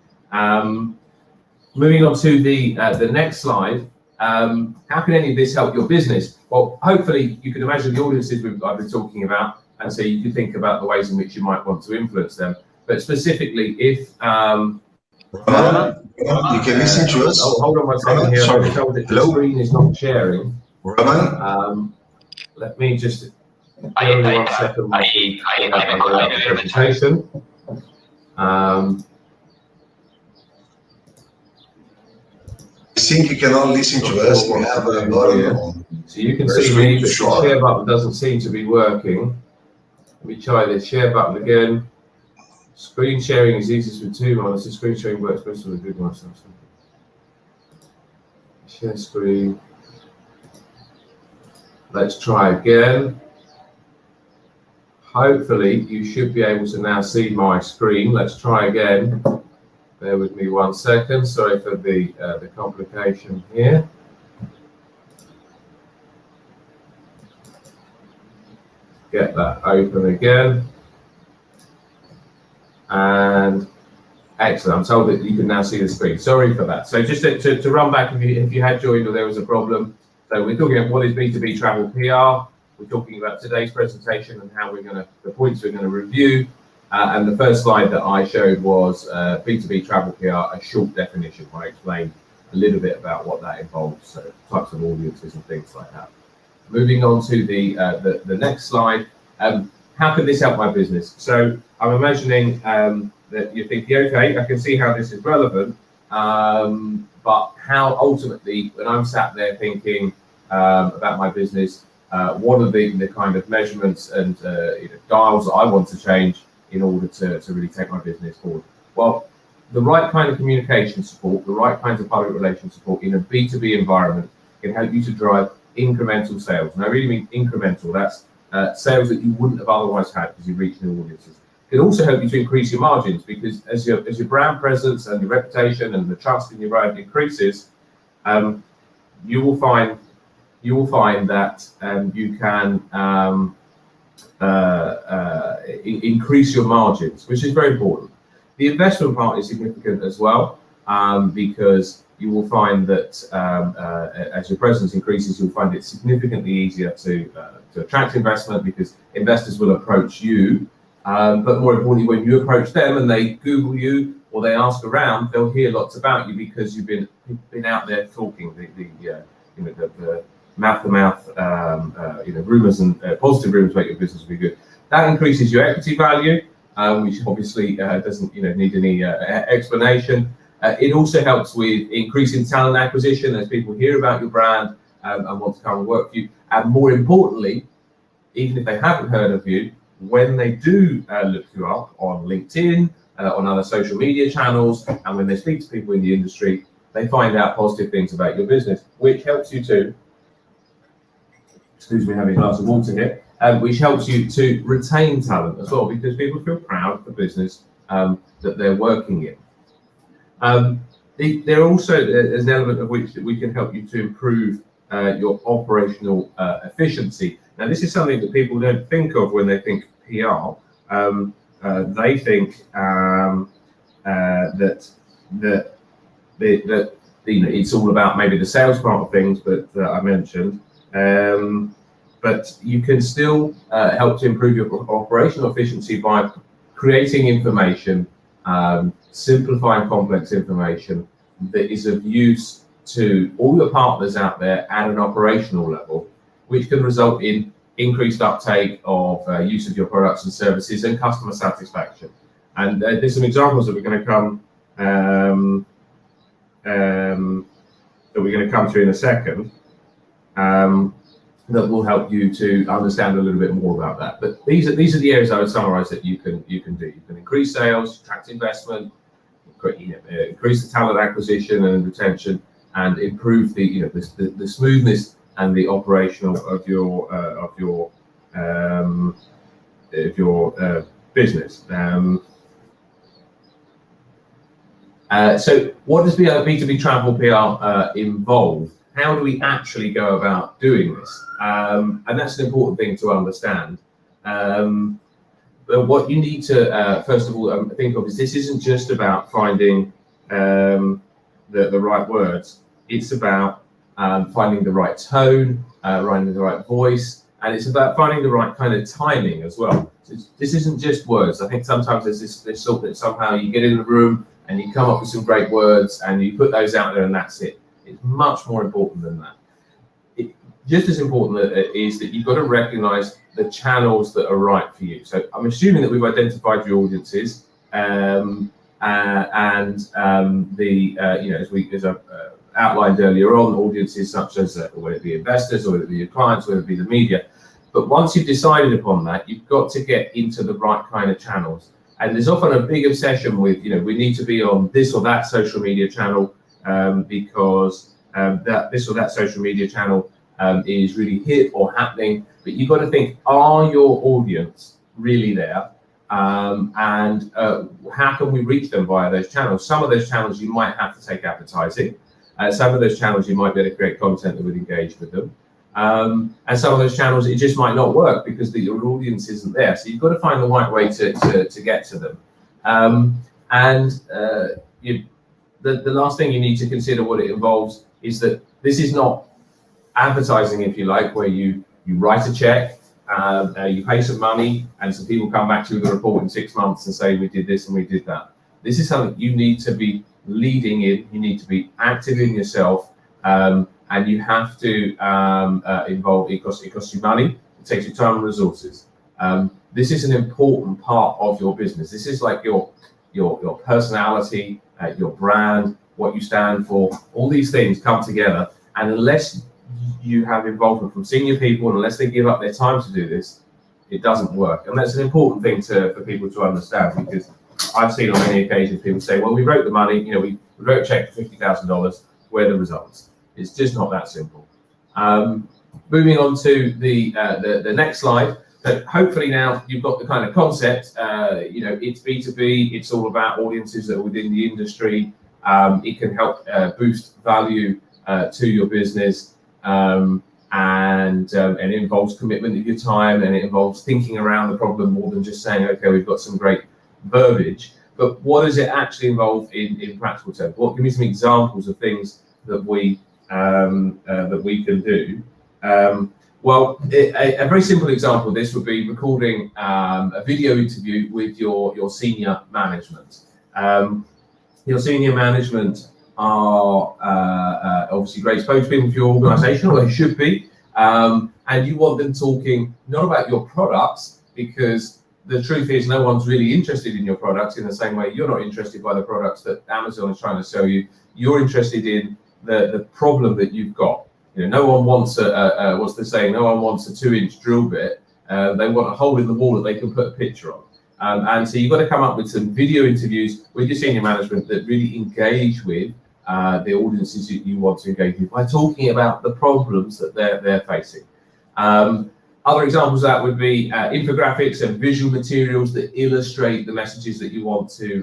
Moving on to the next slide. How can any of this help your business? Well, hopefully you can imagine the audiences I've been talking about, and so you can think about the ways in which you might want to influence them. But specifically, if you can listen to us. Hold on one second here. I'm told that the screen is not sharing. Let me just give me 1 second. I presentation. I think you cannot listen to us. We have a button. So you can see me, but the share button doesn't seem to be working. Let me try this share button again. Screen sharing is easiest with two monitors. Screen sharing works best with a good one. Share screen. Let's try again. Hopefully you should be able to now see my screen. Let's try again. Bear with me 1 second. Sorry for the complication here. Get that open again. And excellent. I'm told that you can now see the screen. Sorry for that. So just to run back, if you had joined or there was a problem. So we're talking about what is B2B travel PR. We're talking about today's presentation and how the points we're going to review. And the first slide that I showed was B2B travel PR, a short definition, where I explained a little bit about what that involves, so types of audiences and things like that. Moving on to the next slide, how can this help my business? So I'm imagining that you're thinking, okay, I can see how this is relevant, but how ultimately, when I'm sat there thinking about my business, what are the kind of measurements and dials that I want to change in order to really take my business forward? Well, the right kind of communication support, the right kinds of public relations support in a B2B environment can help you to drive incremental sales. And I really mean incremental. That's sales that you wouldn't have otherwise had because you reach new audiences. It can also help you to increase your margins, because as your brand presence and your reputation and the trust in your brand increases, you will find that you can increase your margins, which is very important. The investment part is significant as well, because you will find that as your presence increases, you'll find it significantly easier to attract investment, because investors will approach you. But more importantly, when you approach them and they Google you or they ask around, they'll hear lots about you because you've been out there talking. The mouth-to-mouth, rumors and positive rumors make your business be good. That increases your equity value, which obviously doesn't need any explanation. It also helps with increasing talent acquisition as people hear about your brand and want to come and work for you. And more importantly, even if they haven't heard of you, when they do look you up on LinkedIn, on other social media channels, and when they speak to people in the industry, they find out positive things about your business, which helps you to, excuse me, having a glass of water here, which helps you to retain talent as well, because people feel proud of the business that they're working in. There also is an element of which that we can help you to improve your operational efficiency. Now, this is something that people don't think of when they think PR. They think that it's all about maybe the sales part of things that I mentioned. But you can still help to improve your operational efficiency by creating information, simplifying complex information that is of use to all your partners out there at an operational level, which can result in increased uptake of use of your products and services and customer satisfaction. And there's some examples that we're going to come to in a second, that will help you to understand a little bit more about that. But these are the areas I would summarize that you can do. You can increase sales, attract investment, increase the talent acquisition and retention, and improve the smoothness and the operational of your business. So what does B2B travel PR involve? How do we actually go about doing this? And that's an important thing to understand. But what you need to first of all think of is this isn't just about finding the right words. It's about finding the right tone, finding the right voice, and it's about finding the right kind of timing as well. So this isn't just words. I think sometimes there's this thought that somehow you get in the room and you come up with some great words and you put those out there and that's it. It's much more important than that. Just as important is that you've got to recognize the channels that are right for you. So I'm assuming that we've identified your audiences, as I've outlined earlier on, audiences such as whether it be investors or whether it be your clients, whether it be the media. But once you've decided upon that, you've got to get into the right kind of channels. And there's often a big obsession with, we need to be on this or that social media channel because this or that social media channel is really hip or happening. But you've got to think, are your audience really there? And how can we reach them via those channels? Some of those channels you might have to take advertising. Some of those channels you might be able to create content that would engage with them. And some of those channels, it just might not work because your audience isn't there. So you've got to find the right way to get to them. The last thing you need to consider what it involves is that this is not advertising, if you like, where you write a check, you pay some money, and some people come back to you with a report in 6 months and say, we did this and we did that. This is something you need to be leading in. You need to be active in yourself, and you have to involve. It costs you money. It takes you time and resources. This is an important part of your business. This is like your personality, your brand, what you stand for. All these things come together, and unless you have involvement from senior people, and unless they give up their time to do this, it doesn't work. And that's an important thing for people to understand, because I've seen on many occasions people say, well, we wrote the money, we wrote a check for $50,000, where are the results? It's just not that simple. Moving on to the next slide. So hopefully now you've got the kind of concept, it's B2B, it's all about audiences that are within the industry. It can help boost value to your business, and it involves commitment of your time, and it involves thinking around the problem more than just saying, okay, we've got some great verbiage. but what does it actually involve in practical terms? Give me some examples of things that we can do. Well, a very simple example of this would be recording a video interview with your senior management. Your senior management are obviously great spokespeople for your organisation, or they should be, and you want them talking not about your products, because the truth is no one's really interested in your products in the same way you're not interested by the products that Amazon is trying to sell you. You're interested in the problem that you've got. No one wants what's the saying? No one wants a 2-inch drill bit. They want a hole in the wall that they can put a picture on. And so you've got to come up with some video interviews with your senior management that really engage with the audiences that you want to engage with by talking about the problems that they're facing. Other examples of that would be infographics and visual materials that illustrate the messages that you want to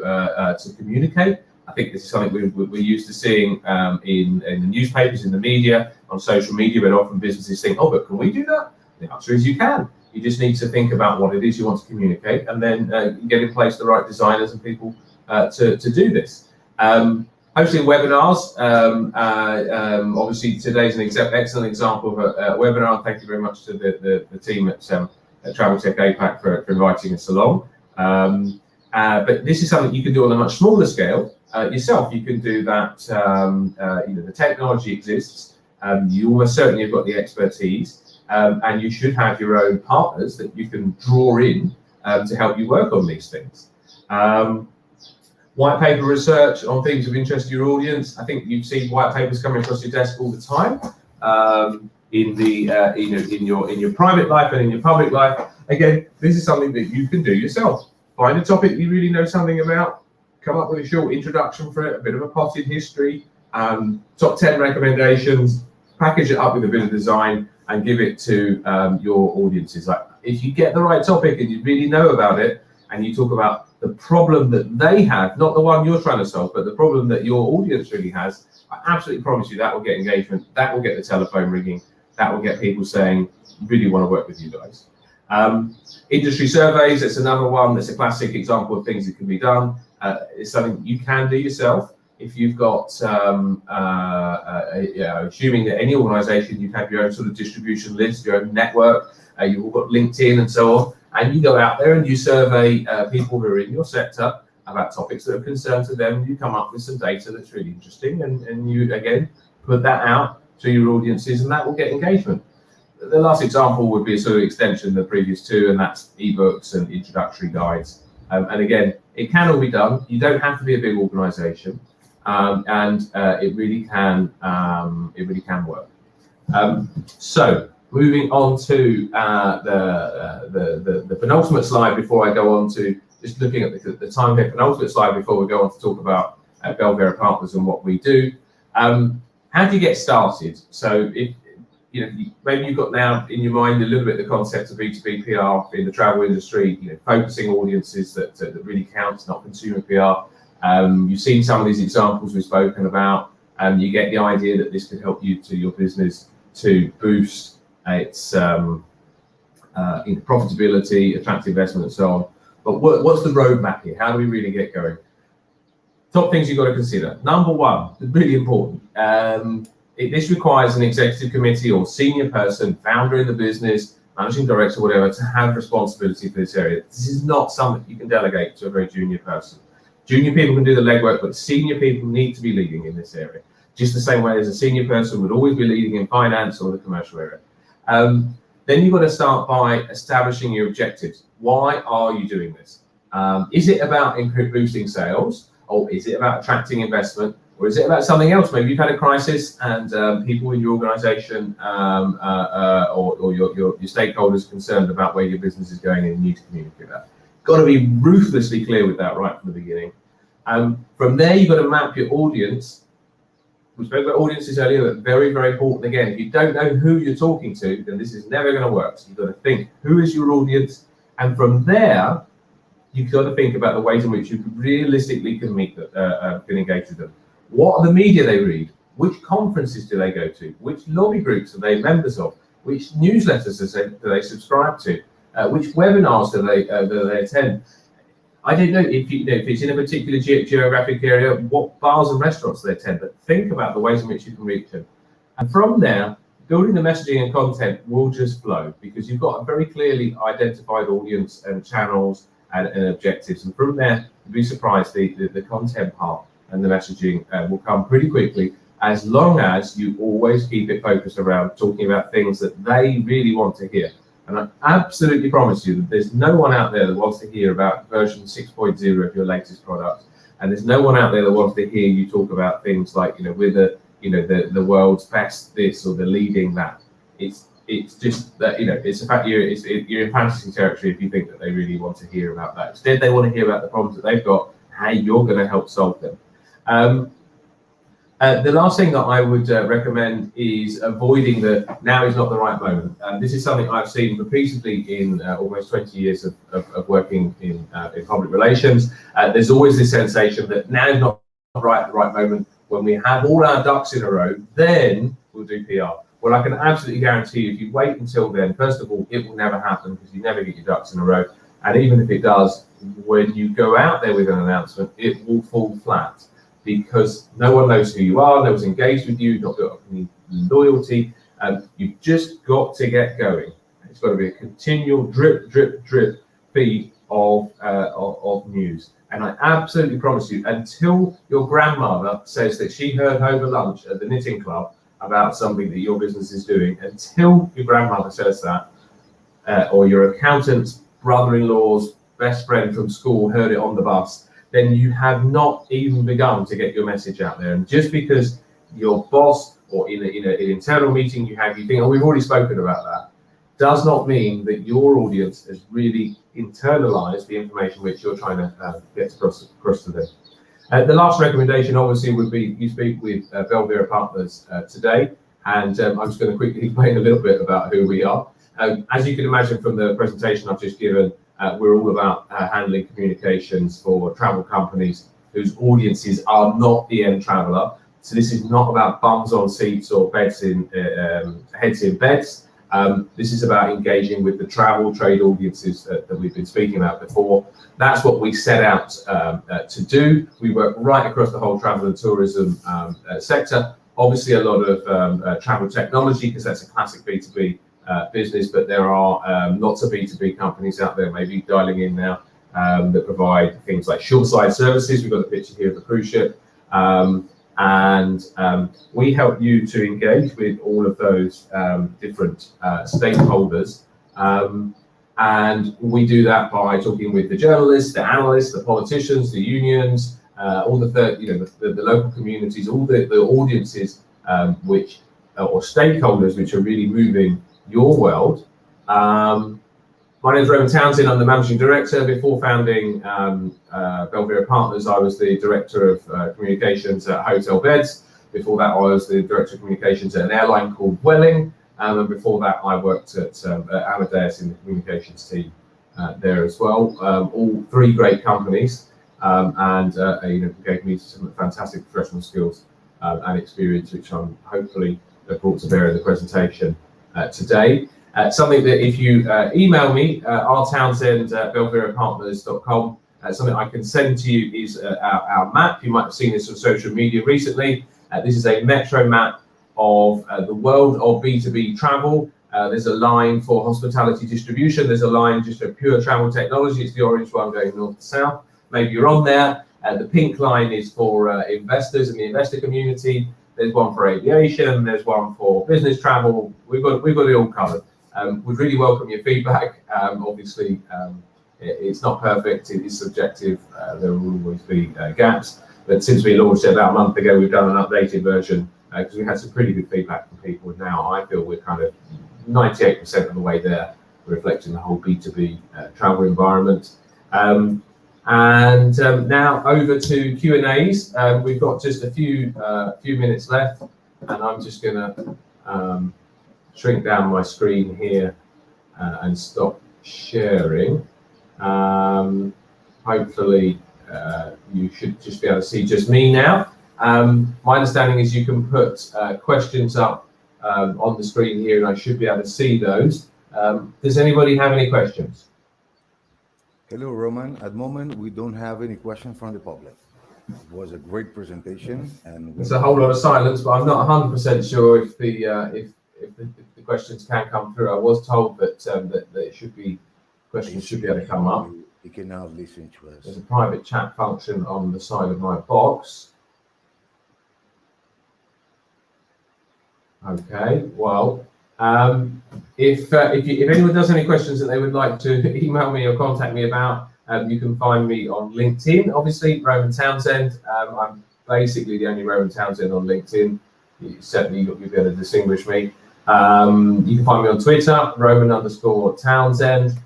communicate. I think this is something we're used to seeing in the newspapers, in the media, on social media, but often businesses think, oh, but can we do that? The answer is you can. You just need to think about what it is you want to communicate, and then get in place the right designers and people to do this. Hosting webinars, obviously today's an excellent example of a webinar. Thank you very much to the team at Travel Tech APAC for inviting us along. But this is something you can do on a much smaller scale yourself. You can do that, the technology exists, you almost certainly have got the expertise, and you should have your own partners that you can draw in to help you work on these things. White paper research on things of interest to your audience. I think you've seen white papers coming across your desk all the time, in your private life and in your public life. Again, this is something that you can do yourself. Find a topic you really know something about, come up with a short introduction for it, a bit of a potted history, top 10 recommendations, package it up with a bit of design, and give it to your audiences. Like, if you get the right topic and you really know about it, and you talk about the problem that they have, not the one you're trying to solve, but the problem that your audience really has, I absolutely promise you that will get engagement, that will get the telephone ringing, that will get people saying, really want to work with you guys. Industry surveys, that's another one. That's a classic example of things that can be done. It's something you can do yourself. If you've got, assuming that any organization, you have your own sort of distribution list, your own network, you've all got LinkedIn and so on, and you go out there and you survey people who are in your sector about topics that are concerned to them. You come up with some data that's really interesting, and you, again, put that out to your audiences, and that will get engagement. The last example would be a sort of extension of the previous two, and that's ebooks and introductory guides. And again, it can all be done. You don't have to be a big organization, and it really can work. So moving on to the penultimate slide before I go on to just looking at the time here, penultimate slide before we go on to talk about Belvera Partners and what we do. How do you get started? So if maybe you've got now in your mind a little bit the concept of B2B PR in the travel industry, focusing audiences that really counts, not consumer PR. You've seen some of these examples we've spoken about, and you get the idea that this could help you to your business to boost its profitability, attract investment, and so on. But what's the roadmap here? How do we really get going? Top things you've got to consider. Number one, really important. This requires an executive committee or senior person, founder in the business, managing director, whatever, to have responsibility for this area. This is not something you can delegate to a very junior person. Junior people can do the legwork, but senior people need to be leading in this area, just the same way as a senior person would always be leading in finance or the commercial area. Then you've got to start by establishing your objectives. Why are you doing this? Is it about boosting sales, or is it about attracting investment? Or is it about something else? Maybe you've had a crisis and people in your organization or your stakeholders are concerned about where your business is going, and you need to communicate that. Got to be ruthlessly clear with that right from the beginning. From there, you've got to map your audience. We spoke about audiences earlier, but very, very important. Again, if you don't know who you're talking to, then this is never going to work. So you've got to think, who is your audience? And from there, you've got to think about the ways in which you realistically can meet them, can engage with them. What are the media they read? Which conferences do they go to? Which lobby groups are they members of? Which newsletters do they subscribe to? Which webinars do they attend? I don't know if if it's in a particular geographic area, what bars and restaurants they attend, but think about the ways in which you can reach them. And from there, building the messaging and content will just flow because you've got a very clearly identified audience and channels and objectives. And from there, you'd be surprised the content part and the messaging will come pretty quickly, as long as you always keep it focused around talking about things that they really want to hear. And I absolutely promise you that there's no one out there that wants to hear about version 6.0 of your latest product. And there's no one out there that wants to hear you talk about things like, we're the world's best this or the leading that. It's just that, it's the fact you're in fantasy territory if you think that they really want to hear about that. Instead, they want to hear about the problems that they've got, how you're going to help solve them. The last thing that I would recommend is avoiding the now is not the right moment. This is something I've seen repeatedly in almost 20 years of working in public relations. There's always this sensation that now is not the right moment. When we have all our ducks in a row, then we'll do PR. Well, I can absolutely guarantee you, if you wait until then, first of all, it will never happen because you never get your ducks in a row. And even if it does, when you go out there with an announcement, it will fall flat, because no one knows who you are, no one's engaged with you, not got any loyalty. You've just got to get going. It's got to be a continual drip, drip, drip feed of news. And I absolutely promise you, until your grandmother says that she heard over lunch at the knitting club about something that your business is doing, until your grandmother says that, or your accountant's brother-in-law's best friend from school heard it on the bus, then you have not even begun to get your message out there. And just because your boss or in an internal meeting you think, oh, we've already spoken about that, does not mean that your audience has really internalized the information which you're trying to get across to them. The last recommendation obviously would be you speak with Belvera Partners today, and I'm just going to quickly explain a little bit about who we are. As you can imagine from the presentation I've just given, we're all about handling communications for travel companies whose audiences are not the end traveler. So this is not about bums on seats or heads in beds. This is about engaging with the travel trade audiences that we've been speaking about before. That's what we set out to do. We work right across the whole travel and tourism sector. Obviously, a lot of travel technology, because that's a classic B2B business, but there are lots of B2B companies out there, maybe dialing in now, that provide things like short-side services. We've got a picture here of a cruise ship. And we help you to engage with all of those different stakeholders. And we do that by talking with the journalists, the analysts, the politicians, the unions, all the local communities, all the audiences which or stakeholders which are really moving your world. My name is Townsend. I'm the managing director. Before founding Belvera Partners, I was the director of communications at Hotel Beds. Before that, I was the director of communications at an airline called Welling. And before that, I worked at Amadeus in the communications team there as well. All three great companies, and gave me some fantastic professional skills and experience, which I'm hopefully brought to bear in the presentation today. Something that if you email me, rtownsend@belverapartners.com, something I can send to you is our map. You might have seen this on social media recently. This is a metro map of the world of B2B travel. There's a line for hospitality distribution. There's a line just for pure travel technology. It's the orange one going north to south. Maybe you're on there. The pink line is for investors and the investor community. There's one for aviation. There's one for business travel. We've got it all covered. We'd really welcome your feedback. Obviously, it's not perfect. It is subjective. There will always be gaps. But since we launched it about a month ago, we've done an updated version because we had some pretty good feedback from people. Now I feel we're kind of 98% of the way there, reflecting the whole B2B travel environment. And now over to Q&As. We've got just a few minutes left, and I'm just going to shrink down my screen here and stop sharing. Hopefully you should just be able to see just me now. My understanding is you can put questions up on the screen here, and I should be able to see those. Does anybody have any questions? Hello, Roman. At the moment, we don't have any questions from the public. It was a great presentation, and there's a whole lot of silence, but I'm not 100% sure if the questions can come through. I was told that that it should be questions should be able to come up. You can now listen to us. There's a private chat function on the side of my box. Okay, well, if anyone does any questions that they would like to email me or contact me about, you can find me on LinkedIn, obviously, Roman Townsend. I'm basically the only Roman Townsend on LinkedIn. Certainly, you'll be able to distinguish me. You can find me on Twitter, Roman_Townsend.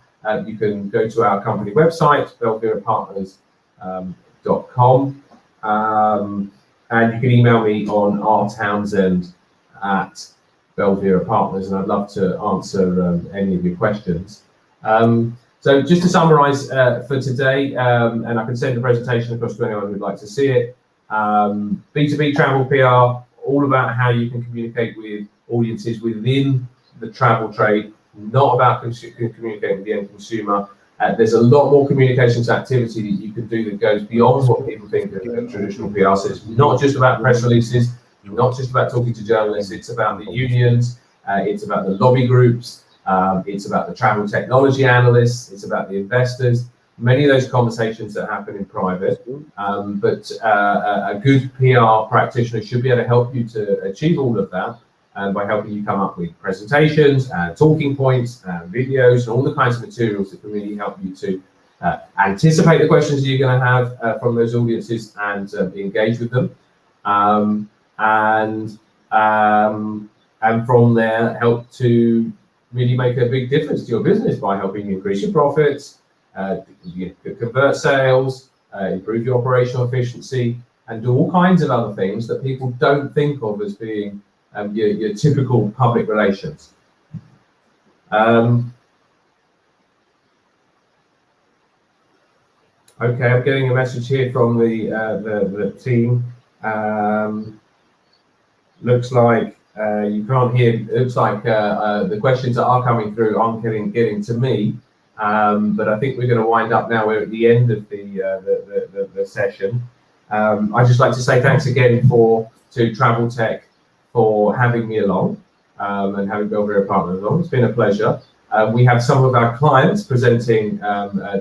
You can go to our company website, belverapartners.com, and you can email me on rtownsend@Belvera Partners, and I'd love to answer any of your questions. So just to summarize for today, and I can send the presentation across to anyone who'd like to see it. B2B travel PR, all about how you can communicate with audiences within the travel trade, not about communicating with the end consumer. There's a lot more communications activity that you can do that goes beyond what people think of traditional PR. So it's not just about press releases, not just about talking to journalists, it's about the unions, it's about the lobby groups, it's about the travel technology analysts, it's about the investors, many of those conversations that happen in private. But a good PR practitioner should be able to help you to achieve all of that by helping you come up with presentations and talking points and videos and all the kinds of materials that can really help you to anticipate the questions that you're going to have from those audiences and engage with them. And from there, help to really make a big difference to your business by helping you increase your profits, convert sales, improve your operational efficiency, and do all kinds of other things that people don't think of as being your typical public relations. Okay, I'm getting a message here from the team. Looks like you can't hear. It looks like the questions that are coming through aren't getting to me. But I think we're going to wind up now. We're at the end of the session. I'd just like to say thanks again to Travel Tech for having me along and having Belvera Partners along. It's been a pleasure. We have some of our clients presenting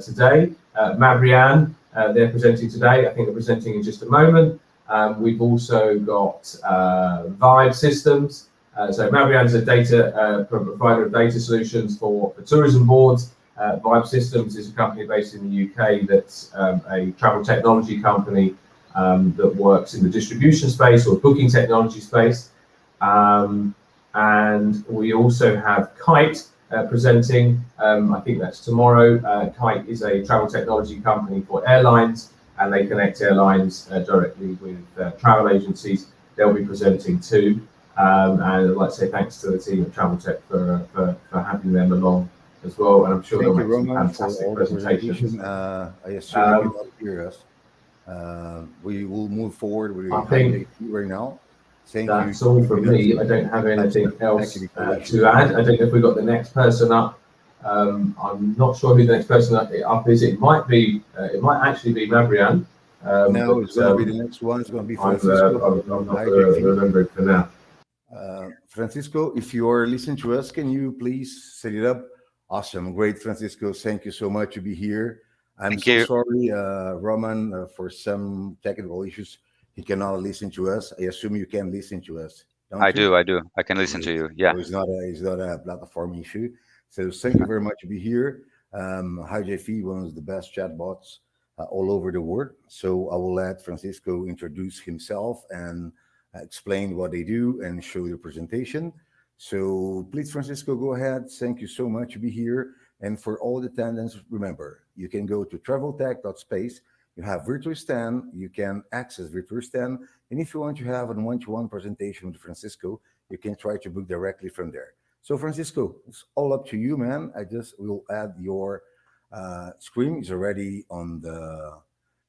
today. Mabrian, they're presenting today. I think they're presenting in just a moment. We've also got Vibe Systems. So Mabrian's a data provider of data solutions for tourism boards. Vibe Systems is a company based in the UK that's a travel technology company that works in the distribution space or booking technology space. And we also have Kite presenting. I think that's tomorrow. Kite is a travel technology company for airlines, and they connect airlines directly with travel agencies. They'll be presenting too. And I'd like to say thanks to the team at Travel Tech for having them along as well. And I'm sure they'll make some fantastic presentations. I assume you will hear us. We will move forward with HiJiffy right now. That's all from me. I don't have anything else to add. I don't know if we've got the next person up. I'm not sure who the next person up is. It might actually be Mabrian. No, it's going to be the next one. It's going to be Francisco. I'm not remembering for now. Francisco, if you are listening to us, can you please set it up? Awesome, great, Francisco. Thank you so much to be here. I'm so sorry, Roman, for some technical issues. He cannot listen to us. I assume you can listen to us. I do. I can listen to you. Yeah. So it's not a platform issue. So thank you very much to be here. HiJiffy, one of the best chatbots all over the world. So I will let Francisco introduce himself and explain what they do and show the presentation. So please, Francisco, go ahead. Thank you so much to be here. And for all the attendants, remember, you can go to traveltech.space. You have virtual stand. You can access virtual stand. And if you want to have a one-to-one presentation with Francisco, you can try to book directly from there. So Francisco, it's all up to you, man. I just will add your screen. It's already on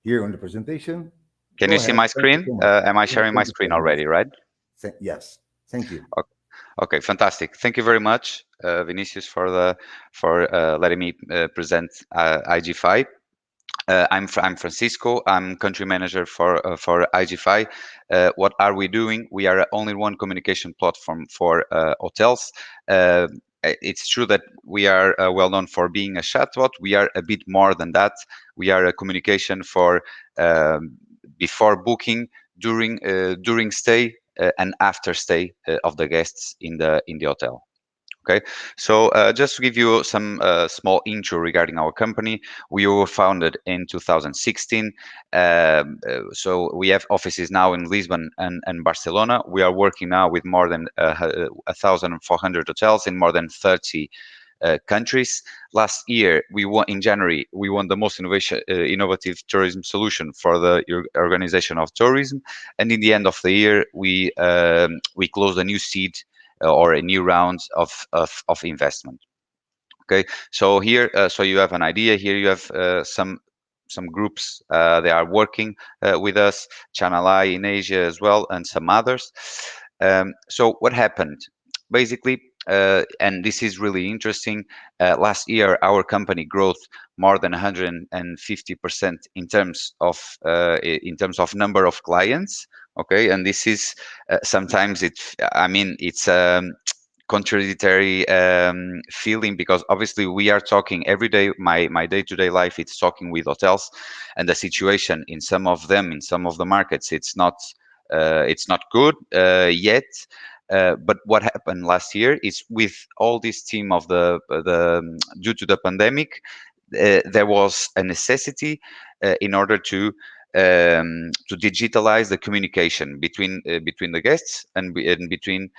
here on the presentation. Can you see my screen? Am I sharing my screen already, right? Yes. Thank you. Okay, fantastic. Thank you very much, Vinicius, for letting me present HiJiffy. I'm Francisco. I'm country manager for HiJiffy. What are we doing? We are only one communication platform for hotels. It's true that we are well known for being a chatbot. We are a bit more than that. We are a communication for before booking, during stay, and after stay of the guests in the hotel. Okay, so just to give you some small intro regarding our company, we were founded in 2016. So we have offices now in Lisbon and Barcelona. We are working now with more than 1,400 hotels in more than 30 countries. Last year, in January, we won the most innovative tourism solution for the organization of tourism. And in the end of the year, we closed a new seed or a new round of investment. Okay, so here, so you have an idea. Here you have some groups. They are working with us, Channel I in Asia as well, and some others. So what happened? Basically, and this is really interesting. Last year, our company growth more than 150% in terms of number of clients. Okay, and this is sometimes it's contradictory feeling, because obviously we are talking every day. My day-to-day life, it's talking with hotels, and the situation in some of the markets, it's not good yet. But what happened last year is, with all this team of due to the pandemic, there was a necessity in order to digitalize the communication between the guests and between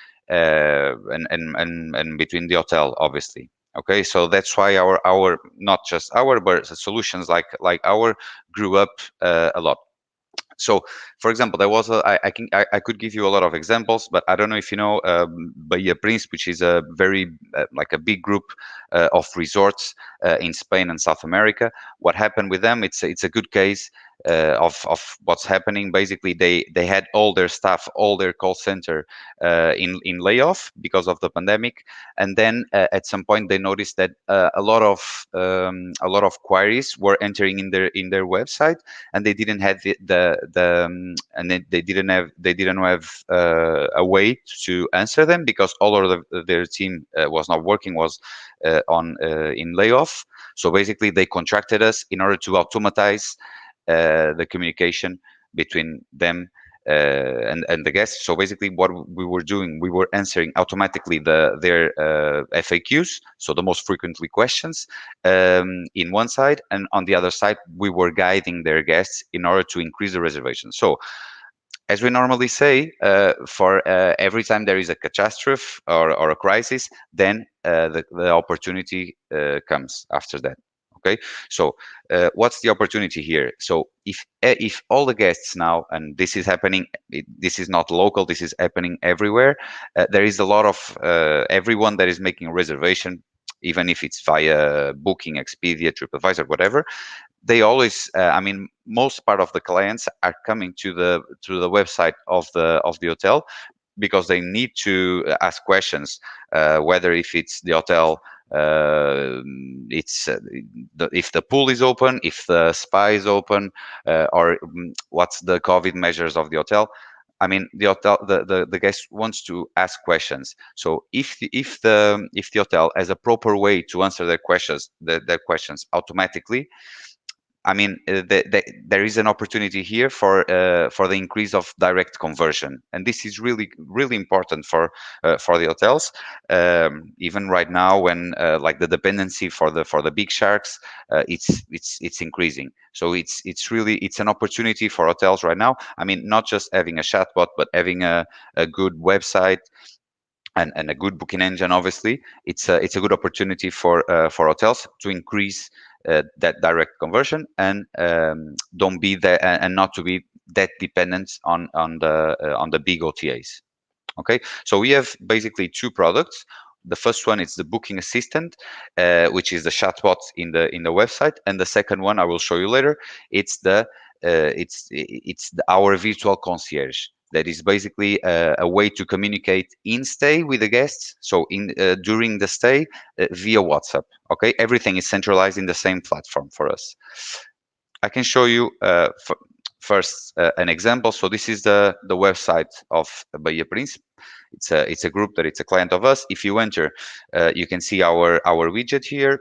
between the hotel, obviously. Okay, so that's why our not just our, but solutions like our grew up a lot. So, for example, there was I could give you a lot of examples, but I don't know if you know Bahia Prince, which is a very like a big group of resorts in Spain and South America. What happened with them? It's a good case of what's happening. Basically, they had all their staff, all their call center in layoff because of the pandemic, and then at some point they noticed that a lot of queries were entering in their website, and they didn't have they didn't have a way to answer them, because all of their team was not working, was in layoff. So basically, they contracted us in order to automatize the communication between them and the guests. So basically, what we were doing, we were answering automatically their FAQs, so the most frequently questions, in one side, and on the other side, we were guiding their guests in order to increase the reservation. So, as we normally say, for every time there is a catastrophe or a crisis, then the opportunity comes after that. Okay, so what's the opportunity here? So if all the guests now, and this is happening, this is not local, this is happening everywhere. There is a lot of everyone that is making a reservation, even if it's via Booking, Expedia, TripAdvisor, whatever. They always, most part of the clients are coming to the website of the hotel, because they need to ask questions, whether if it's the hotel, it's if the pool is open, if the spa is open, or what's the COVID measures of the hotel. The hotel, the guest wants to ask questions. So if the hotel has a proper way to answer their questions automatically, there is an opportunity here for the increase of direct conversion, and this is really important for the hotels. Even right now, when like the dependency for the big sharks, it's increasing. So it's an opportunity for hotels right now. Not just having a chatbot, but having a good website and a good booking engine. Obviously, it's a good opportunity for hotels to increase that direct conversion, and don't be there, and not to be that dependent on the big OTAs. Okay, so we have basically two products. The first one is the booking assistant, which is the chatbot in the website, and the second one I will show you later. It's our virtual concierge. that is basically a way to communicate in stay with the guests. So during the stay via WhatsApp. Okay, everything is centralized in the same platform for us. I can show you first an example. So this is the website of Bahia Príncipe. It's a group that it's a client of us. If you enter, you can see our widget here.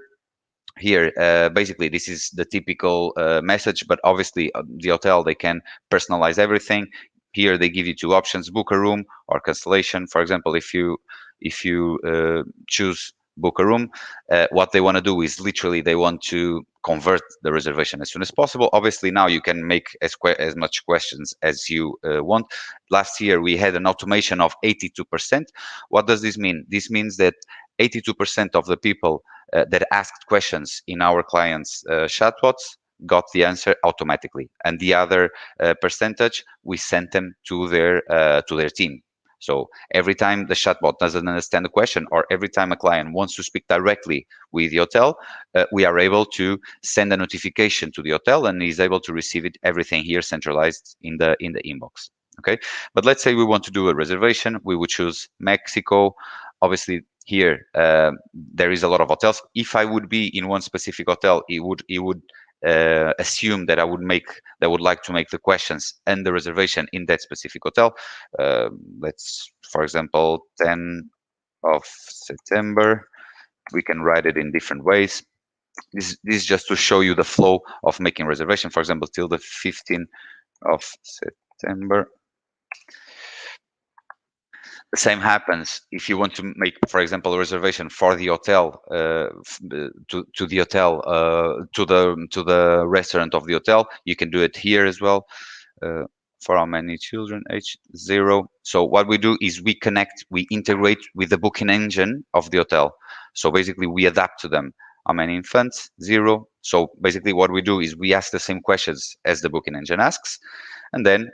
Here, basically, this is the typical message, but obviously the hotel, they can personalize everything. Here they give you two options: book a room or cancellation. For example, if you choose book a room, what they want to do is literally they want to convert the reservation as soon as possible. Obviously, now you can make as much questions as you want. Last year we had an automation of 82%. What does this mean? This means that 82% of the people that asked questions in our clients' chatbots got the answer automatically, and the other percentage we sent them to their team. So every time the chatbot doesn't understand the question, or every time a client wants to speak directly with the hotel, we are able to send a notification to the hotel, and he's able to receive it, everything here centralized in the inbox. Okay, but let's say we want to do a reservation. We would choose Mexico. Obviously, here there is a lot of hotels. If I would be in one specific hotel, it would assume that I would like to make the questions and the reservation in that specific hotel. Let's, for example, 10 of September. We can write it in different ways. This is just to show you the flow of making reservation. For example, till the 15th of September. The same happens if you want to make, for example, a reservation for the hotel, to the hotel, to the restaurant of the hotel. You can do it here as well. For how many children? Age 0. So what we do is we integrate with the booking engine of the hotel. So basically we adapt to them. How many infants? 0. So basically what we do is we ask the same questions as the booking engine asks, and then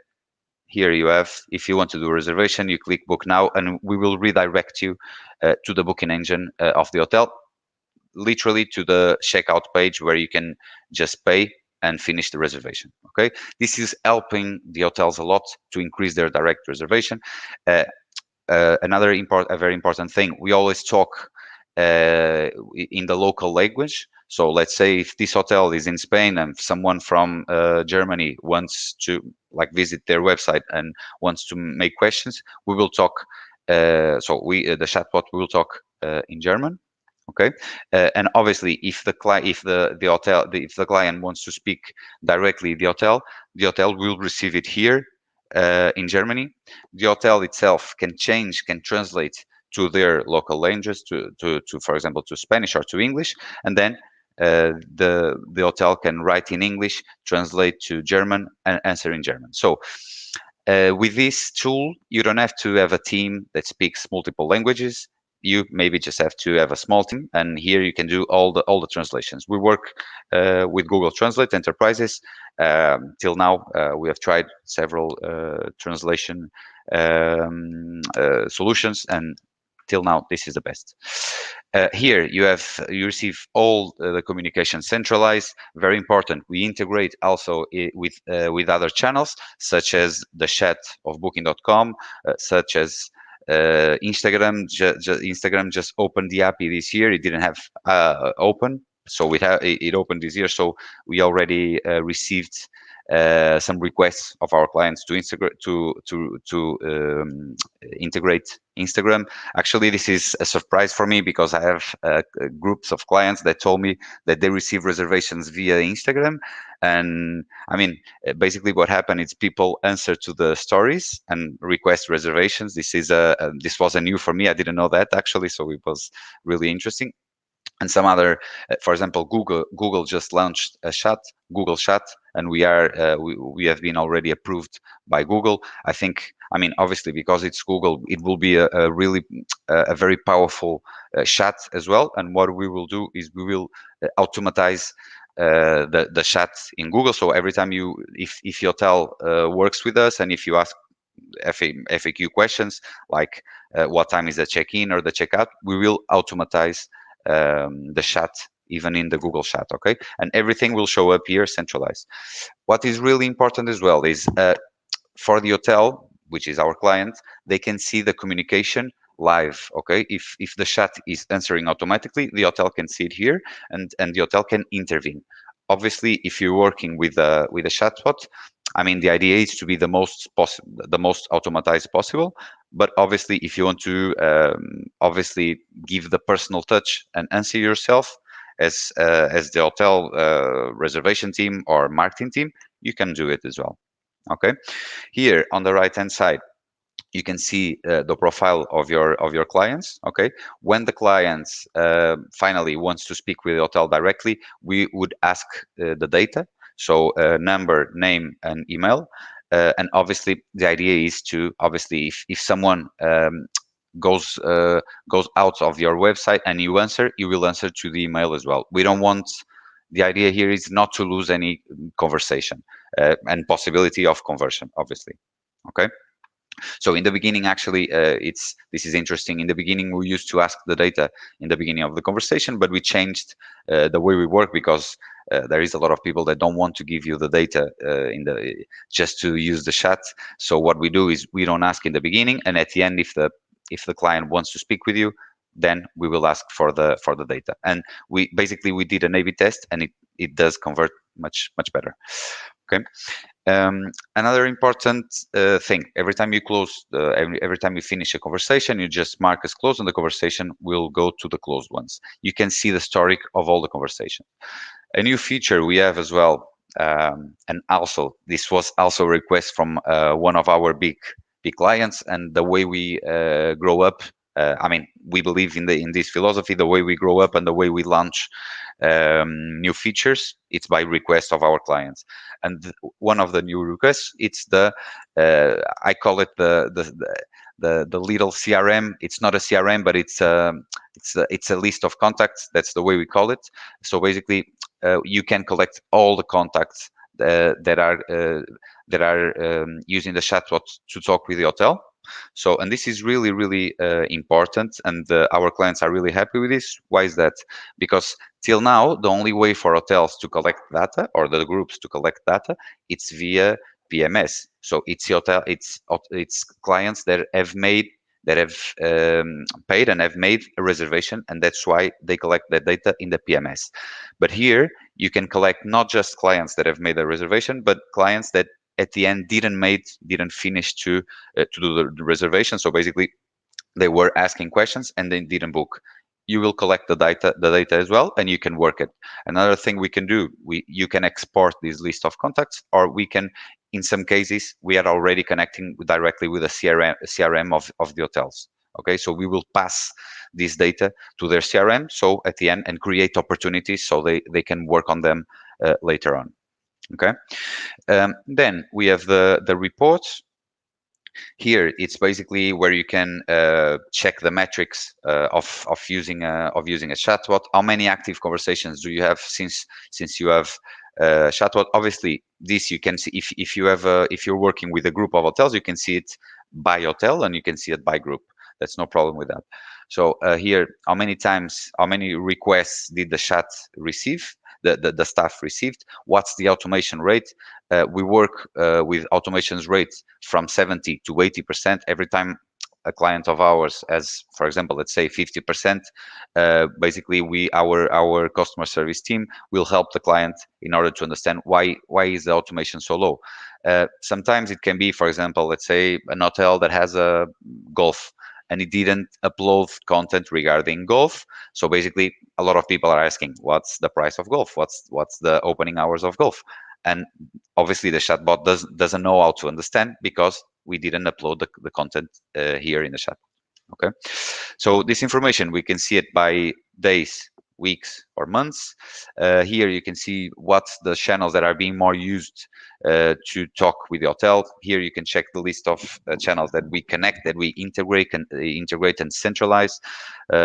here you have, if you want to do a reservation, you click book now, and we will redirect you to the booking engine of the hotel, literally to the checkout page where you can just pay and finish the reservation. Okay, this is helping the hotels a lot to increase their direct reservation. A very important thing, we always talk in the local language. So let's say if this hotel is in Spain and someone from Germany wants to visit their website and wants to make questions, we will talk. The chatbot will talk in German. Okay, and obviously, if the client wants to speak directly the hotel will receive it here in Germany. The hotel itself can translate to their local languages, to for example, to Spanish or to English, and then the hotel can write in English, translate to German, and answer in German. So with this tool, you don't have to have a team that speaks multiple languages. You maybe just have to have a small team, and here you can do all the translations. We work with Google Translate Enterprises. Till now, we have tried several translation solutions, and till now this is the best. Here you receive all the communication centralized. Very important, we integrate also with other channels, such as the chat of booking.com, such as Instagram. Instagram just opened the API this year. It didn't have open, so it opened this year. So we already received some requests of our clients to integrate Instagram. Actually, this is a surprise for me, because I have groups of clients that told me that they receive reservations via Instagram. And I mean, basically what happened is people answer to the stories and request reservations. This was a new for me. I didn't know that, actually, so it was really interesting. And some other, for example, Google just launched a chat, Google Chat, and we have been already approved by Google. I mean, obviously, because it's Google, it will be a very powerful chat as well. And what we will do is we will automatize the chat in Google. So every time if your hotel works with us, and if you ask FAQ questions like what time is the check-in or the check-out, we will automatize the chat even in the Google Chat. Okay, and everything will show up here centralized. What is really important as well is for the hotel, which is our client, they can see the communication live. Okay, if the chat is answering automatically, the hotel can see it here, and the hotel can intervene. Obviously, if you're working with a chatbot, I mean, the idea is to be the most automatized possible. But obviously, if you want to obviously give the personal touch and answer yourself as the hotel reservation team or marketing team, you can do it as well. Okay, here on the right hand side, you can see the profile of your clients. Okay, when the client finally wants to speak with the hotel directly, we would ask the data, so number, name, and email. And obviously, the idea is to obviously, if someone goes out of your website and you answer, you will answer to the email as well. We don't want. The idea here is not to lose any conversation and possibility of conversion, obviously. Okay. So in the beginning, actually, this is interesting. In the beginning, we used to ask the data in the beginning of the conversation, but we changed the way we work because there is a lot of people that don't want to give you the data just to use the chat. So what we do is we don't ask in the beginning, and at the end, if the client wants to speak with you, then we will ask for the data. And we did an A/B test, and it does convert much better. Okay. Another important thing: every time you close, every time you finish a conversation, you just mark as closed, and the conversation will go to the closed ones. You can see the historic of all the conversations. A new feature we have as well, and also this was also a request from one of our big clients, and the way we grow up. I mean, we believe in this philosophy. The way we grow up and the way we launch new features, it's by request of our clients. And one of the new requests, it's I call it the little CRM. It's not a CRM, but it's a list of contacts. That's the way we call it. So basically, you can collect all the contacts that are using the chatbot to talk with the hotel. So, and this is really, really important, and our clients are really happy with this. Why is that? Because till now, the only way for hotels to collect data, or the groups to collect data, it's via PMS. So it's clients that have paid and have made a reservation, and that's why they collect that data in the PMS. But here, you can collect not just clients that have made a reservation, but clients that at the end didn't finish to do the reservation. So basically, they were asking questions and they didn't book. You will collect the data as well, and you can work it. Another thing we can do, you can export this list of contacts, or we can, in some cases, we are already connecting directly with a CRM of the hotels. Okay, so we will pass this data to their CRM, so at the end, and create opportunities so they can work on them later on. Okay, then we have the reports. Here, it's basically where you can check the metrics of using a chatbot. How many active conversations do you have since you have chatbot? Obviously, this you can see if you're working with a group of hotels, you can see it by hotel and you can see it by group. That's no problem with that. So here, how many requests did the chat receive? The staff received. What's the automation rate? We work with automations rates from 70 to 80%. Every time a client of ours has, for example, let's say 50%, basically our customer service team will help the client in order to understand why is the automation so low. Sometimes it can be, for example, let's say an hotel that has a golf, and it didn't upload content regarding golf. So basically, a lot of people are asking, what's the price of golf? What's the opening hours of golf? And obviously, the chatbot doesn't know how to understand because we didn't upload the content here in the chat. Okay, so this information, we can see it by days, weeks, or months. Here you can see what's the channels that are being more used to talk with the hotel. Here you can check the list of channels that we connect, that we integrate and centralize.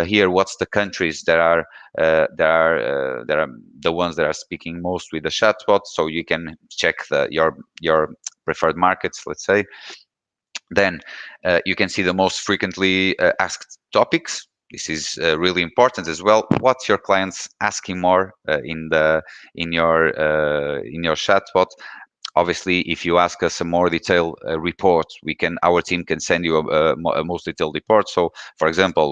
Here, what's the countries that are the ones that are speaking most with the chatbot. So you can check your preferred markets, let's say. Then you can see the most frequently asked topics. This is really important as well. What's your clients asking more in your chatbot? obviously, if you ask us a more detailed report, our team can send you a most detailed report. So, for example,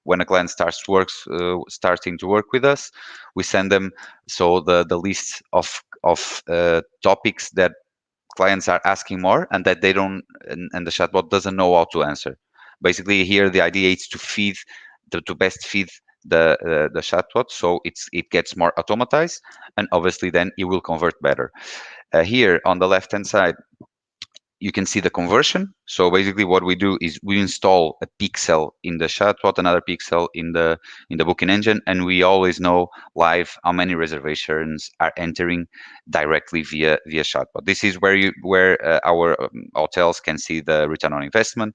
when a client starting to work with us, we send them the list of topics that clients are asking more and that they don't, and the chatbot doesn't know how to answer. Basically, here the idea is to best feed the chatbot, so it gets more automatized, and obviously then it will convert better. Here on the left hand side, you can see the conversion. So basically what we do is we install a pixel in the chatbot, another pixel in the booking engine, and we always know live how many reservations are entering directly via chatbot. This is where our hotels can see the return on investment.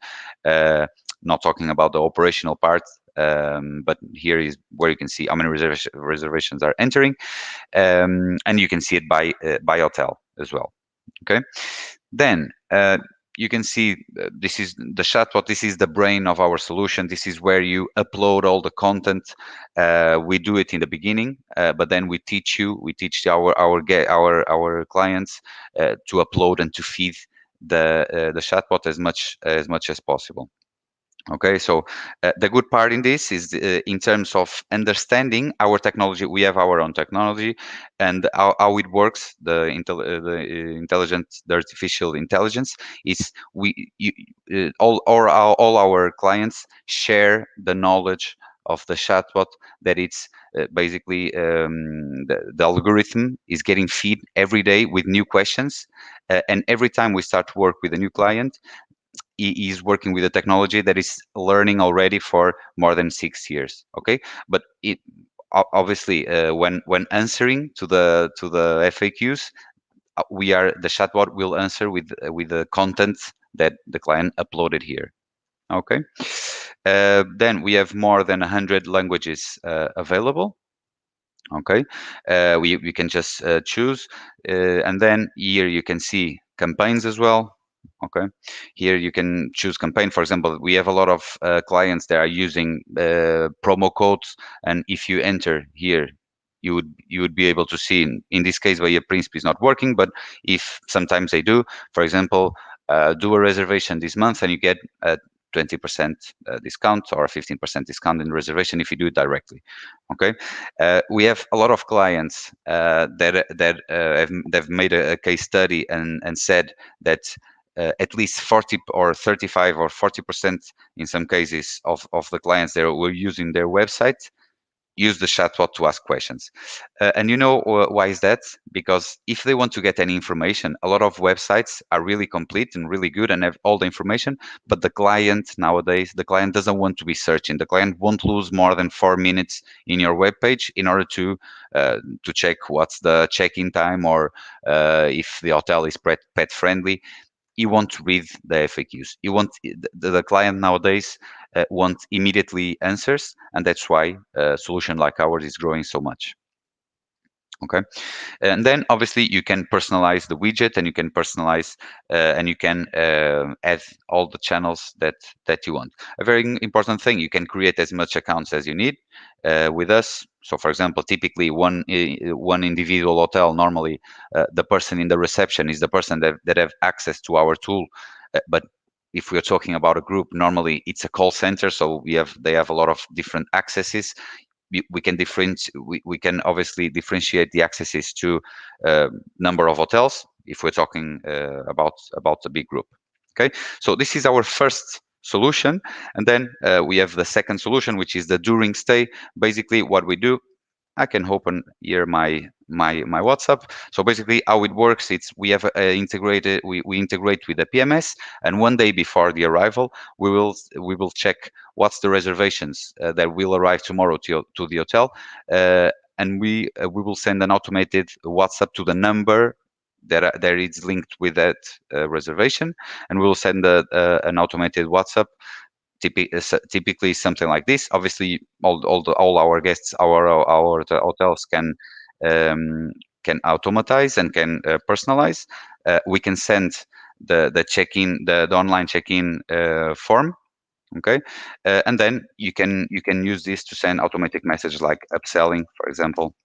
Not talking about the operational part, but here is where you can see how many reservations are entering, and you can see it by hotel as well. Okay. Then you can see this is the chatbot. This is the brain of our solution. This is where you upload all the content. We do it in the beginning, but then we teach our clients to upload and to feed the chatbot as much as possible. Okay, so the good part in this is in terms of understanding our technology. We have our own technology, and how it works. The artificial intelligence is all our clients share the knowledge of the chatbot, that it's basically the algorithm is getting feed every day with new questions, and every time we start to work with a new client, he is working with a technology that is learning already for more than 6 years. Okay, but it obviously when answering to the FAQs, the chatbot will answer with the content that the client uploaded here. Okay, then we have more than 100 languages available. Okay, we can just choose, and then here you can see campaigns as well. Okay, here you can choose campaign. For example, we have a lot of clients that are using promo codes, and if you enter here, you would be able to see. In this case, Bahia Príncipe is not working, but if sometimes they do, for example, do a reservation this month and you get a 20% discount or a 15% discount in reservation if you do it directly. Okay, we have a lot of clients that have made a case study and said that at least 40 or 35 or 40% in some cases of the clients that were using their website use the chatbot to ask questions. And you know why is that? Because if they want to get any information, a lot of websites are really complete and really good and have all the information, but the client nowadays, the client doesn't want to be searching. The client won't lose more than 4 minutes in your web page in order to check what's the check-in time or if the hotel is pet friendly. You want to read the FAQs. You want the client nowadays want immediately answers, and that's why a solution like ours is growing so much. Okay, and then obviously you can personalize the widget, and you can personalize and you can add all the channels that you want. A very important thing, you can create as much accounts as you need with us. So for example, typically one individual hotel, normally the person in the reception is the person that have access to our tool, but if we are talking about a group, normally it's a call center, so they have a lot of different accesses. We can obviously differentiate the accesses to number of hotels if we're talking about a big group. Okay, so this is our first solution, and then we have the second solution, which is the during stay. Basically, what we do, I can open here my WhatsApp. So basically, how it works, we have integrated. We integrate with the PMS, and one day before the arrival, we will check what's the reservations that will arrive tomorrow to the hotel, and we will send an automated WhatsApp to the number that is linked with that reservation, and we will send an automated WhatsApp. Typically something like this. Obviously, all our guests, our hotels can automatize and can personalize. We can send the check-in, the online check-in form. Okay, and then you can use this to send automatic messages like upselling, for example,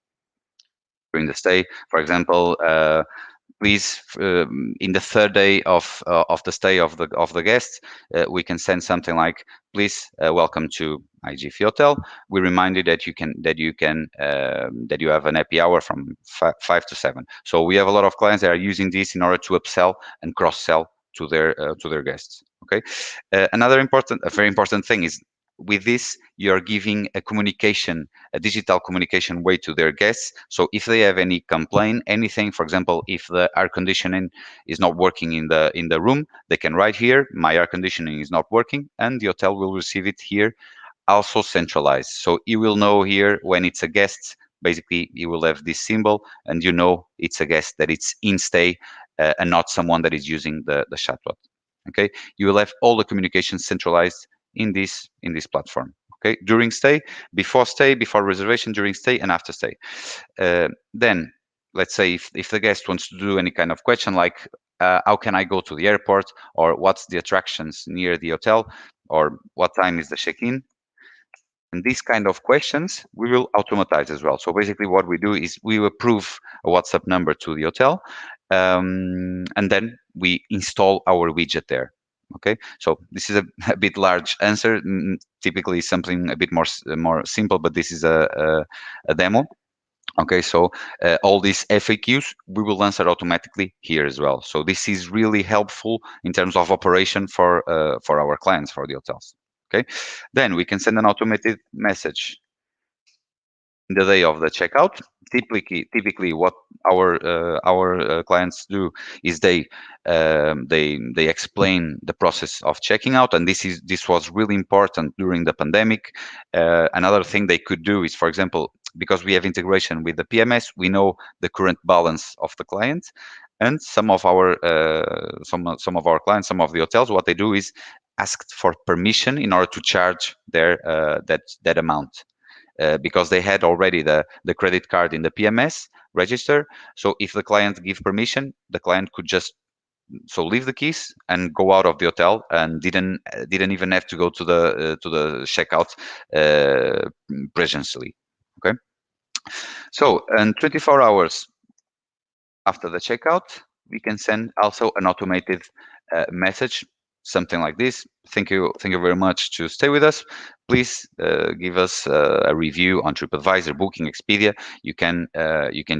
during the stay. For example, please, in the third day of the stay of the guests, we can send something like, please welcome to HiJiffy Hotel. We remind you that you have an happy hour from 5 to 7. So we have a lot of clients that are using this in order to upsell and cross sell to their guests. Okay. A very important thing is, with this, you're giving a digital communication way to their guests. So if they have any complaint, anything, for example, if the air conditioning is not working in the room, they can write here, my air conditioning is not working, and the hotel will receive it here, also centralized. So you will know here when it's a guest. Basically, you will have this symbol, and you know it's a guest, that it's in stay, and not someone that is using the chatbot. Okay, you will have all the communication centralized in this platform. Okay, during stay, before reservation, during stay, and after stay. Then, let's say if the guest wants to do any kind of question like, how can I go to the airport, or what's the attractions near the hotel, or what time is the check-in, and these kind of questions we will automatize as well. So basically what we do is we approve a WhatsApp number to the hotel, and then we install our widget there. Okay, so this is a bit large answer, typically something a bit more simple, but this is a demo. Okay, so all these FAQs we will answer automatically here as well. So this is really helpful in terms of operation for our clients, for the hotels. Okay, then we can send an automated message in the day of the checkout. Typically what our clients do is they explain the process of checking out, and this was really important during the pandemic. Another thing they could do is, for example, because we have integration with the PMS, we know the current balance of the client, and some of our clients, some of the hotels, what they do is asked for permission in order to charge their that amount. Because they had already the credit card in the PMS register. So if the client give permission, the client could just leave the keys and go out of the hotel, and didn't even have to go to the checkout presentially. Okay. So, and 24 hours after the checkout, we can send also an automated message, something like this. Thank you very much to stay with us. Please give us a review on TripAdvisor, Booking, Expedia. You can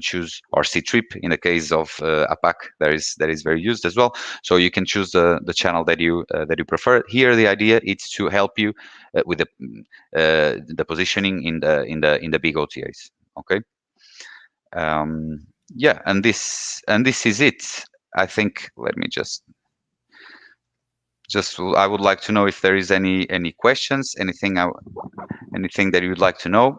choose, or Ctrip in the case of APAC, that is very used as well. So you can choose the channel that you prefer. Here the idea is to help you with the positioning in the big OTAs. Okay. Yeah, and this is it. I think. Let me just I would like to know if there is any questions, anything that you would like to know.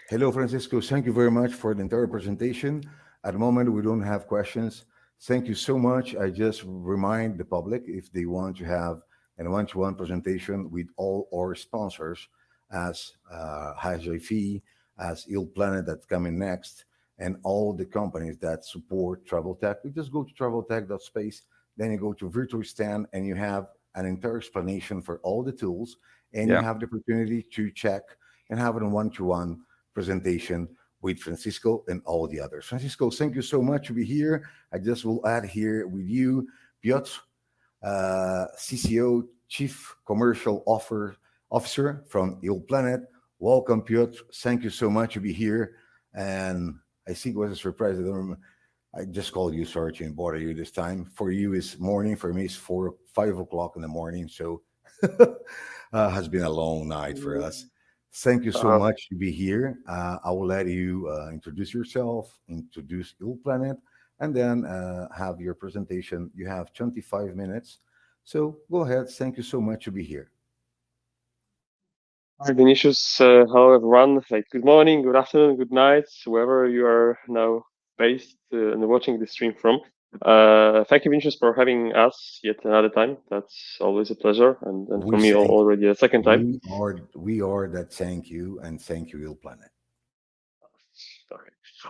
Hello, Francisco. Thank you very much for the entire presentation. At the moment, we don't have questions. Thank you so much. I just remind the public, if they want to have a one-to-one presentation with all our sponsors, as HiJiffy, as YieldPlanet that's coming next, and all the companies that support travel tech, you just go to traveltech.space, then you go to virtual stand, and you have an entire explanation for all the tools, and you have the opportunity to check and have a one-to-one presentation with Francisco and all the others. Francisco, thank you so much to be here. I just will add here with you, Piotr, CCO, Chief Commercial Officer from YieldPlanet. Welcome, Piotr. Thank you so much to be here. And I think it was a surprise. I just called you, sorry to bother you this time. For you, it's morning. For me, it's 5 o'clock in the morning. So has been a long night for us. Thank you so much to be here. I will let you introduce yourself, introduce YieldPlanet, and then have your presentation. You have 25 minutes. So go ahead. Thank you so much to be here. Hi, Vinicius. Hello, everyone. Good morning, good afternoon, good night, wherever you are now based and watching this stream from. Thank you, Vinicius, for having us yet another time. That's always a pleasure, and for me already a second time. We are that thank you, and thank you, YieldPlanet.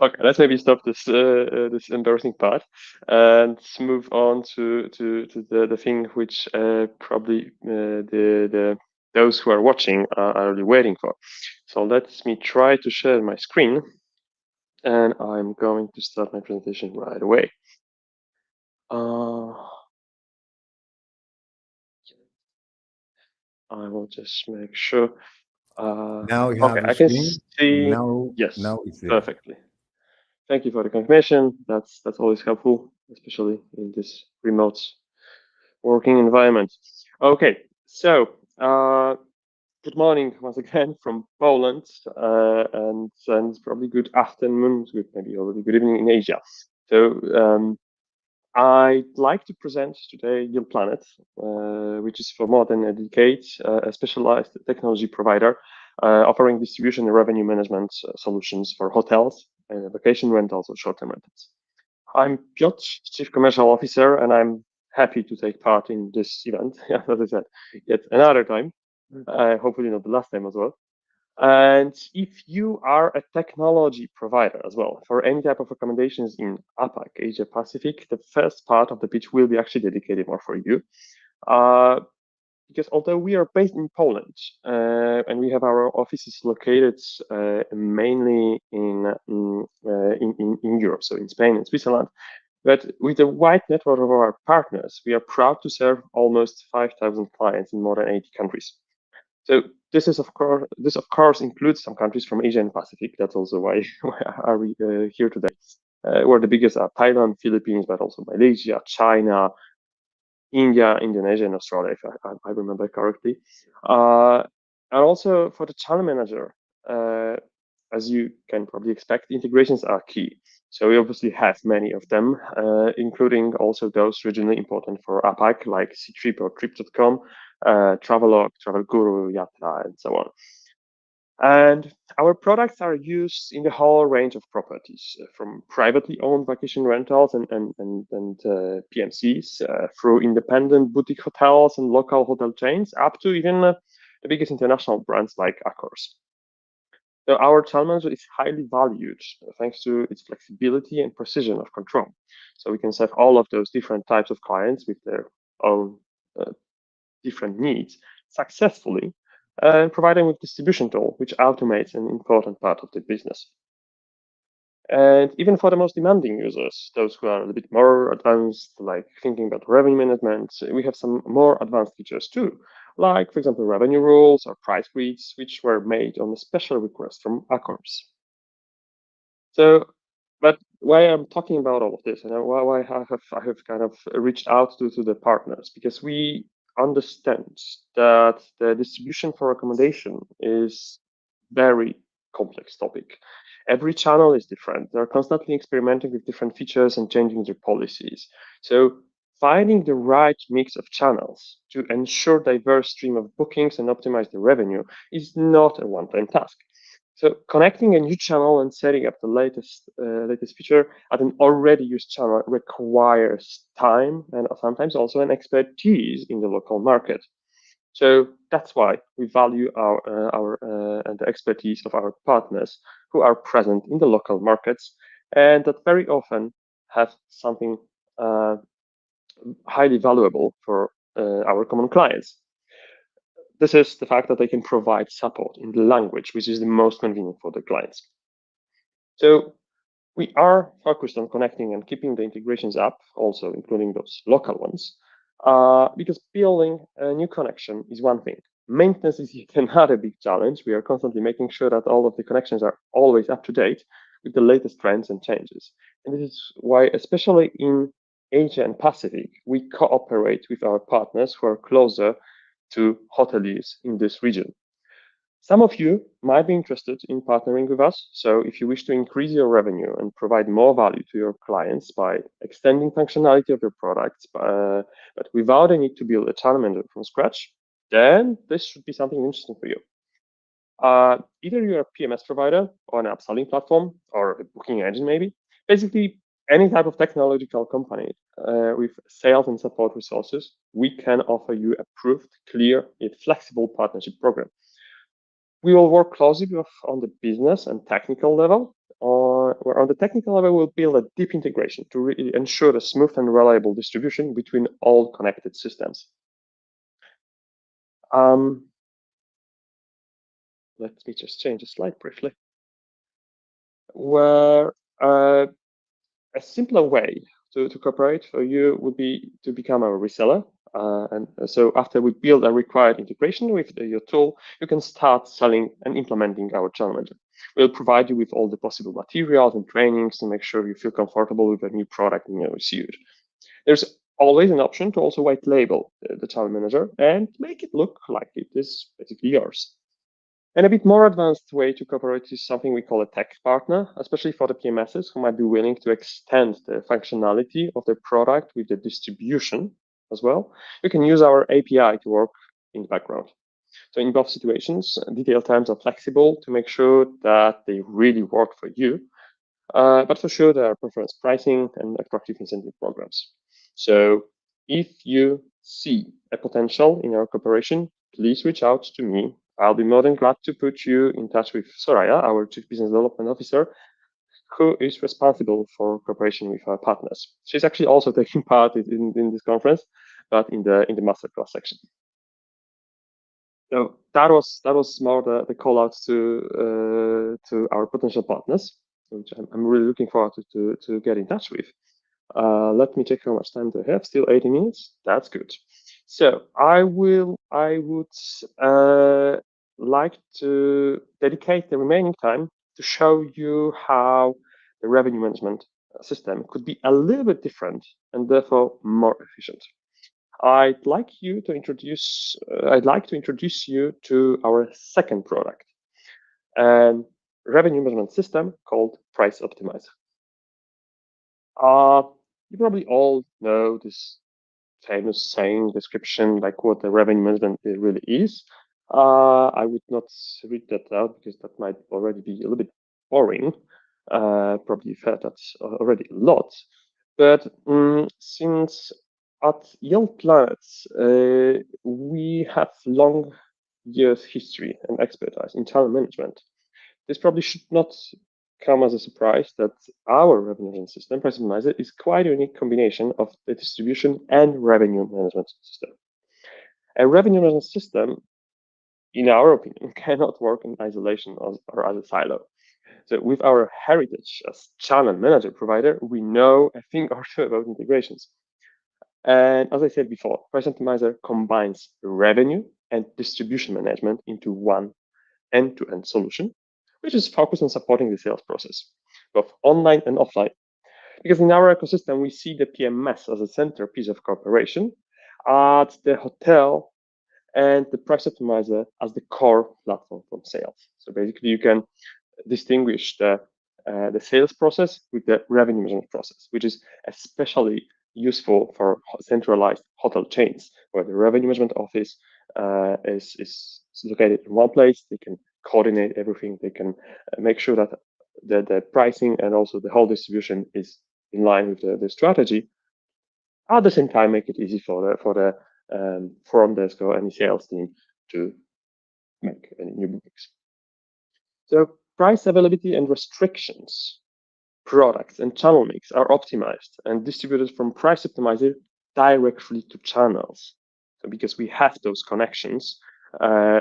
Okay, let's maybe stop this this embarrassing part and move on to the thing which probably those who are watching are really waiting for. So let me try to share my screen, and I'm going to start my presentation right away. I will just make sure. Now you okay, have the I can screen. see. Now it's there. Perfectly. Thank you for the confirmation. That's always helpful, especially in this remote working environment. Okay, so good morning once again from Poland, and probably good afternoon, good maybe already good evening in Asia. So I'd like to present today YieldPlanet, which is for more than a decade a specialized technology provider offering distribution and revenue management solutions for hotels, vacation rentals, or short-term rentals. I'm Piotr, Chief Commercial Officer, and I'm happy to take part in this event, as I said, yet another time, hopefully not the last time as well. And if you are a technology provider as well for any type of recommendations in APAC, Asia Pacific, the first part of the pitch will be actually dedicated more for you. Because although we are based in Poland and we have our offices located mainly in Europe, so in Spain and Switzerland, but with a wide network of our partners, we are proud to serve almost 5,000 clients in more than 80 countries. So this of course includes some countries from Asia and Pacific. That's also why are we here today. Where the biggest are Thailand, Philippines, but also Malaysia, China, India, Indonesia, and Australia, if I remember correctly. And also for the channel manager, as you can probably expect, integrations are key. So we obviously have many of them, including also those regionally important for APAC, like C-Trip or Trip.com, Travelog, Travel Guru, Yatra, and so on. And our products are used in the whole range of properties, from privately owned vacation rentals and PMCs, through independent boutique hotels and local hotel chains, up to even the biggest international brands like Accors. So our channel manager is highly valued thanks to its flexibility and precision of control. So we can serve all of those different types of clients with their own different needs successfully, and providing with distribution tool, which automates an important part of the business. And even for the most demanding users, those who are a bit more advanced, like thinking about revenue management, we have some more advanced features too, like, for example, revenue rules or price grids, which were made on a special request from Accors. So, but why I'm talking about all of this, and why I have kind of reached out to the partners, because we understand that the distribution for recommendation is very complex topic. Every channel is different. They're constantly experimenting with different features and changing their policies. So finding the right mix of channels to ensure diverse stream of bookings and optimize the revenue is not a one-time task. So connecting a new channel and setting up the latest feature at an already used channel requires time and sometimes also an expertise in the local market. So that's why we value the expertise of our partners who are present in the local markets and that very often have something highly valuable for our common clients. This is the fact that they can provide support in the language, which is the most convenient for the clients. So we are focused on connecting and keeping the integrations up, also including those local ones, because building a new connection is one thing. Maintenance is yet another big challenge. We are constantly making sure that all of the connections are always up to date with the latest trends and changes. And this is why, especially in Asia and Pacific, we cooperate with our partners who are closer to hoteliers in this region. Some of you might be interested in partnering with us. So if you wish to increase your revenue and provide more value to your clients by extending functionality of your products, but without the need to build a channel manager from scratch, then this should be something interesting for you. Either you're a PMS provider or an upselling platform or a booking engine, maybe. Basically, any type of technological company with sales and support resources, we can offer you a proved, clear, yet flexible partnership program. We will work closely on the business and technical level, where on the technical level, we'll build a deep integration to really ensure a smooth and reliable distribution between all connected systems. Let me just change the slide briefly. Where a simpler way to cooperate for you would be to become our reseller. And so after we build a required integration with your tool, you can start selling and implementing our channel manager. We'll provide you with all the possible materials and trainings to make sure you feel comfortable with a new product you received. There's always an option to also white label the channel manager and make it look like it is basically yours. And a bit more advanced way to cooperate is something we call a tech partner, especially for the PMSs who might be willing to extend the functionality of their product with the distribution as well. You can use our API to work in the background. So in both situations, detail times are flexible to make sure that they really work for you, but for sure there are preference pricing and attractive incentive programs. So if you see a potential in our cooperation, please reach out to me. I'll be more than glad to put you in touch with Soraya, our Chief Business Development Officer, who is responsible for cooperation with our partners. She's actually also taking part in this conference, but in the masterclass section. So that was more the call out to our potential partners, which I'm really looking forward to get in touch with. Let me check how much time do I have. Still 80 minutes. That's good. So I would like to dedicate the remaining time to show you how the revenue management system could be a little bit different and therefore more efficient. I'd like to introduce you to our second product, a revenue management system called Price Optimizer. You probably all know this famous saying description, like what the revenue management really is. I would not read that out because that might already be a little bit boring. Probably you've heard that already a lot. But since at YieldPlanet, we have long years history and expertise in channel management, this probably should not come as a surprise that our revenue management system, Price Optimizer, is quite a unique combination of the distribution and revenue management system. A revenue management system, in our opinion, cannot work in isolation or as a silo. So with our heritage as channel manager provider, we know a thing or two about integrations. And as I said before, Price Optimizer combines revenue and distribution management into one end-to-end solution, which is focused on supporting the sales process, both online and offline. Because in our ecosystem, we see the PMS as a centerpiece of cooperation, at the hotel and the Price Optimizer as the core platform for sales. So basically, you can distinguish the sales process with the revenue management process, which is especially useful for centralized hotel chains, where the revenue management office is located in one place. They can coordinate everything. They can make sure that the pricing and also the whole distribution is in line with the strategy. At the same time, make it easy for the front desk or any sales team to make any new bookings. So price availability and restrictions, products and channel mix are optimized and distributed from Price Optimizer directly to channels. So because we have those connections,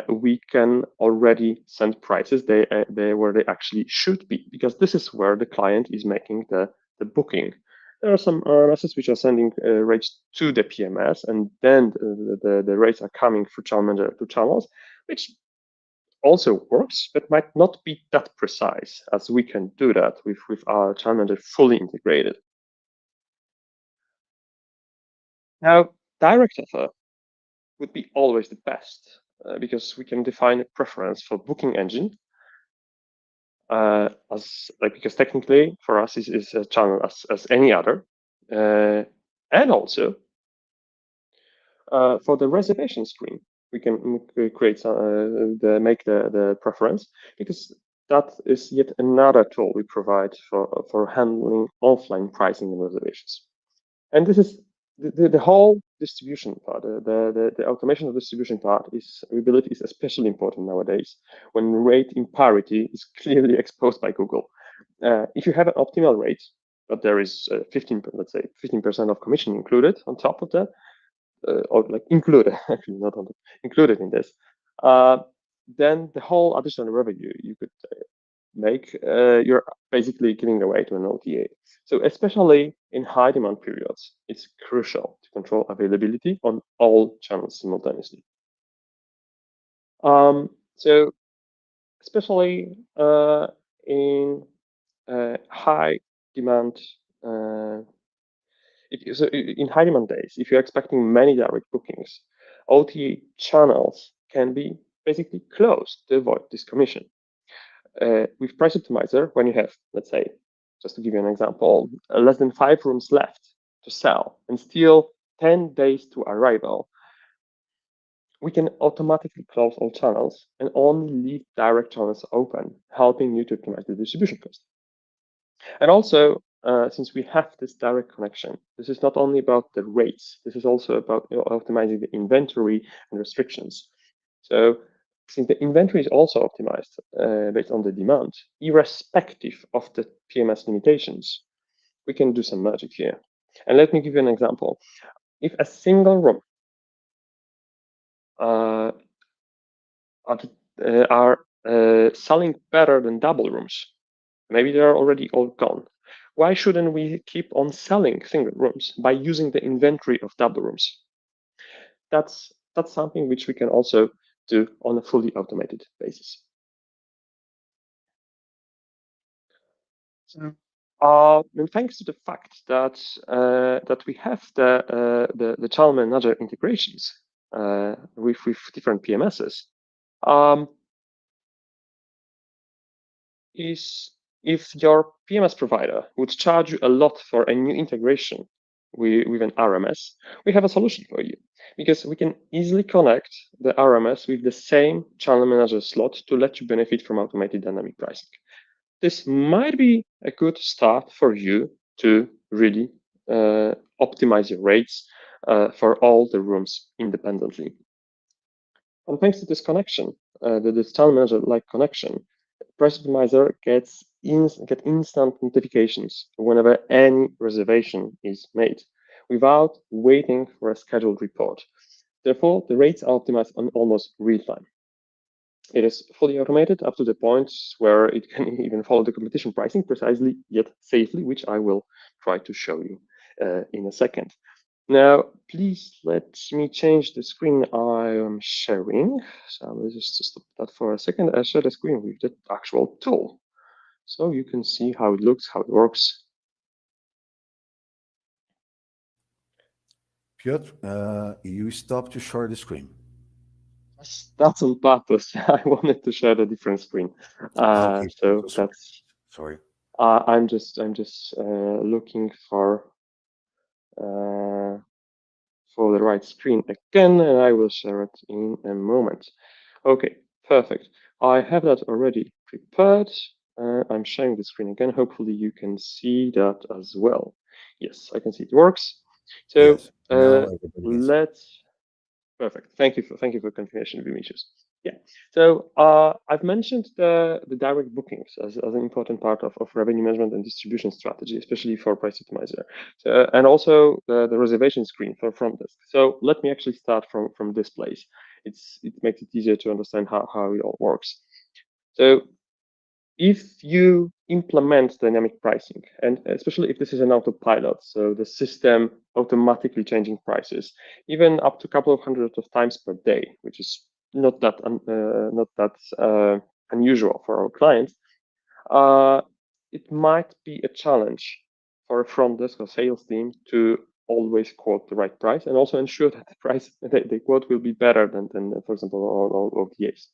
we can already send prices where they actually should be, because this is where the client is making the booking. There are some RMSs which are sending rates to the PMS, and then the rates are coming through channel manager to channels, which also works, but might not be that precise, as we can do that with our channel manager fully integrated. Now, direct offer would be always the best, because we can define a preference for booking engine because technically for us is a channel as any other, and also for the reservation screen we can create make the preference, because that is yet another tool we provide for handling offline pricing and reservations. And this is the whole distribution part, the automation of distribution part we believe is especially important nowadays when rate imparity is clearly exposed by Google. If you have an optimal rate, but there is 15% of commission included on top of that, or like included, actually not on included in this, then the whole additional revenue make, you're basically giving away to an OTA. So especially in high demand periods, it's crucial to control availability on all channels simultaneously. So especially in high demand, in high demand days, if you're expecting many direct bookings, OTA channels can be basically closed to avoid this commission. With Price Optimizer, when you have, let's say, just to give you an example, less than 5 rooms left to sell and still 10 days to arrival, we can automatically close all channels and only leave direct channels open, helping you to optimize the distribution cost. And also, since we have this direct connection, this is not only about the rates, this is also about optimizing the inventory and restrictions. So since the inventory is also optimized based on the demand, irrespective of the PMS limitations, we can do some magic here. And let me give you an example. If a single room are selling better than double rooms, maybe they're already all gone, why shouldn't we keep on selling single rooms by using the inventory of double rooms? That's something which we can also do on a fully automated basis. And thanks to the fact that that we have the channel manager integrations with different PMSs, if your PMS provider would charge you a lot for a new integration with an RMS, we have a solution for you, because we can easily connect the RMS with the same channel manager slot to let you benefit from automated dynamic pricing. This might be a good start for you to really optimize your rates for all the rooms independently. And thanks to this connection, this channel manager-like connection, Price Optimizer gets instant notifications whenever any reservation is made, without waiting for a scheduled report. Therefore, the rates are optimized on almost real time. It is fully automated up to the point where it can even follow the competition pricing precisely yet safely, which I will try to show you in a second. Now, please let me change the screen I am sharing. So let's just stop that for a second. I share the screen with the actual tool, so you can see how it looks, how it works. Piotr, you stopped to share the screen. That's on purpose. I wanted to share a different screen. Okay, so that's sorry. I'm just looking for the right screen again, and I will share it in a moment. Okay, perfect. I have that already prepared. I'm sharing the screen again. Hopefully you can see that as well. Yes, I can see it works. So let's. Perfect. Thank you for confirmation, Vinicius. Yeah. So I've mentioned the direct bookings as an important part of revenue management and distribution strategy, especially for Price Optimizer, and also the reservation screen for front desk. So let me actually start from this place. It makes it easier to understand how it all works. So if you implement dynamic pricing, and especially if this is an autopilot, so the system automatically changing prices, even up to a couple of hundreds of times per day, which is not that unusual for our clients, it might be a challenge for a front desk or sales team to always quote the right price and also ensure that the price they quote will be better than for example, all OTAs.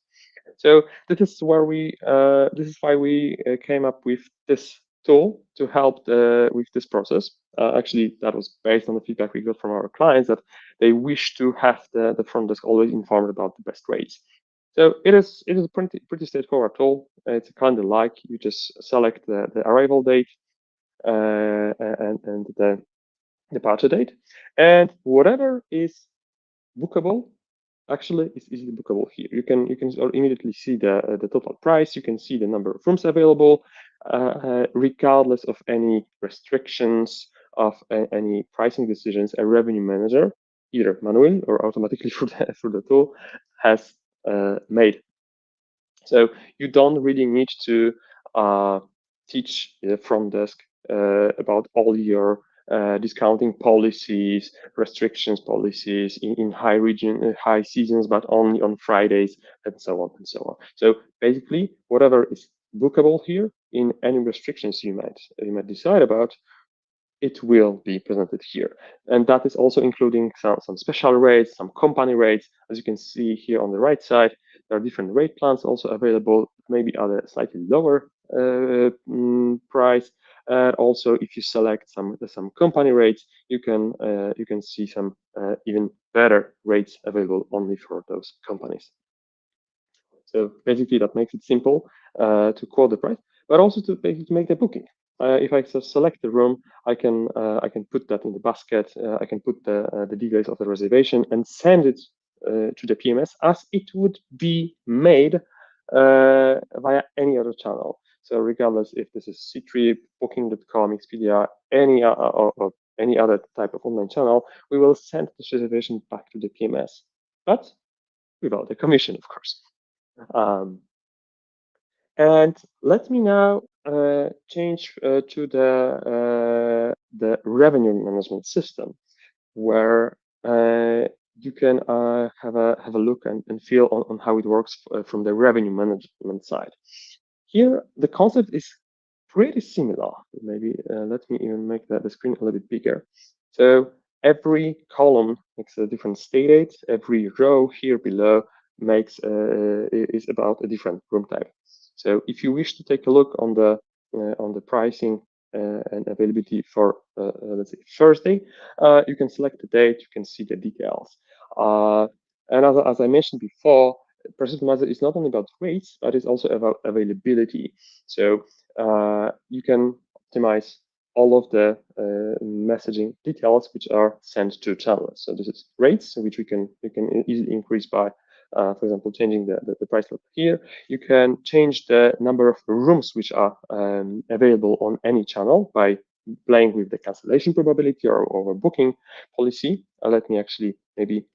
So this is why we came up with this tool to help with this process. Actually, that was based on the feedback we got from our clients that they wish to have the front desk always informed about the best rates. So it is a pretty straightforward tool. It's kind of like you just select the arrival date and the departure date, and whatever is bookable actually is easily bookable here. You can immediately see the total price. You can see the number of rooms available, regardless of any restrictions of any pricing decisions. A revenue manager, either manually or automatically through the tool, has made. So you don't really need to teach the front desk about all your discounting policies, restrictions policies in high seasons, but only on Fridays, and so on and so on. So basically, whatever is bookable here in any restrictions you might decide about, it will be presented here. And that is also including some special rates, some company rates. As you can see here on the right side, there are different rate plans also available, maybe at a slightly lower price. And also, if you select some company rates, you can see some even better rates available only for those companies. So basically, that makes it simple to quote the price, but also to basically make the booking. If I just select the room, I can put that in the basket. I can put the details of the reservation and send it to the PMS as it would be made via any other channel. So regardless if this is Ctrip, Booking.com, Expedia, any other type of online channel, we will send this reservation back to the PMS, but without the commission, of course. And let me now change to the revenue management system, where you can have a look and feel on how it works from the revenue management side. Here, the concept is pretty similar. Maybe let me even make the screen a little bit bigger. So every column makes a different stay date. Every row here below makes is about a different room type. So if you wish to take a look on the pricing and availability for let's say Thursday, you can select the date. You can see the details. And as I mentioned before, Price Optimizer is not only about rates, but it's also about availability. So you can optimize all of the messaging details which are sent to channels. So this is rates, which you can easily increase by, for example, changing the price level here. You can change the number of rooms which are available on any channel by playing with the cancellation probability or overbooking policy. Let me actually maybe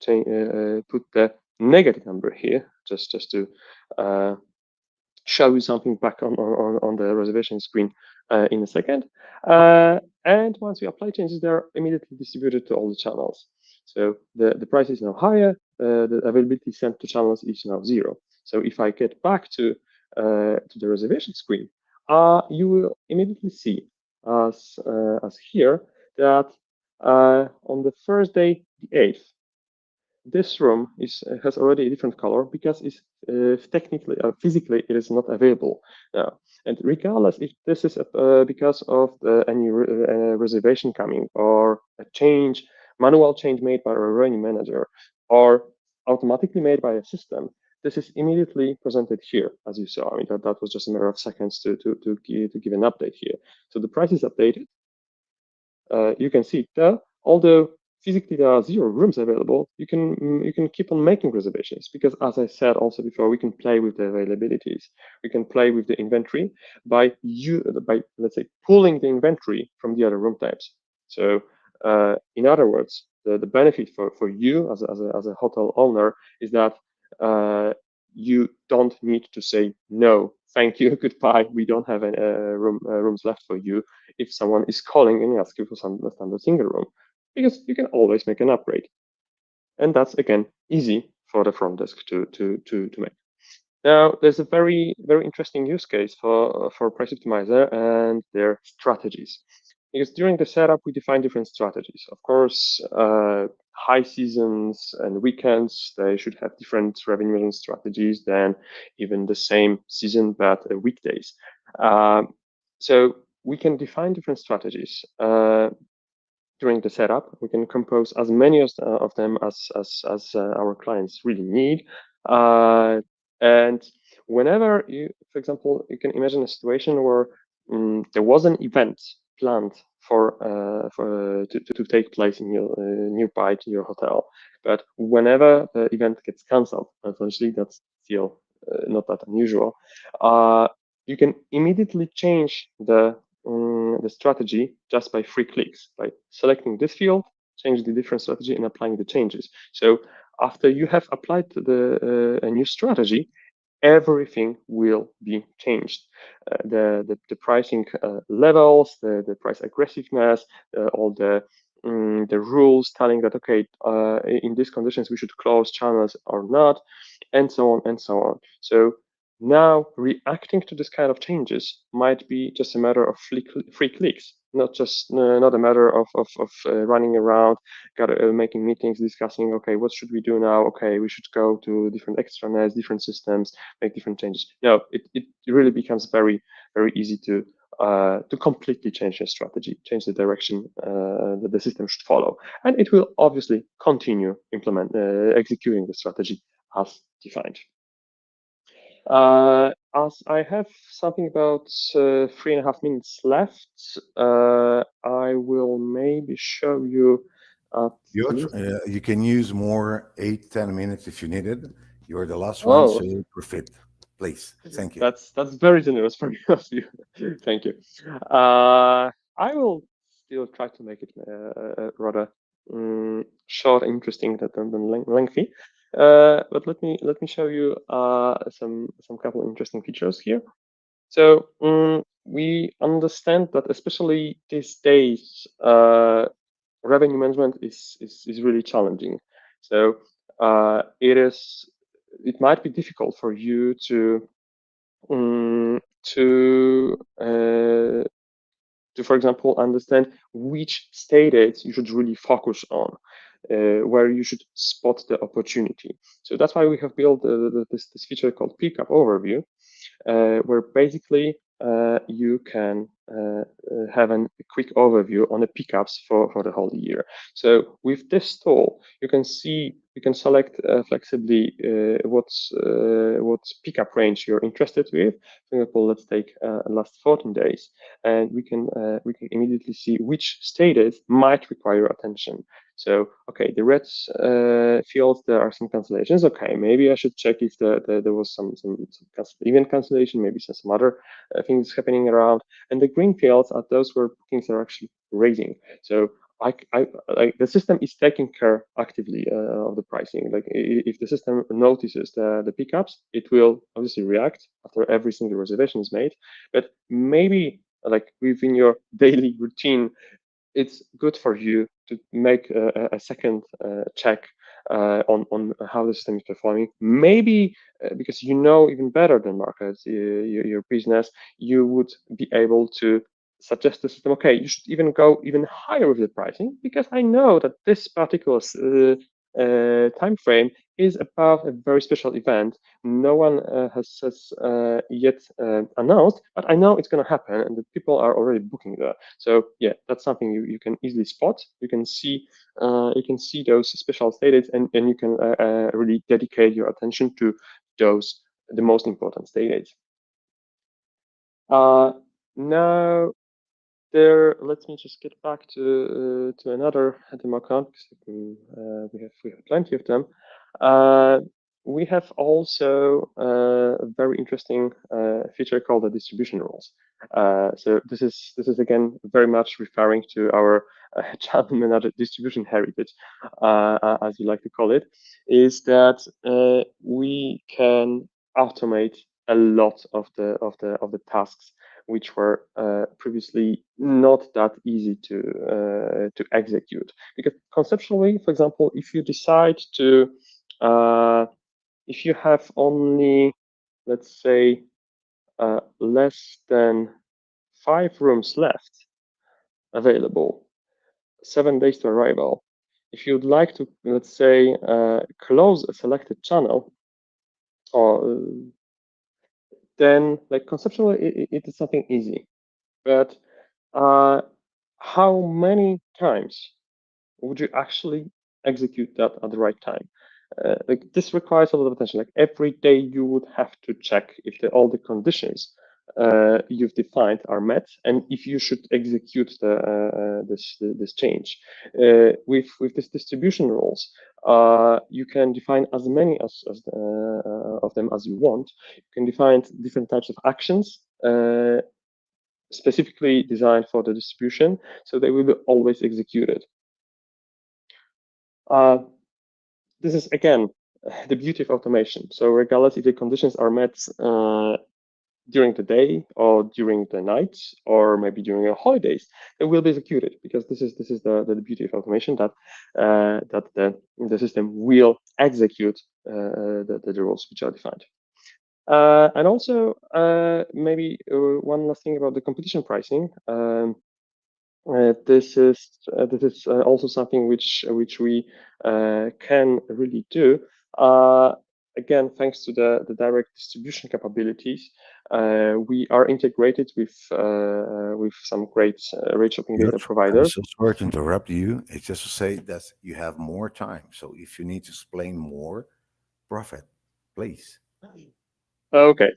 put the negative number here, just to show you something back on the reservation screen in a second. And once you apply changes, they're immediately distributed to all the channels. So the price is now higher. The availability sent to channels is now 0. So if I get back to the reservation screen, you will immediately see as here that on the Thursday, the 8th, this room has already a different color because it's technically, physically, it is not available now. And regardless if this is because of any reservation coming or a manual change made by a revenue manager or automatically made by a system, this is immediately presented here, as you saw. I mean, that was just a matter of seconds to give an update here. So the price is updated. You can see it there, although physically there are 0 rooms available, you can keep on making reservations because, as I said also before, we can play with the availabilities. We can play with the inventory by let's say pulling the inventory from the other room types. So in other words, the benefit for you as a hotel owner is that you don't need to say no, thank you, goodbye, we don't have any rooms left for you if someone is calling and asking for some standard single room, because you can always make an upgrade. And that's, again, easy for the front desk to make. Now, there's a very, very interesting use case for Price Optimizer and their strategies. Because during the setup, we define different strategies. Of course, high seasons and weekends, they should have different revenue management strategies than even the same season, but weekdays. So we can define different strategies during the setup. We can compose as many of them as our clients really need. And whenever you, for example, you can imagine a situation where there was an event planned to take place in your nearby to your hotel, but whenever the event gets cancelled, unfortunately, that's still not that unusual. You can immediately change the strategy just by 3 clicks, by selecting this field, change the different strategy, and applying the changes. So after you have applied a new strategy, everything will be changed. The pricing levels, the price aggressiveness, all the rules telling that, okay, in these conditions we should close channels or not, and so on and so on. So now reacting to this kind of changes might be just a matter of free clicks, not a matter of running around, making meetings, discussing, okay, what should we do now? Okay, we should go to different extranets, different systems, make different changes. No, it really becomes very, very easy to completely change your strategy, change the direction that the system should follow, and it will obviously continue executing the strategy as defined. As I have something about 3.5 minutes left, I will maybe show you. Piotr, you can use more 8-10 minutes if you need it. You're the last one, so profit, please. Thank you. That's very generous for you. Thank you. I will still try to make it rather short, interesting than lengthy. But let me show you some couple of interesting features here. So we understand that especially these days, revenue management is really challenging. So it might be difficult for you to for example, understand which state aids you should really focus on, where you should spot the opportunity. So that's why we have built this feature called Pickup Overview, where basically you can have a quick overview on the pickups for the whole year. So with this tool, you can select flexibly what pickup range you're interested with. For example, let's take last 14 days, and we can immediately see which status might require attention. So, okay, the red fields, there are some cancellations. Okay, maybe I should check if there was some event cancellation, maybe some other things happening around. And the green fields are those where bookings are actually raising. So the system is taking care actively of the pricing. Like if the system notices the pickups, it will obviously react after every single reservation is made. But maybe like within your daily routine, it's good for you to make a second check on how the system is performing. Maybe because you know even better than markets, your business, you would be able to suggest to the system, okay, you should even go even higher with the pricing, because I know that this particular time frame is above a very special event. No one has yet announced, but I know it's going to happen, and the people are already booking there. So yeah, that's something you can easily spot. You can see those special states, and you can really dedicate your attention to those, the most important states. Now, let me just get back to another demo account, because we have plenty of them. We have also a very interesting feature called the distribution rules. So this is again very much referring to our channel manager distribution heritage, as you like to call it, is that we can automate a lot of the tasks which were previously not that easy to execute. Because conceptually, for example, if you decide to if you have only, let's say, less than 5 rooms left available, 7 days to arrival, if you'd like to, let's say, close a selected channel, or then, like, conceptually, it is something easy. But how many times would you actually execute that at the right time? Like, this requires a lot of attention. Like, every day you would have to check if all the conditions you've defined are met, and if you should execute this change. With this distribution rules, you can define as many of them as you want. You can define different types of actions specifically designed for the distribution, so they will be always executed. This is again the beauty of automation. So regardless if the conditions are met during the day or during the night or maybe during your holidays, it will be executed, because this is the beauty of automation, that the system will execute the rules which are defined. And also maybe one last thing about the competition pricing. This is also something which we can really do. Again, thanks to the direct distribution capabilities, we are integrated with some great rate shopping data providers. I'm so sorry to interrupt you. It's just to say that you have more time. So if you need to explain more, profit, please. Okay.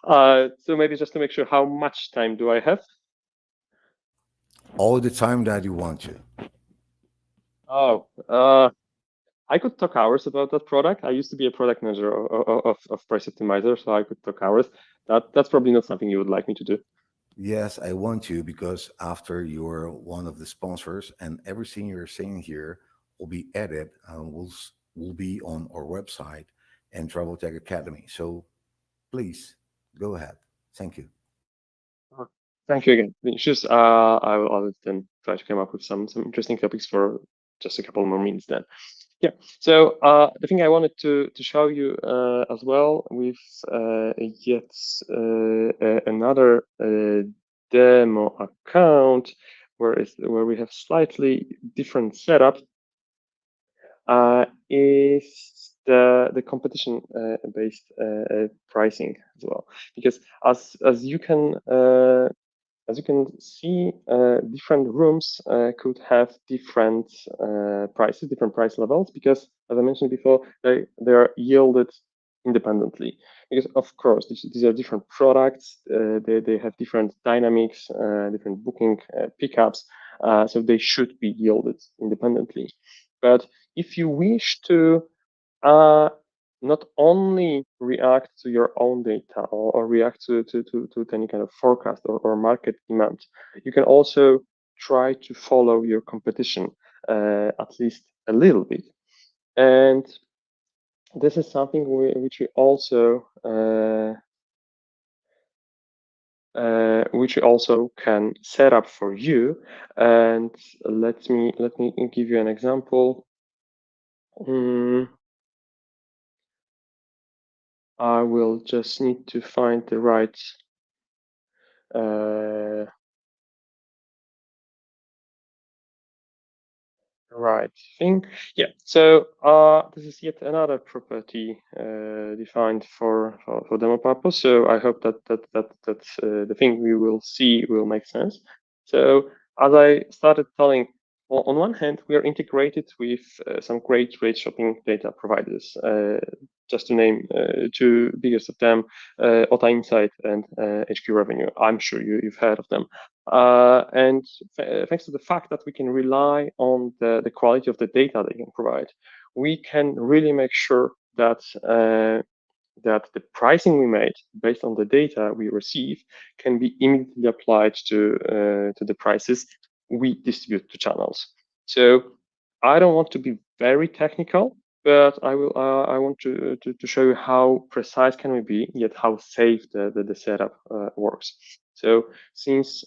So maybe just to make sure, how much time do I have? All the time that you want to. Oh, I could talk hours about that product. I used to be a product manager of Price Optimizer, so I could talk hours. That's probably not something you would like me to do. Yes, I want to, because after you're one of the sponsors, and everything you're saying here will be edited and will be on our website and Travel Tech Academy. So please go ahead. Thank you. Thank you again. Just I will then try to come up with some interesting topics for just a couple more minutes then. Yeah. So the thing I wanted to show you as well with yet another demo account where we have slightly different setup is the competition based pricing as well, because as you can see, different rooms could have different prices, different price levels, because as I mentioned before, they are yielded independently. Because of course these are different products, they have different dynamics, different booking pickups, so they should be yielded independently. But if you wish to not only react to your own data or react to any kind of forecast or market demand, you can also try to follow your competition at least a little bit. And this is something which we also can set up for you. And let me give you an example. I will just need to find the right thing. Yeah. So this is yet another property defined for demo purpose. So I hope that the thing we will see will make sense. So as I started telling, on one hand, we are integrated with some great rate shopping data providers. Just to name two biggest of them, OTA Insight and HQ Revenue. I'm sure you've heard of them. And thanks to the fact that we can rely on the quality of the data they can provide, we can really make sure that the pricing we made based on the data we receive can be immediately applied to the prices we distribute to channels. So I don't want to be very technical, but I want to show you how precise can we be, yet how safe the setup works. So since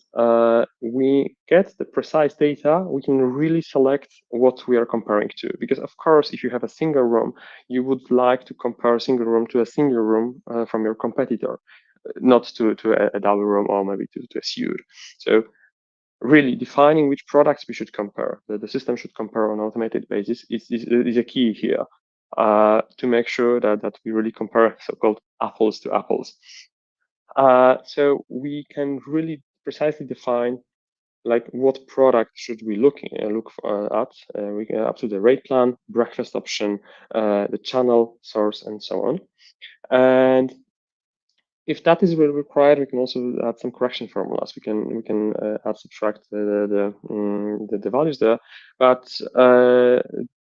we get the precise data, we can really select what we are comparing to. Because of course, if you have a single room, you would like to compare a single room to a single room from your competitor, not to a double room or maybe to a suite. So really defining which products we should compare, that the system should compare on an automated basis is a key here to make sure that we really compare so-called apples to apples. So we can really precisely define like what product should we look at. We can up to the rate plan, breakfast option, the channel source, and so on. And if that is really required, we can also add some correction formulas. We can add, subtract the values there. But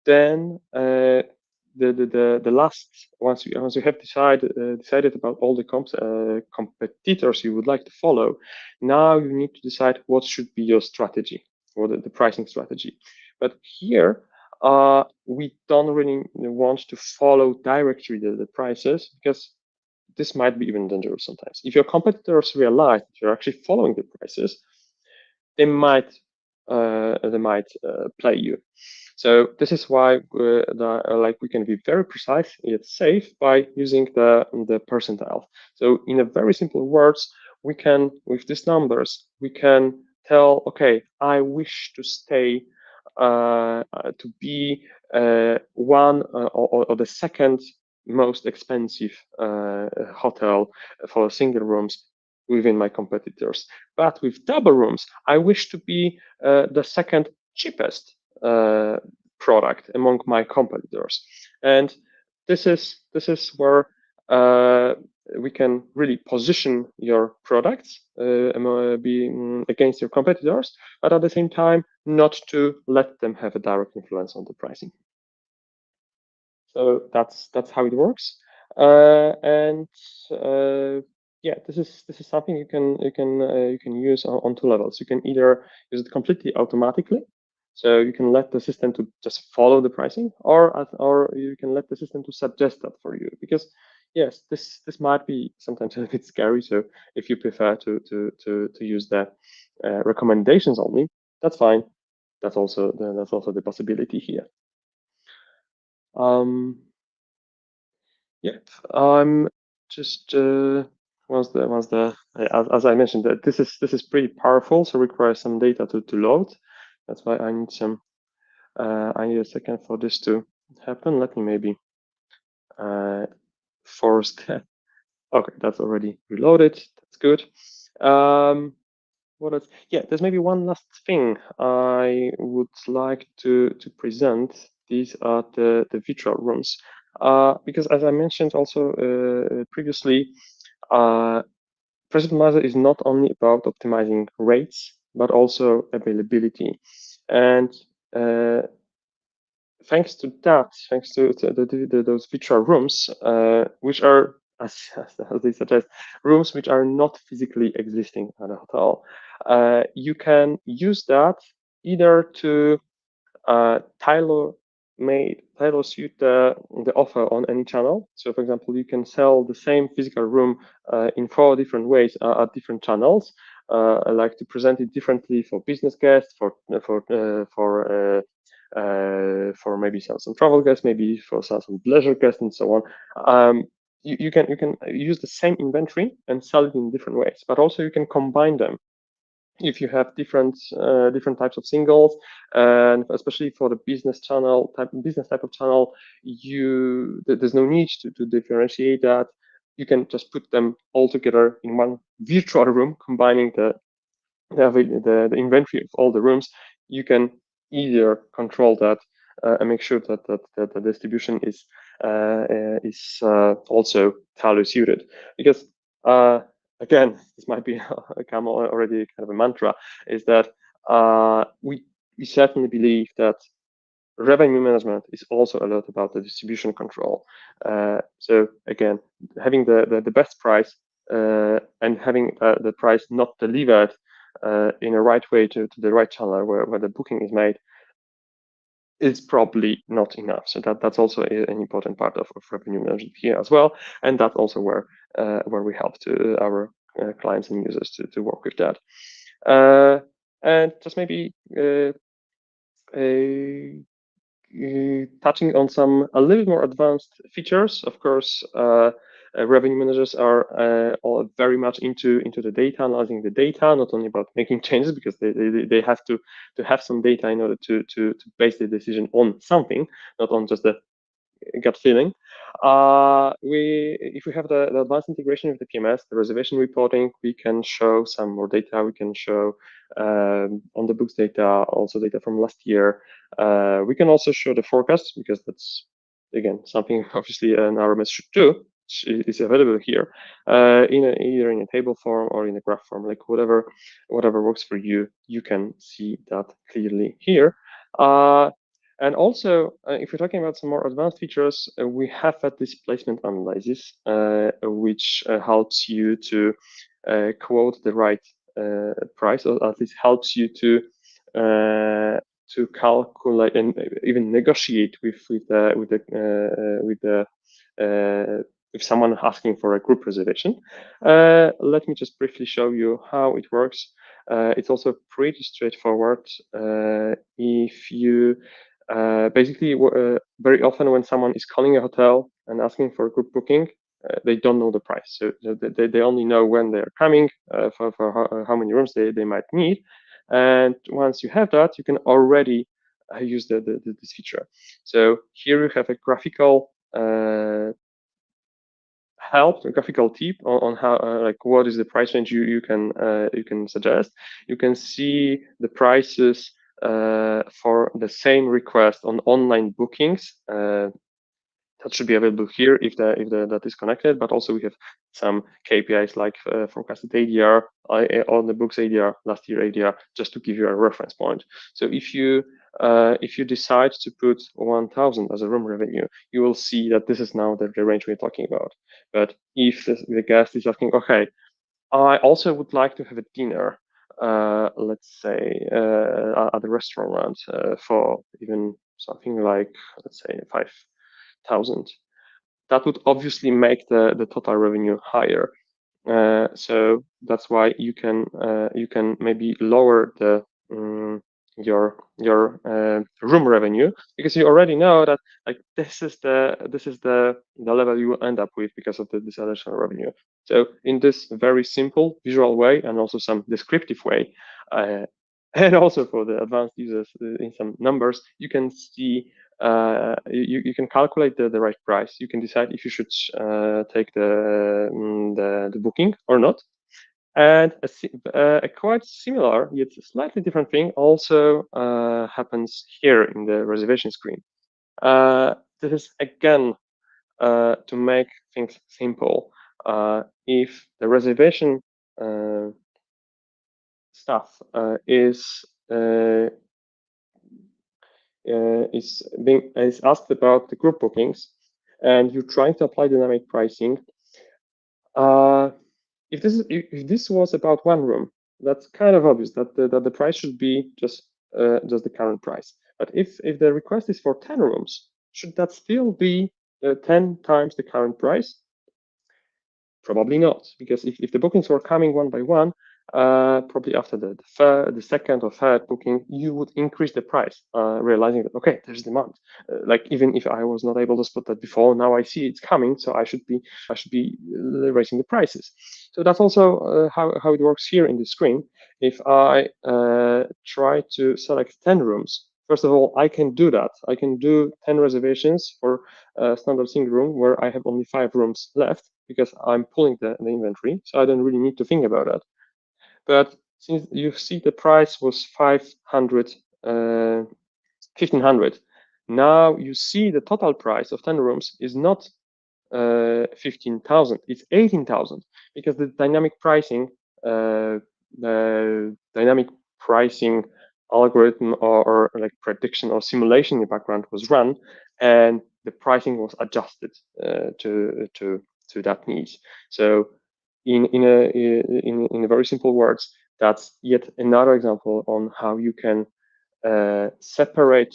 then the last, once you have decided about all the competitors you would like to follow, now you need to decide what should be your strategy or the pricing strategy. But here we don't really want to follow directly the prices, because this might be even dangerous sometimes. If your competitors realize that you're actually following the prices, they might play you. So this is why we can be very precise yet safe by using the percentile. So in a very simple words, we can, with these numbers, we can tell, okay, I wish to stay to be one or the second most expensive hotel for single rooms within my competitors. But with double rooms, I wish to be the second cheapest product among my competitors. And this is where we can really position your products against your competitors, but at the same time, not to let them have a direct influence on the pricing. So that's how it works. Yeah, this is something you can use on two levels. You can either use it completely automatically, so you can let the system to just follow the pricing, or you can let the system to suggest that for you. Because yes, this might be sometimes a bit scary. So if you prefer to use the recommendations only, that's fine. That's also the possibility here. Yeah, I'm just as I mentioned, that this is pretty powerful, so requires some data to load. That's why I need some I need a second for this to happen. Let me maybe force that. Okay, that's already reloaded. That's good. What else? Yeah, there's maybe one last thing I would like to present. These are the virtual rooms. Because as I mentioned also previously, Project Optimizer is not only about optimizing rates, but also availability. And thanks to that, thanks to those virtual rooms, which are, as they suggest, rooms which are not physically existing at a hotel, you can use that either to tailor-suit the offer on any channel. So, for example, you can sell the same physical room in 4 different ways at different channels. I like to present it differently for business guests, for maybe some travel guests, maybe for some leisure guests, and so on. You can use the same inventory and sell it in different ways, but also you can combine them. If you have different types of singles, and especially for the business type of channel, there's no need to differentiate that. You can just put them all together in one virtual room, combining the inventory of all the rooms. You can either control that and make sure that the distribution is also tailor-suited. Because again, this might become already kind of a mantra, is that we certainly believe that revenue management is also a lot about the distribution control. So again, having the best price and having the price not delivered in a right way to the right channel where the booking is made is probably not enough. So that's also an important part of revenue management here as well, and that's also where we help to our clients and users to work with that. And just maybe touching on some a little bit more advanced features. Of course, revenue managers are all very much into the data, analyzing the data, not only about making changes, because they have to have some data in order to base the decision on something, not on just the gut feeling. If we have the advanced integration with the PMS, the reservation reporting, we can show some more data. We can show on the books data, also data from last year. We can also show the forecast, because that's, again, something obviously an RMS should do. Is available here either in a table form or in a graph form, like whatever works for you. You can see that clearly here. And also, if we're talking about some more advanced features, we have a displacement analysis, which helps you to quote the right price, or at least helps you to to calculate and even negotiate with someone asking for a group reservation. Let me just briefly show you how it works. It's also pretty straightforward. If you basically very often when someone is calling a hotel and asking for a group booking, they don't know the price. So they only know when they're coming, for how many rooms they might need. And once you have that, you can already use this feature. So here you have a graphical help, a graphical tip on how like what is the price range you can suggest. You can see the prices for the same request on online bookings. That should be available here if that is connected, but also we have some KPIs like forecasted ADR, on the books ADR, last year ADR, just to give you a reference point. So if you decide to put 1,000 as a room revenue, you will see that this is now the range we're talking about. But if the guest is asking, okay, I also would like to have a dinner, let's say at the restaurant for even something like, let's say 5,000, that would obviously make the total revenue higher. So that's why you can maybe lower the your room revenue, because you already know that like this is the level you will end up with because of this additional revenue. So in this very simple visual way and also some descriptive way, and also for the advanced users in some numbers, you can see you can calculate the right price. You can decide if you should take the booking or not. And a quite similar yet slightly different thing also happens here in the reservation screen. This is again to make things simple. If the reservation stuff is asked about the group bookings, and you're trying to apply dynamic pricing. If this was about one room, that's kind of obvious that the price should be just the current price. But if the request is for 10 rooms, should that still be 10 times the current price? Probably not, because if the bookings were coming one by one, probably after the second or third booking, you would increase the price, realizing that, okay, there's demand. Like even if I was not able to spot that before, now I see it's coming, so I should be raising the prices. So that's also how it works here in the screen. If I try to select 10 rooms, first of all, I can do that. I can do 10 reservations for a standard single room where I have only 5 rooms left, because I'm pulling the inventory, so I don't really need to think about that. But since you see the price was 1,500, now you see the total price of 10 rooms is not 15,000, it's 18,000, because the dynamic pricing algorithm or like prediction or simulation in the background was run, and the pricing was adjusted to that need. So in very simple words, that's yet another example on how you can separate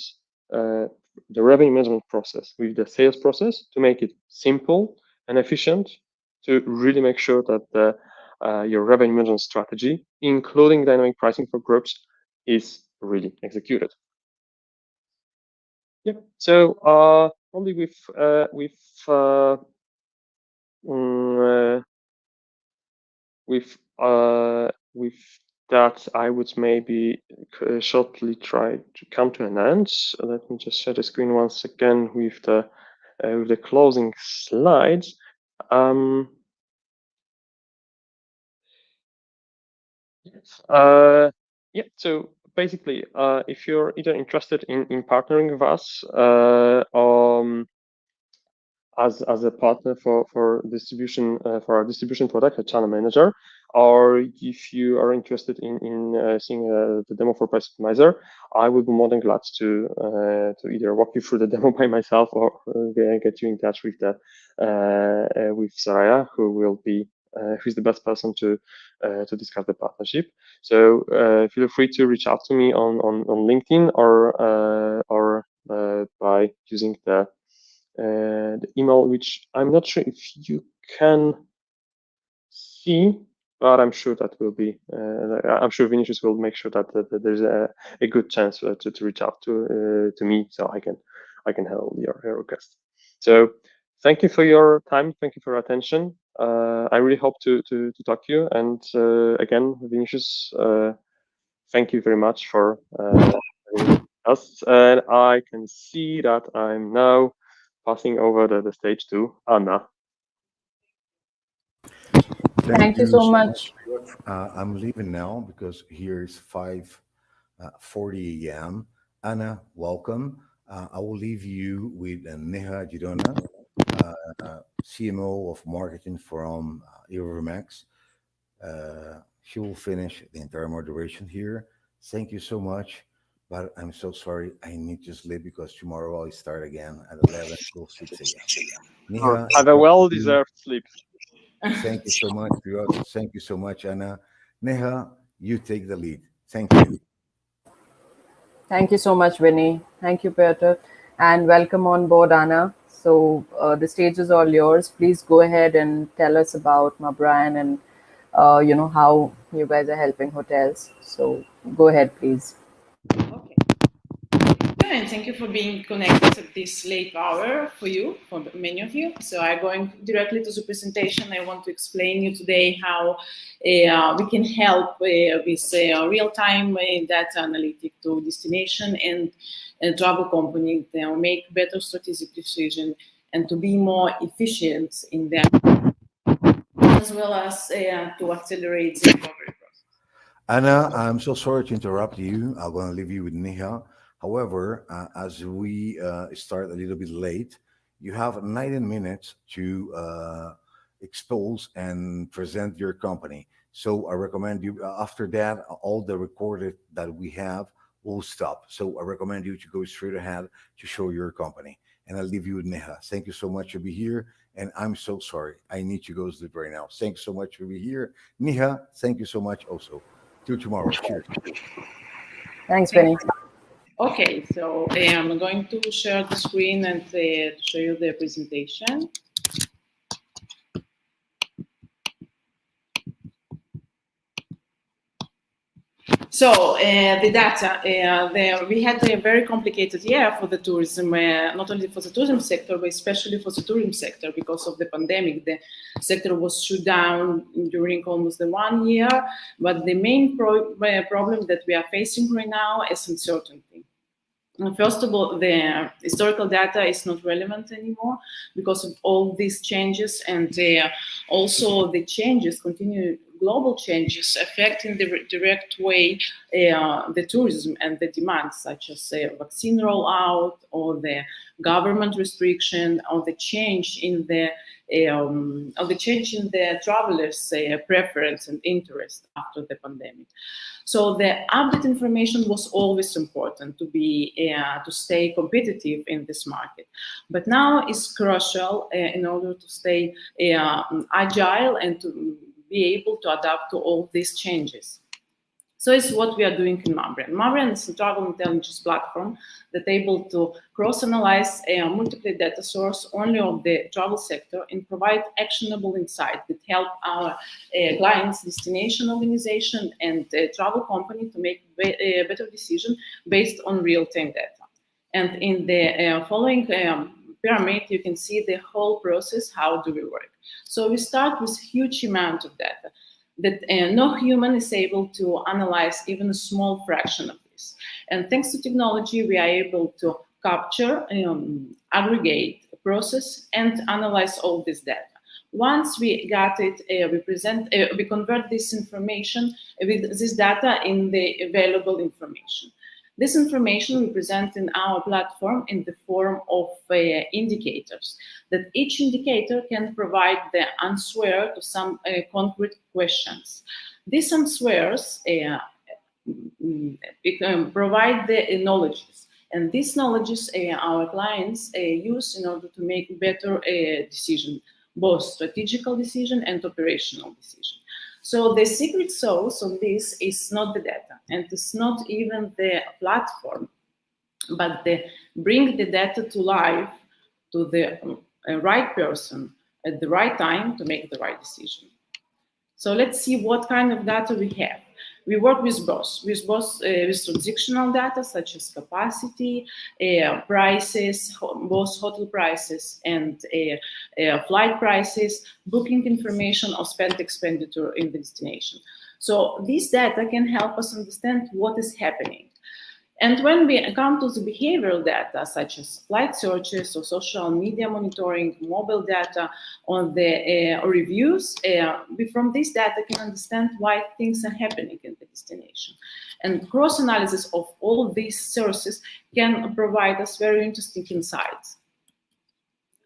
the revenue management process with the sales process to make it simple and efficient, to really make sure that your revenue management strategy, including dynamic pricing for groups, is really executed. Yeah. So probably with that, I would maybe shortly try to come to an end. So let me just share the screen once again with the closing slides. Yeah. So basically, if you're either interested in partnering with us as a partner for distribution for our distribution product, a channel manager, or if you are interested in seeing the demo for Price Optimizer, I would be more than glad to either walk you through the demo by myself or get you in touch with with Saraya, who will be who's the best person to discuss the partnership. So feel free to reach out to me on LinkedIn or by using the email, which I'm not sure if you can see, but I'm sure that will be. I'm sure Vinicius will make sure that there's a good chance to reach out to me, so I can handle your request. So thank you for your time. Thank you for your attention. I really hope to talk to you. And again, Vinicius, thank you very much for having us. And I can see that I'm now passing over the stage to Anna. Thank you so much. I'm leaving now because here is 5:40 a.m. Anna, welcome. I will leave you with Neha Girona, CMO of marketing from Euromax. She will finish the entire moderation here. Thank you so much, but I'm so sorry. I need to sleep because tomorrow I'll start again at 11 till 6 a.m. Neha, have a well-deserved sleep. Thank you so much, Piotr. Thank you so much, Anna. Neha, you take the lead. Thank you. Thank you so much, Vinny. Thank you, Piotr. And welcome on board, Anna. So the stage is all yours. Please go ahead and tell us about Mabrian and how you guys are helping hotels. So go ahead, please. And thank you for being connected at this late hour for many of you. So I'm going directly to the presentation. I want to explain you today how we can help with real-time data analytic to destination and travel company to make better strategic decision and to be more efficient in that, as well as to accelerate the recovery process. Anna, I'm so sorry to interrupt you. I'm going to leave you with Neha. However, as we start a little bit late, you have 19 minutes to expose and present your company. So I recommend you, after that, all the recorded that we have will stop. So I recommend you to go straight ahead to show your company. And I'll leave you with Neha. Thank you so much to be here. And I'm so sorry. I need to go to sleep right now. Thanks so much for being here. Neha, thank you so much also. Till tomorrow. Cheers. Thanks, Vinny. Okay, so I'm going to share the screen and show you the presentation. So the data, we had a very complicated year for the tourism, not only for the tourism sector, but especially for the tourism sector because of the pandemic. The sector was shut down during almost the 1 year, but the main problem that we are facing right now is uncertainty. First of all, the historical data is not relevant anymore because of all these changes, and also the changes, global changes affecting the direct way the tourism and the demand, such as vaccine rollout or the government restriction or the change in the travelers' preference and interest after the pandemic. So the update information was always important to be to stay competitive in this market, but now it's crucial in order to stay agile and to be able to adapt to all these changes. So it's what we are doing in Mabrian. Mabrian is a travel intelligence platform that's able to cross-analyze multiple data sources only of the travel sector and provide actionable insights that help our clients, destination organization, and travel company to make a better decision based on real-time data. And in the following pyramid, you can see the whole process, how do we work. So we start with huge amount of data that no human is able to analyze even a small fraction of this. And thanks to technology, we are able to capture, aggregate, process, and analyze all this data. Once we got it, we convert this information with this data in the available information. This information we present in our platform in the form of indicators, that each indicator can provide the answer to some concrete questions. These answers provide the knowledges, and these knowledges our clients use in order to make better decisions, both strategical decision and operational decision. So the secret sauce on this is not the data, and it's not even the platform, but bring the data to life to the right person at the right time to make the right decision. So let's see what kind of data we have. We work with both transactional data such as capacity, prices, both hotel prices and flight prices, booking information or spent expenditure in the destination. So this data can help us understand what is happening. And when we come to the behavioral data, such as flight searches or social media monitoring, mobile data, on the reviews, we from this data can understand why things are happening in the destination. And cross-analysis of all these sources can provide us very interesting insights.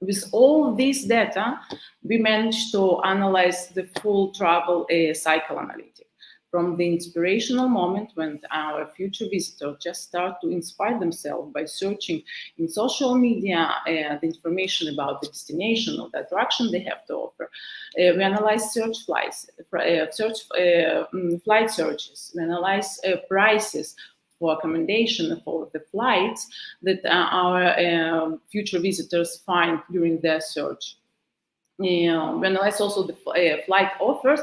With all this data, we managed to analyze the full travel cycle analytic. From the inspirational moment when our future visitors just start to inspire themselves by searching in social media the information about the destination or the attraction they have to offer. We analyze flight searches. We analyze prices for accommodation for the flights that our future visitors find during their search. We analyze also the flight offers,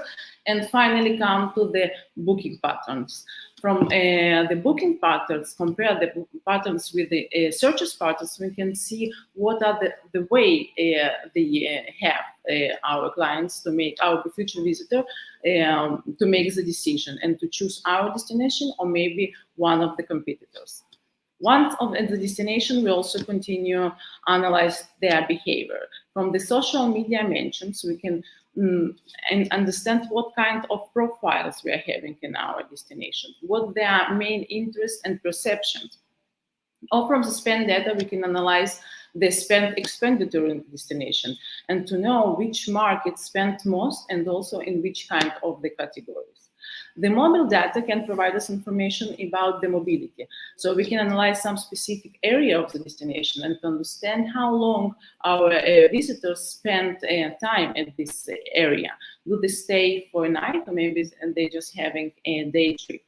and finally come to the booking patterns. From the booking patterns, compare the booking patterns with the searches patterns, we can see what are the way they have our clients to make, our future visitor, to make the decision and to choose our destination or maybe one of the competitors. Once of the destination, we also continue analyze their behavior. From the social media mentions, we can and understand what kind of profiles we are having in our destination, what their main interests and perceptions. Or from the spend data, we can analyze the spend expenditure in the destination and to know which markets spend most and also in which kind of the categories. The mobile data can provide us information about the mobility. So we can analyze some specific area of the destination and to understand how long our visitors spend time at this area. Do they stay for a night or maybe they just having a day trip?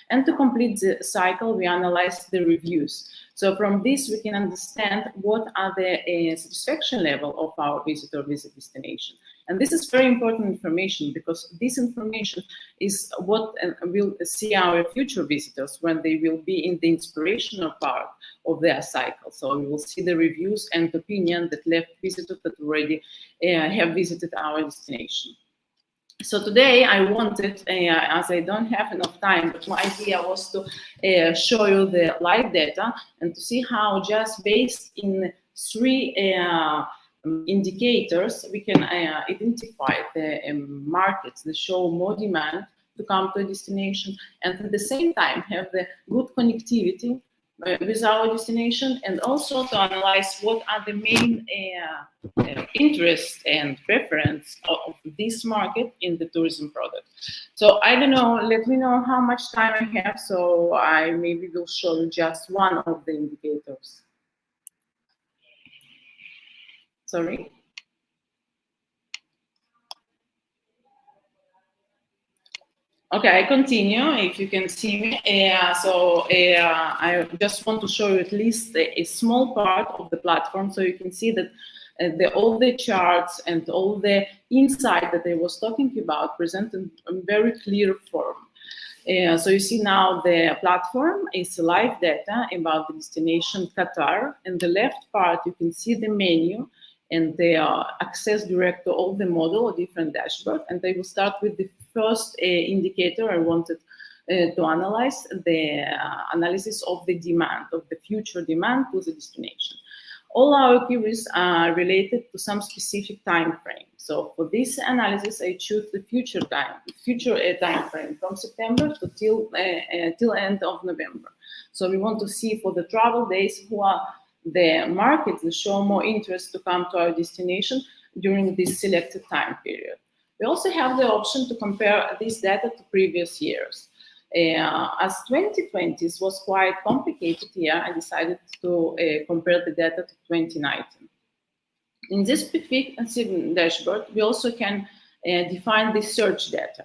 And to complete the cycle, we analyze the reviews. So from this, we can understand what are the satisfaction level of our visitor visit destination. And this is very important information because this information is what will see our future visitors when they will be in the inspirational part of their cycle. So we will see the reviews and opinion that left visitors that already have visited our destination. So today I wanted, as I don't have enough time, but my idea was to show you the live data and to see how just based in three indicators, we can identify the markets that show more demand to come to a destination and at the same time have the good connectivity with our destination and also to analyze what are the main interest and preference of this market in the tourism product. So I don't know, let me know how much time I have so I maybe will show you just one of the indicators. Sorry. Okay, I continue if you can see me. I just want to show you at least a small part of the platform so you can see that all the charts and all the insight that I was talking about presented in very clear form. So you see now the platform is live data about the destination Qatar. In the left part, you can see the menu and the access direct to all the model or different dashboard. And I will start with the first indicator I wanted to analyze, the analysis of the demand, of the future demand to the destination. All our queries are related to some specific time frame. So for this analysis, I choose the future time frame from September to till end of November. So we want to see for the travel days who are the markets that show more interest to come to our destination during this selected time period. We also have the option to compare this data to previous years. As 2020 was quite complicated year, I decided to compare the data to 2019. In this specific dashboard, we also can define the search data.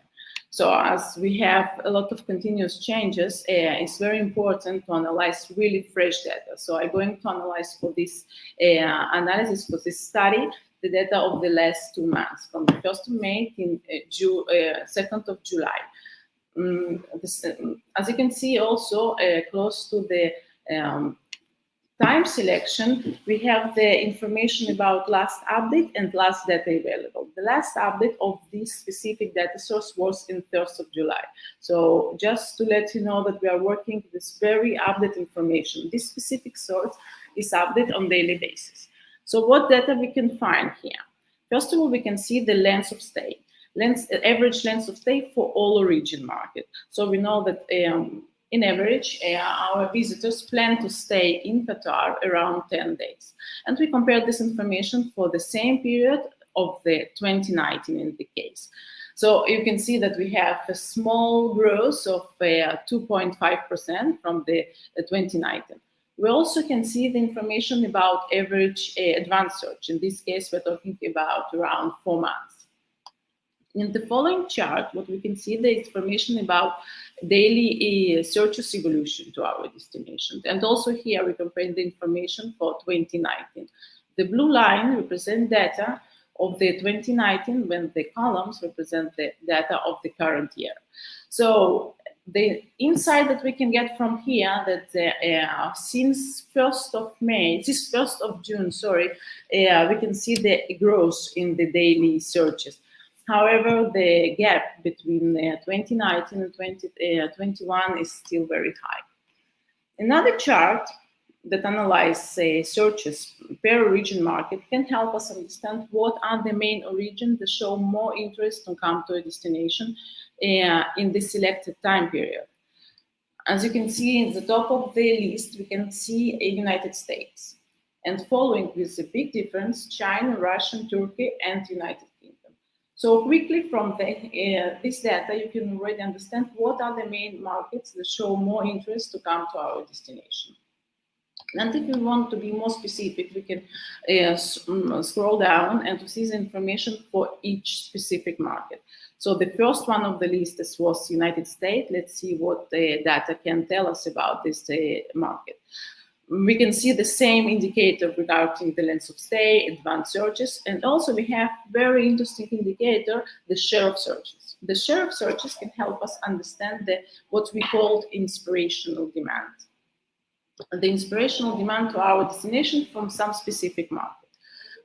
So as we have a lot of continuous changes, it's very important to analyze really fresh data. So I'm going to analyze for this analysis, for this study, the data of the last 2 months, from the 1st of May to 2nd of July. As you can see also, close to the time selection, we have the information about last update and last data available. The last update of this specific data source was in 1st of July. So just to let you know that we are working with this very updated information. This specific source is updated on daily basis. So what data we can find here? First of all, we can see the length of stay, average length of stay for all origin market. So we know that in average, our visitors plan to stay in Qatar around 10 days. And we compare this information for the same period of the 2019 in the case. So you can see that we have a small growth of 2.5% from the 2019. We also can see the information about average advanced search. In this case, we're talking about around 4 months. In the following chart, what we can see the information about daily searches evolution to our destination. And also here we compare the information for 2019. The blue line represents data of the 2019, when the columns represent the data of the current year. So the insight that we can get from here that since 1st of June, we can see the growth in the daily searches. However, the gap between 2019 and 2021 is still very high. Another chart that analyzes searches per region market can help us understand what are the main regions that show more interest to come to a destination in the selected time period. As you can see in the top of the list, we can see United States. And following with a big difference, China, Russia, Turkey, and United Kingdom. So quickly from this data, you can already understand what are the main markets that show more interest to come to our destination. And if we want to be more specific, we can scroll down and to see the information for each specific market. So the first one of the list was United States. Let's see what the data can tell us about this market. We can see the same indicator regarding the length of stay, advanced searches, and also we have very interesting indicator, the share of searches. The share of searches can help us understand what we call inspirational demand. The inspirational demand to our destination from some specific market.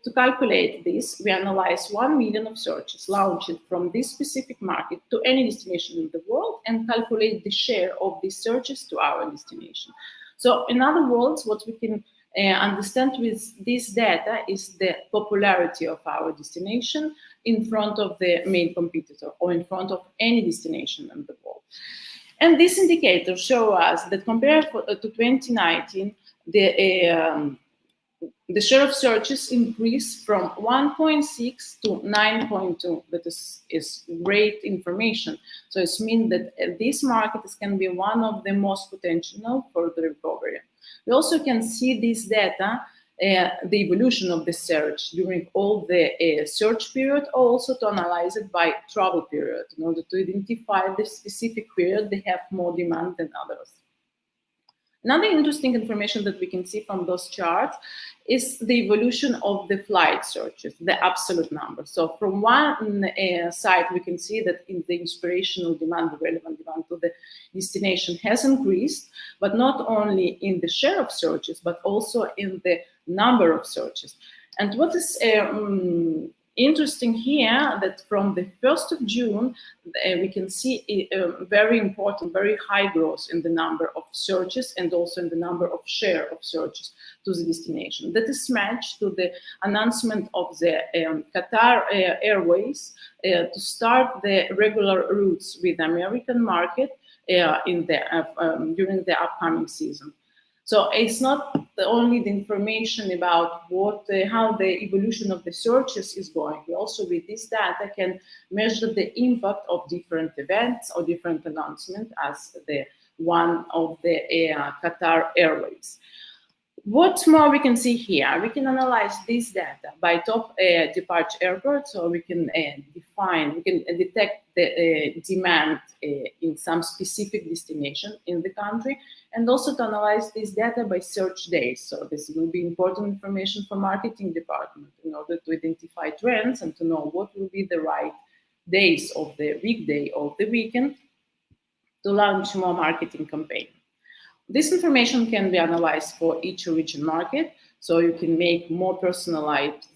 To calculate this, we analyze 1 million of searches launched from this specific market to any destination in the world and calculate the share of these searches to our destination. So in other words, what we can understand with this data is the popularity of our destination in front of the main competitor or in front of any destination in the world. And this indicator shows us that compared to 2019, the share of searches increased from 1.6 to 9.2. That is great information. So it means that this market can be one of the most potential for the recovery. We also can see this data, the evolution of the search during all the search period, also to analyze it by travel period in order to identify the specific period they have more demand than others. Another interesting information that we can see from those charts is the evolution of the flight searches, the absolute number. So from one side, we can see that in the inspirational demand, the relevant demand to the destination has increased, but not only in the share of searches, but also in the number of searches. And what is interesting here, that from the 1st of June, we can see a very important, very high growth in the number of searches and also in the number of share of searches to the destination. That is matched to the announcement of the Qatar Airways to start the regular routes with the American market during the upcoming season. So it's not only the information about how the evolution of the searches is going. We also, with this data, can measure the impact of different events or different announcements, as the one of the Qatar Airways. What more we can see here? We can analyze this data by top departure airports, so we can detect the demand in some specific destination in the country, and also to analyze this data by search days. So this will be important information for marketing department in order to identify trends and to know what will be the right days of the weekday or the weekend to launch more marketing campaign. This information can be analyzed for each origin market, so you can make more personalized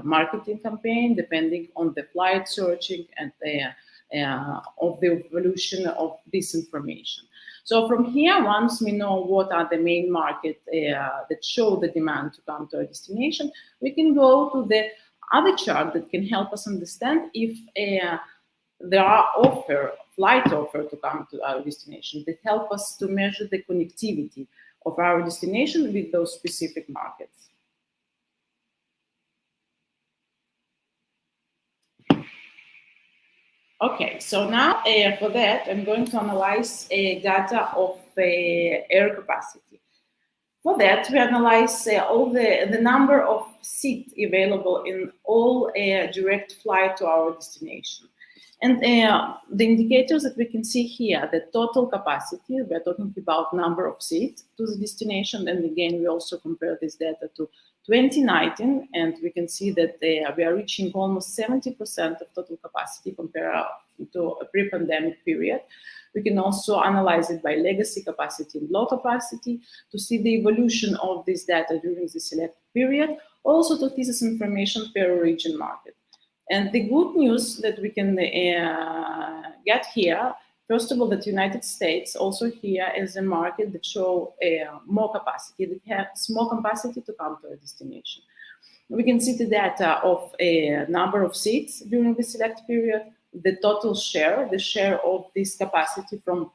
marketing campaign depending on the flight searching and of the evolution of this information. So from here, once we know what are the main markets that show the demand to come to our destination, we can go to the other chart that can help us understand if there are flight offer to come to our destination that help us to measure the connectivity of our destination with those specific markets. Okay, so now for that, I'm going to analyze data of air capacity. For that, we analyze all the number of seats available in all direct flight to our destination. And the indicators that we can see here, the total capacity, we're talking about number of seats to the destination. And again, we also compare this data to 2019, and we can see that we are reaching almost 70% of total capacity compared to a pre-pandemic period. We can also analyze it by legacy capacity and low capacity to see the evolution of this data during the select period, also to thesis information per region market. And the good news that we can get here, first of all, that United States also here is a market that show more capacity, that has more capacity to come to a destination. We can see the data of a number of seats during the select period, the total share, the share of this capacity from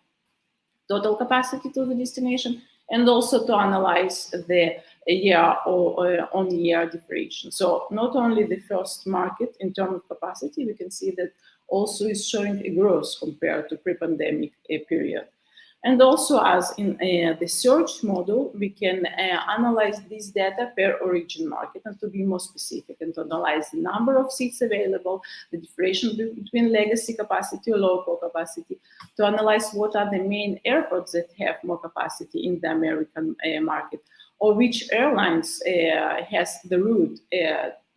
total capacity to the destination, and also to analyze the year-on-year differentiation. So not only the first market in terms of capacity, we can see that also is showing a growth compared to pre-pandemic period. And also, as in the search model, we can analyze this data per origin market, and to be more specific and to analyze the number of seats available, the differentiation between legacy capacity or local capacity, to analyze what are the main airports that have more capacity in the American market, or which airlines has the route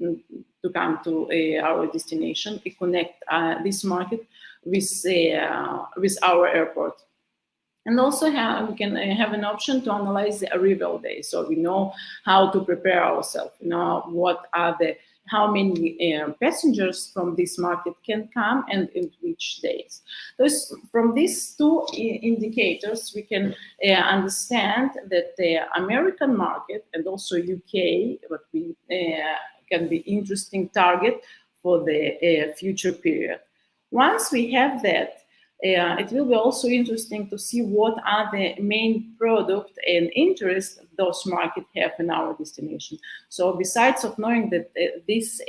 to come to our destination, to connect this market with our airport. And also we can have an option to analyze the arrival days, so we know how to prepare ourselves. You know what are how many passengers from this market can come and in which days. From these two indicators, we can understand that the American market and also UK, what we can be interesting target for the future period. Once we have that, it will be also interesting to see what are the main product and interest those markets have in our destination. So besides of knowing that this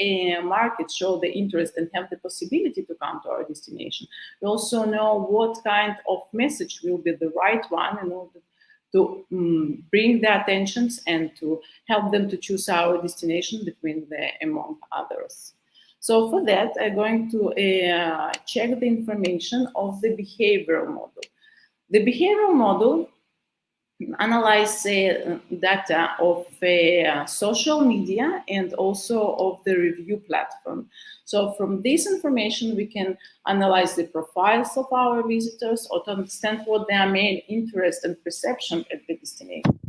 market show the interest and have the possibility to come to our destination, we also know what kind of message will be the right one in order to bring the attentions and to help them to choose our destination between among others. So for that, I'm going to check the information of the behavioral model. The behavioral model analyzes data of social media and also of the review platform. So from this information, we can analyze the profiles of our visitors or to understand what their main interest and perception at the destination.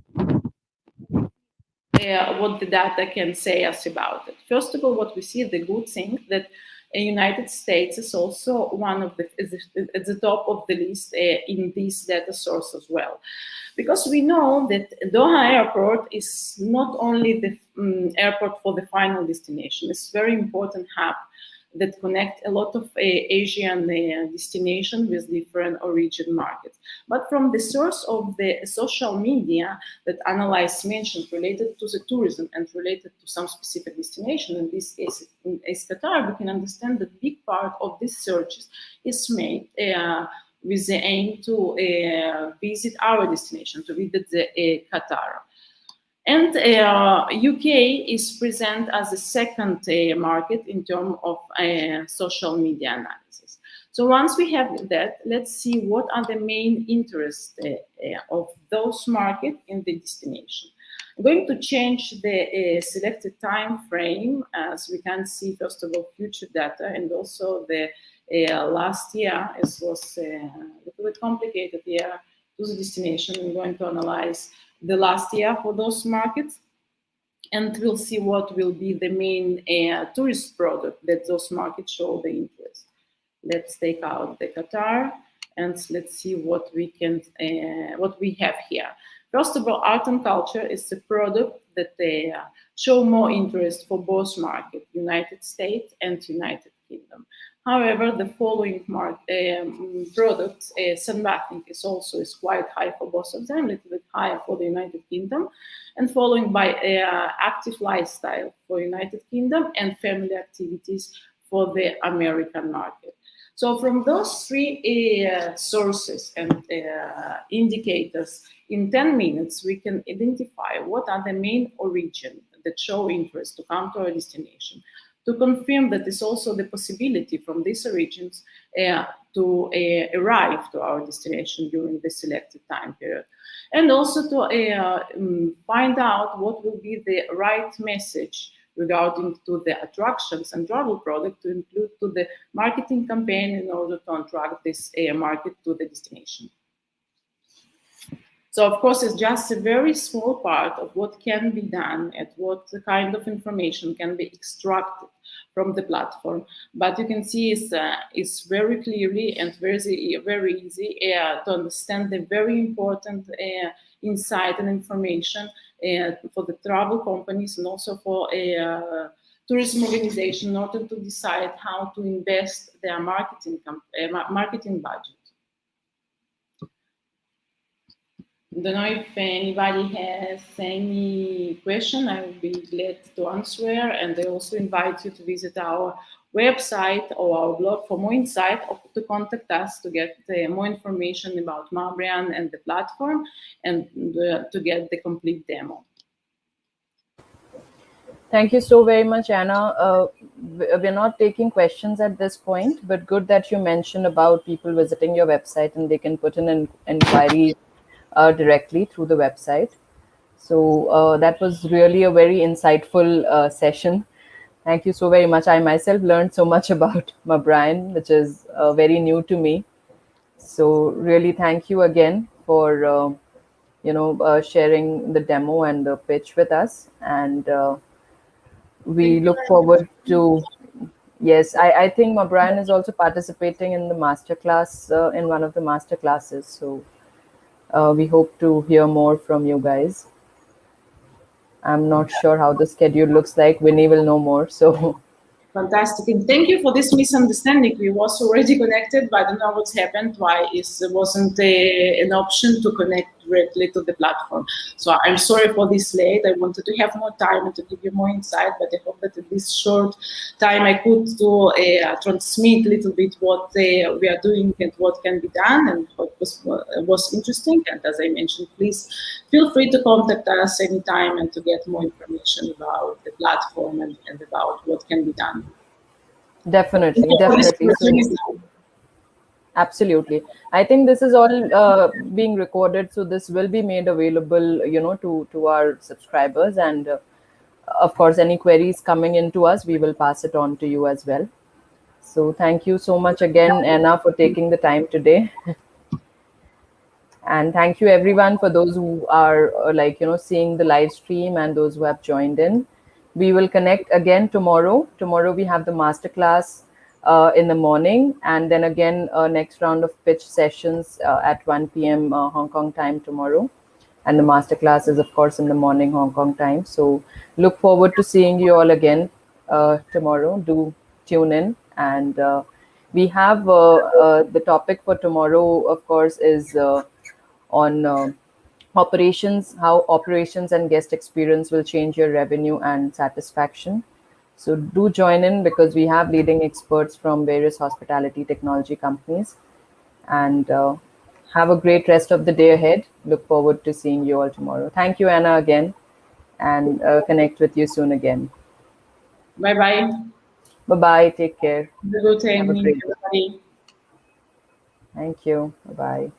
What the data can say us about it. First of all, what we see, the good thing that the United States is also one of at the top of the list in this data source as well. Because we know that Doha Airport is not only the airport for the final destination, it's a very important hub that connect a lot of Asian destinations with different origin markets. But from the source of the social media that analysts mentioned related to the tourism and related to some specific destination, in this case is Qatar, we can understand that big part of these searches is made with the aim to visit our destination, to visit the Qatar. And UK is present as the second market in terms of social media analysis. So once we have that, let's see what are the main interests of those markets in the destination. I'm going to change the selected time frame, as we can see, first of all, future data, and also the last year. It was a little bit complicated year to the destination. I'm going to analyze the last year for those markets, and we'll see what will be the main tourist product that those markets show the interest. Let's take out the Qatar, and let's see what we can, what we have here. First of all, art and culture is the product that they show more interest for both markets, United States and United Kingdom. However, the following products, sunbathing is quite high for both of them, a little bit higher for the United Kingdom, and following by active lifestyle for United Kingdom and family activities for the American market. So from those three sources and indicators, in 10 minutes, we can identify what are the main origins that show interest to come to our destination, to confirm that there's also the possibility from these origins to arrive to our destination during the selected time period. And also to find out what will be the right message regarding to the attractions and travel product to include to the marketing campaign in order to attract this market to the destination. So of course, it's just a very small part of what can be done and what kind of information can be extracted from the platform. But you can see it's very clearly and very easy to understand the very important insight and information for the travel companies and also for tourism organization in order to decide how to invest their marketing budget. I don't know if anybody has any question. I will be glad to answer, and I also invite you to visit our website or our blog for more insight, or to contact us to get more information about Mabrian and the platform, and to get the complete demo. Thank you so very much, Anna. We're not taking questions at this point, but good that you mentioned about people visiting your website and they can put in an inquiry directly through the website. So that was really a very insightful session. Thank you so very much. I myself learned so much about Mabrian, which is very new to me. So really thank you again for sharing the demo and the pitch with us. And we look forward to, yes, I think Mabrian is also participating in the masterclass, in one of the master classes. So we hope to hear more from you guys. I'm not sure how the schedule looks like. Winnie will know more. So fantastic, and thank you for this misunderstanding. We was already connected, but I don't know what's happened, why it wasn't an option to connect directly to the platform. So I'm sorry for this late. I wanted to have more time and to give you more insight, but I hope that in this short time I could transmit a little bit what we are doing and what can be done and what was interesting. And as I mentioned, please feel free to contact us anytime and to get more information about the platform and about what can be done. Definitely. So, absolutely. I think this is all being recorded, so this will be made available, to our subscribers. And of course, any queries coming into us, we will pass it on to you as well. So thank you so much again, Anna, for taking the time today. And thank you everyone for those who are seeing the live stream and those who have joined in. We will connect again tomorrow. Tomorrow we have the masterclass in the morning, and then again next round of pitch sessions at 1 p.m. Hong Kong time tomorrow. And the masterclass is of course in the morning Hong Kong time. So look forward to seeing you all again tomorrow. Do tune in. And we have the topic for tomorrow, of course, is on operations, how operations and guest experience will change your revenue and satisfaction. So do join in, because we have leading experts from various hospitality technology companies. And have a great rest of the day ahead. Look forward to seeing you all tomorrow. Thank you, Anna, again. and connect with you soon again. Bye-bye. Bye-bye. Take care. Have a good evening, great day. everybody. Thank you. Bye-bye.